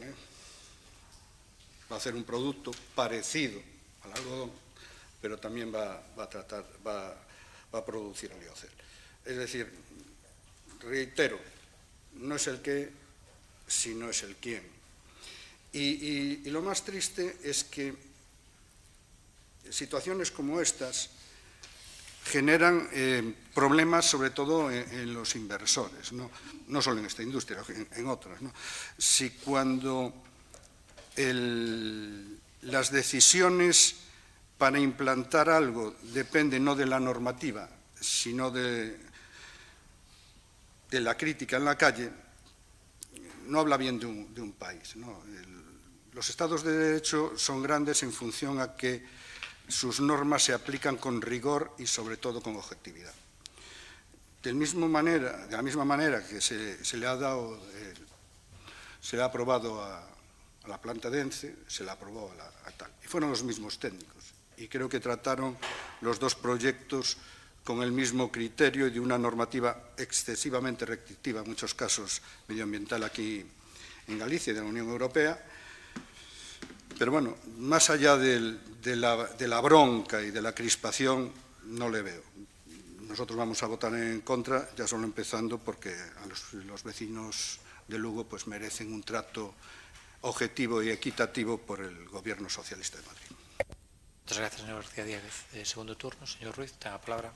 va a hacer un producto parecido al algodón, pero también va a producir liocel. Es decir, reitero, no es el qué, sino es el quién. Y lo más triste es que situaciones como estas generan problemas, sobre todo en los inversores, no solo en esta industria, en otras, ¿no? Si cuando las decisiones para implantar algo dependen no de la normativa, sino de la crítica en la calle, no habla bien de un país, ¿no? Los estados de derecho son grandes en función a que sus normas se aplican con rigor y sobre todo con objetividad. De la misma manera que se le ha aprobado a la planta de ENCE, se le aprobó a tal. Y fueron los mismos técnicos. Y creo que trataron los dos proyectos con el mismo criterio y de una normativa excesivamente restrictiva, en muchos casos medioambiental aquí en Galicia y de la Unión Europea. Pero bueno, más allá de la bronca y de la crispación, no le veo. Nosotros vamos a votar en contra, ya solo empezando porque a los vecinos de Lugo pues merecen un trato objetivo y equitativo por el Gobierno Socialista de Madrid. Muchas gracias, señor García Díaz. Segundo turno, señor Ruiz, tenga la palabra.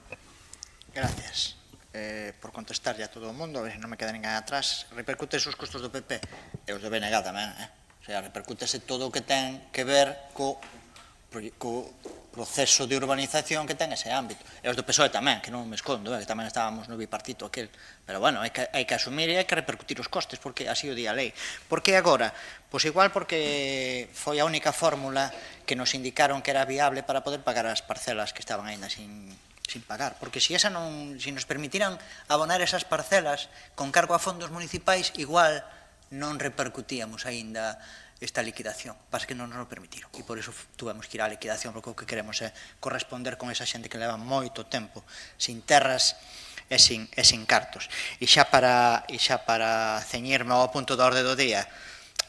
Gracias. Por contestar ya a todo o mundo, a ver se non me queda ninguén atrás. Repercute os custos do PP e os do BNG tamén, O sea, repercútese todo o que ten que ver co proceso de urbanización que ten ese ámbito. E os do PSOE tamén, que non me escondo, que tamén estábamos no bipartito aquel. Pero bueno, hai que asumir e hai que repercutir os costes, porque así o di a lei. Por que agora? Pois igual porque foi a única fórmula que nos indicaron que era viable para poder pagar as parcelas que estaban aínda sin pagar, porque se nos permitiran abonar esas parcelas con cargo a fondos municipais, igual non repercutíamos aínda esta liquidación, pasa que non nos lo permitiron e por iso tuvemos que ir á liquidación, porque o que queremos é corresponder con esa xente que leva moito tempo sin terras e sin cartos. E xa para ceñirme ao punto de orde do día,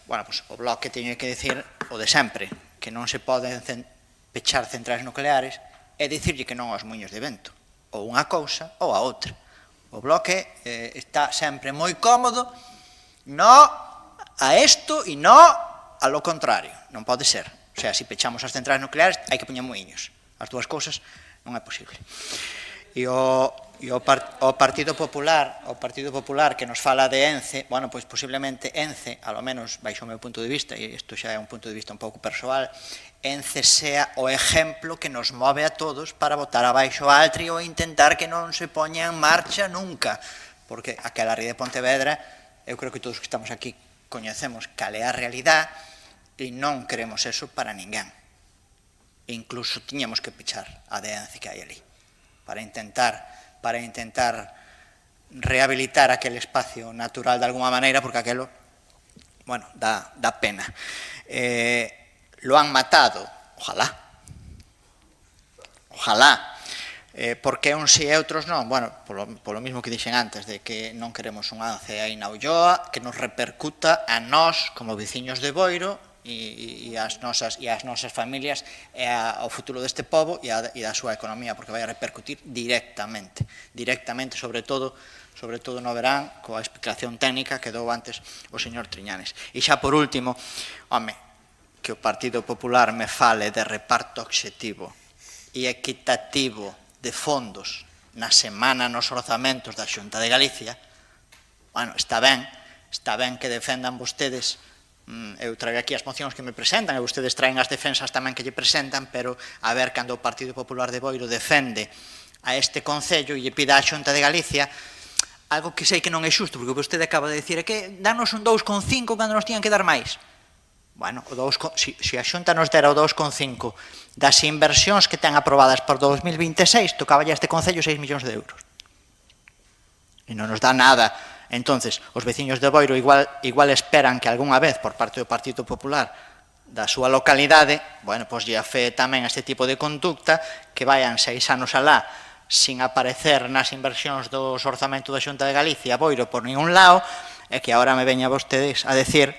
bueno, pois o Bloque teño que decir o de sempre, que non se poden pechar centrais nucleares e dicirlle que non aos muiños de vento, ou unha cousa ou a outra. O Bloque está sempre moi cómodo no a isto e no a lo contrario, non pode ser. O sea, se pechamos as centrais nucleares hai que poñer muiños. As dúas cousas non é posible. E o Partido Popular que nos fala de ENCE, bueno, pois posiblemente ENCE, alo menos baixo o meu punto de vista, e isto xa é un punto de vista un pouco persoal, ENCE sea o exemplo que nos move a todos para botar abaixo a Altri ou intentar que non se poña en marcha nunca, porque aquela ría de Pontevedra, eu creo que todos que estamos aquí coñecemos cal é a realidade e non queremos eso para ninguén. Incluso tiñamos que pechar a de ENCE que hai ali, para intentar rehabilitar aquel espacio natural de alguma maneira, porque aquelo, bueno, dá pena. Lo han matado, ojalá, Por que uns si e outros non? Bueno, polo mismo que dixen antes, de que non queremos un ance aí na Ulloa que nos repercuta a nós como veciños de Boiro e as nosas familias e ao futuro deste pobo e da súa economía, porque vai a repercutir directamente, sobre todo no verán, coa explicación técnica que dou antes o señor Triñanes. E xa por último, home, que o Partido Popular me fale de reparto obxectivo e equitativo de fondos na semana nos orzamentos da Xunta de Galicia, bueno, está ben que defendan vostedes, eu traigo aquí as mocións que me presentan, e vostedes traen as defensas tamén que lle presentan, pero a ver cando o Partido Popular de Boiro defende a este Concello e lle pida á Xunta de Galicia algo que sei que non é xusto, porque vostede acaba de dicir é que danos un 2,5 cando nos tiñan que dar máis. Bueno, se a Xunta nos dera o 2,5 das inversións que ten aprobadas por 2026, tocaba ya este Concello 6 millóns de euros. E non nos dá nada. Entonces, os veciños de Boiro igual esperan que algunha vez, por parte do Partido Popular, da súa localidade, bueno, pois lle afe tamén este tipo de conducta, que vayan 6 anos alá sin aparecer nas inversións dos orzamentos da Xunta de Galicia, Boiro por ningún lado, e que agora me veña vostedes a decir,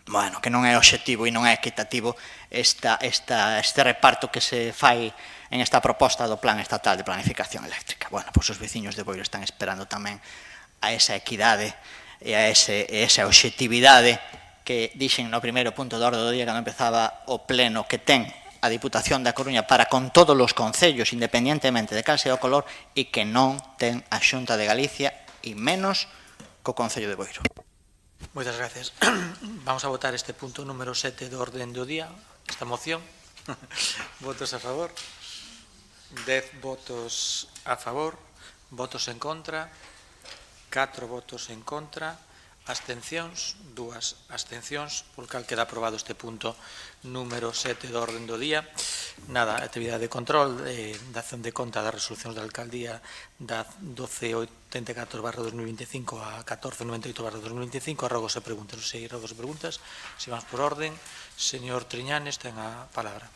bueno, que non é obxectivo e non é equitativo este reparto que se fai en esta proposta do Plan Estatal de Planificación Eléctrica. Bueno, pois os veciños de Boiro están esperando tamén a esa equidade e a esa obxectividade que dixen no primeiro punto de orde do día cando empezaba o pleno que ten a Diputación da Coruña para con todos os concellos, independientemente de cal sea o color, e que non ten a Xunta de Galicia e menos co Concello de Boiro. Moitas gracias. Vamos a votar este punto número 7 do orden do día, esta moción. Votos a favor. 10 votos a favor. Votos en contra. 4 votos en contra. Abstencións, 2 abstencións, por cal queda aprobado este punto número 7 do orden do día. Nada, actividade de control, dación de conta das resolucións da alcaldía da 1284/2025 a 1498/2025. Rogos e preguntas, non sei, rogos e preguntas. Se vamos por orden, señor Triñanes, ten a palabra.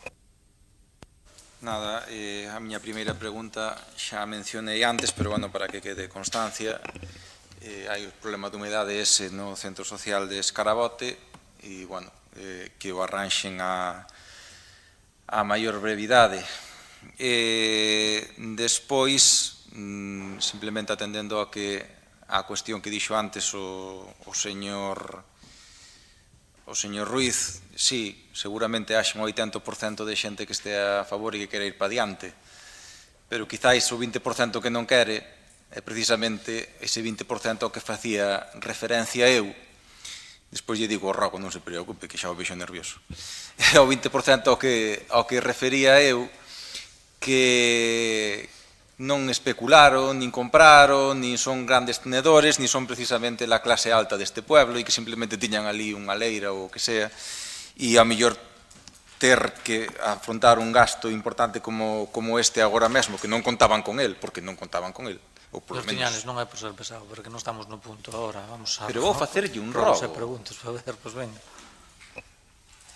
Nada, a miña primeira pregunta xa mencionei antes, pero bueno, para que quede constancia, hai o problema de humedade ese no centro social de Escarabote e, bueno, que o arranxen a maior brevidade. Despois, simplemente atendendo a cuestión que dixo antes o señor Ruiz, sí, seguramente haxa un 80% de xente que este a favor e que quere ir para diante, pero quizáis o 20% que non quere é precisamente ese 20% ao que facía referencia eu. Despois lle digo ao Rogo, non se preocupe, que xa o vexo nervioso. É o 20% ao que refería eu, que non especularon, nin compraron, nin son grandes tenedores, nin son precisamente a clase alta deste pueblo e que simplemente tiñan ali unha leira ou o que sea, e a mellor ter que afrontar un gasto importante como este agora mesmo, que non contaban con el, porque non contaban con el. Os Triñanes non é por ser pesado, porque non estamos no punto agora. Pero vou facerlle un rogo. Rogos e preguntas, para ver, pois venga.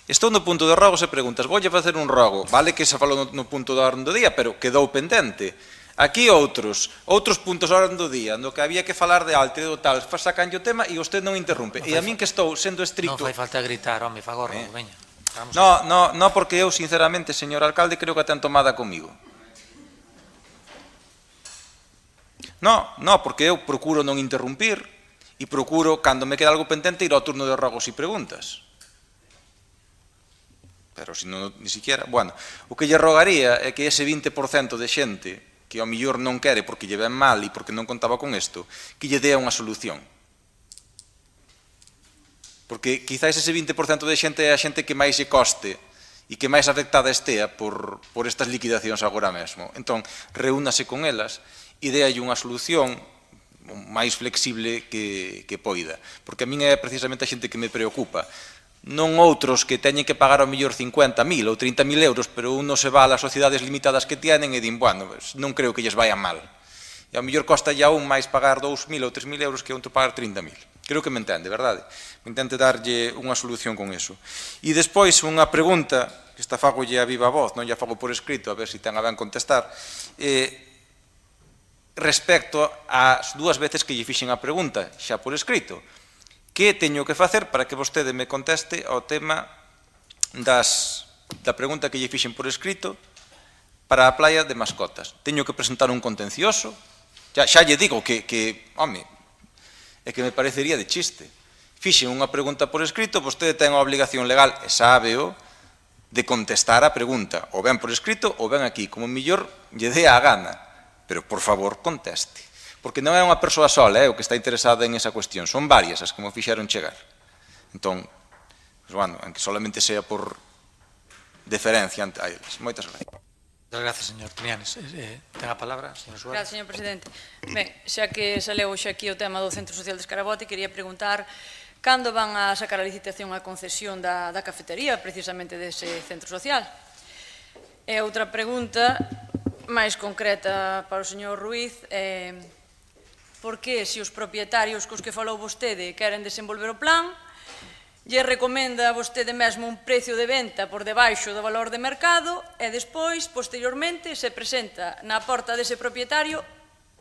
Estou no punto de rogos e preguntas. Voulle facer un rogo. Vale que se falou no punto da orde do día, pero quedou pendente. Aquí outros puntos da orde do día, no que había que falar de alto e do tal, sacanlle o tema e vostede non interrompe. E a min que estou sendo estricto... Non fai falta gritar, home, fagorro, veña. No, porque eu, sinceramente, señor alcalde, creo que a ten tomada comigo. No, porque eu procuro non interrumpir e procuro, cando me queda algo pendente, ir ao turno de rogos e preguntas. Pero se non, ni siquiera... Bueno, o que lle rogaría é que ese 20% de xente que ao millor non quere porque lle ven mal e porque non contaba con isto, que lle dea unha solución. Porque quizáis ese 20% de xente é a xente que máis lle coste e que máis afectada estea por estas liquidacións agora mesmo. Entón, reúnase con elas e déalle unha solución máis flexible que poida. Porque a min é precisamente a xente que me preocupa. Non outros que teñen que pagar ao mellor 50.000 ou 30.000 euros, pero uno se va a las sociedades limitadas que tienen e din, bueno, non creo que lles vaya mal. E ao mellor costa ya un máis pagar 2.000 ou 3.000 euros que outro pagar 30.000. Creo que me entende, verdade? Me intente darlle unha solución con eso. E despois, unha pregunta, que esta fagolle a viva voz, non lla fago por escrito, a ver se ten a ben contestar, respecto ás dúas veces que lle fixen a pregunta, xa por escrito. Que teño que facer para que vostede me conteste ao tema da pregunta que lle fixen por escrito para a playa de mascotas? Teño que presentar un contencioso? Xa lle digo que home, é que me parecería de chiste. Fixen unha pregunta por escrito, vostede ten a obligación legal, e sábeo, de contestar a pregunta, ou ben por escrito, ou ben aquí, como mellor lle dé a gana. Pero, por favor, conteste. Porque non é unha persoa sola, o que está interesada en esa cuestión, son varias as que me fixeron chegar. Entón, pues, bueno, aunque solamente sea por deferencia a eles. Moitas gracias. Moitas gracias, señor Triñanes. Ten a palabra, señor Suárez. Gracias, señor presidente. Ben, xa que se leu hoxe aquí o tema do Centro Social de Escarabote, quería preguntar cando van a sacar a licitación a concesión da cafetería, precisamente dese centro social. E outra pregunta máis concreta para o señor Ruiz, por que se os propietarios cos que falou vostede queren desenvolver o plan, lle recomenda a vostede mesmo un precio de venta por debaixo do valor de mercado e despois, posteriormente, se presenta na porta dese propietario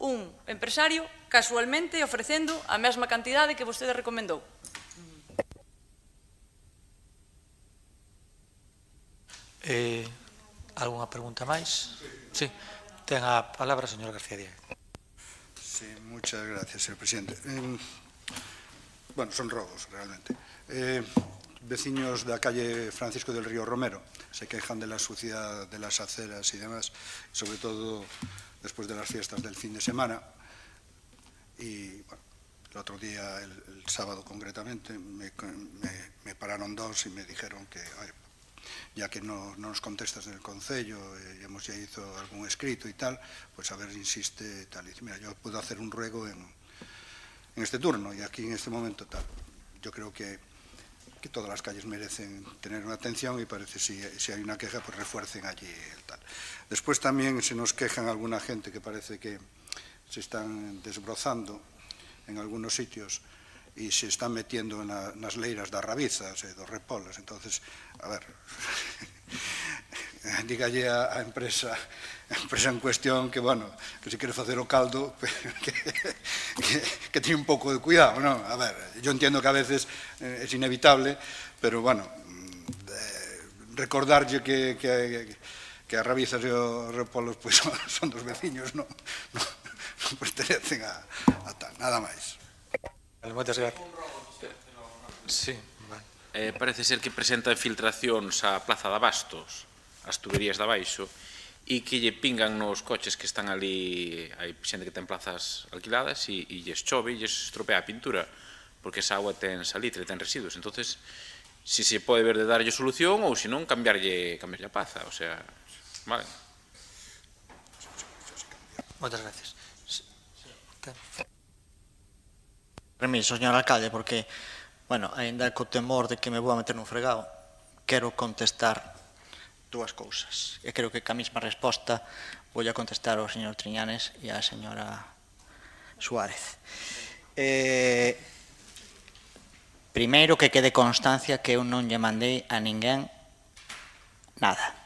un empresario casualmente ofrecendo a mesma cantidade que vostede recomendou. Alguna pregunta máis? Sí, ten a palabra, señor García Diego. Sí, muchas gracias, señor presidente. Bueno, son robos, realmente. Vecinos da calle Francisco del Río Romero se quejan de la suciedad de las aceras y demás, sobre todo después de las fiestas del fin de semana. Y bueno, el otro día, el sábado concretamente, me pararon dos y me dijeron que, oye, ya que no nos contestas del Concello, hemos ya hizo algún escrito y tal, pues a ver, insiste tal. Y dice, mira, yo puedo hacer un ruego en este turno y aquí en este momento tal. Yo creo que todas las calles merecen tener una atención y parece si hay una queja, pues refuercen allí el tal. Después también se nos quejan alguna gente que parece que se están desbrozando en algunos sitios y se están metiendo en las leiras das rabizas e dos repolas. Entonces, a ver, dígalle a empresa en cuestión que, bueno, que se quere facer o caldo, que tiene un pouco de cuidado, non? A ver, yo entiendo que a veces es inevitable, pero, bueno, recordarlle que as rabizas e os repolos pues, son dos veciños, non pertenecen a tal, nada máis. Moitas gracias. Sí, vale. Parece ser que presenta infiltracións á Plaza de Abastos, as tuberías de abaixo, e que lle pingan nos coches que están ali, hai xente que ten plazas alquiladas e lles chove e lles estropea a pintura, porque esa agua ten salitre, ten residuos. Entonces, si se pode ver de darlle solución ou se non cambiarlle a plaza, o sea, vale. Moitas gracias. Permiso, señor alcalde, porque, bueno, ainda co temor de que me vou a meter nun fregado, quero contestar dúas cousas. E creo que ca mesma resposta vou a contestar ao señor Triñanes e á señora Suárez. Primeiro, que quede constancia que eu non lle mandei a ninguén nada.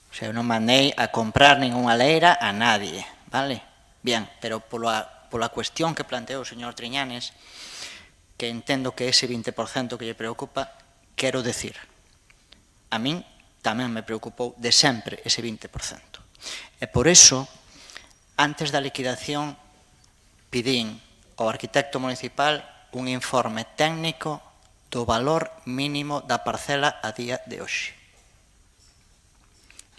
O sea, eu non mandei a comprar ninguna leira a nadie, vale? Bien, pero pola cuestión que planteou o señor Triñanes, que entendo que ese 20% que lle preocupa, quero decir, a min tamén me preocupou de sempre ese 20%. E por eso, antes da liquidación, pidín ao arquitecto municipal un informe técnico do valor mínimo da parcela a día de hoxe.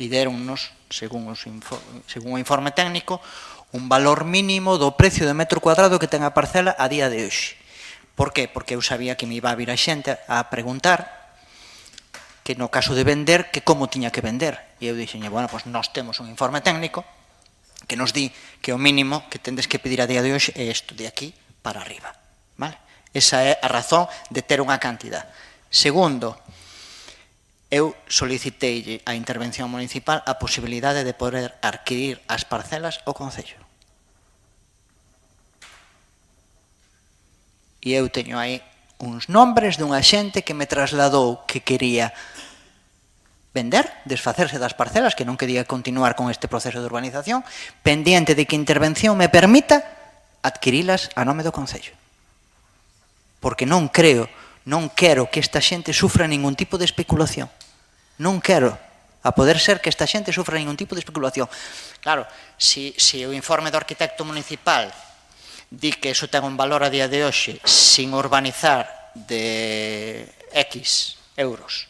E deronnos, según o informe técnico, un valor mínimo do precio de metro cuadrado que ten a parcela a día de hoxe. Por qué? Porque eu sabía que me iba a vir a xente a preguntar que no caso de vender, que como tiña que vender. E eu dixenlle, bueno, pois nós temos un informe técnico que nos di que o mínimo que tendes que pedir a día de hoxe é isto de aquí para arriba. Vale? Esa é a razón de ter unha cantidad. Segundo, eu soliciteille a intervención municipal a posibilidade de poder adquirir as parcelas ao Concello. E eu teño aí uns nombres dunha xente que me trasladou que quería vender, desfacerse das parcelas, que non quería continuar con este proceso de urbanización, pendiente de que a intervención me permita adquirilas a nome do Concello. Porque non quero que esta xente sufra ningún tipo de especulación. Non quero, a poder ser, que esta xente sufra ningún tipo de especulación. Claro, se o informe do arquitecto municipal di que iso ten un valor a día de hoxe sin urbanizar de X euros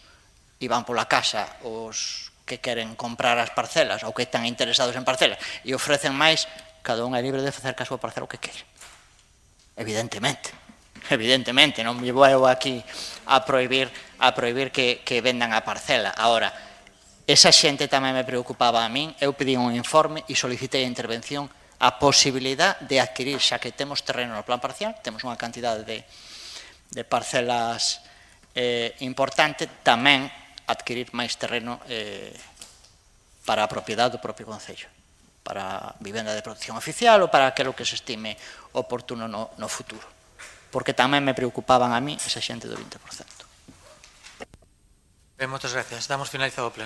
e van pola casa os que queren comprar as parcelas ou que están interesados en parcelas e ofrecen máis, cada un é libre de facer ca súa parcela o que quere. Evidentemente, non me vou aquí a prohibir que vendan a parcela. Ahora, esa xente tamén me preocupaba a min, eu pedí un informe e solicitei a intervención a posibilidad de adquirir, xa que temos terreno no plan parcial, temos unha cantidade de parcelas importante, tamén adquirir máis terreno para a propiedade do propio Concello, para vivenda de protección oficial ou para aquilo que se estime oportuno no futuro. Porque tamén me preocupaban a mí esa xente do 20%. Moitas gracias. Damos finalizado o pleno.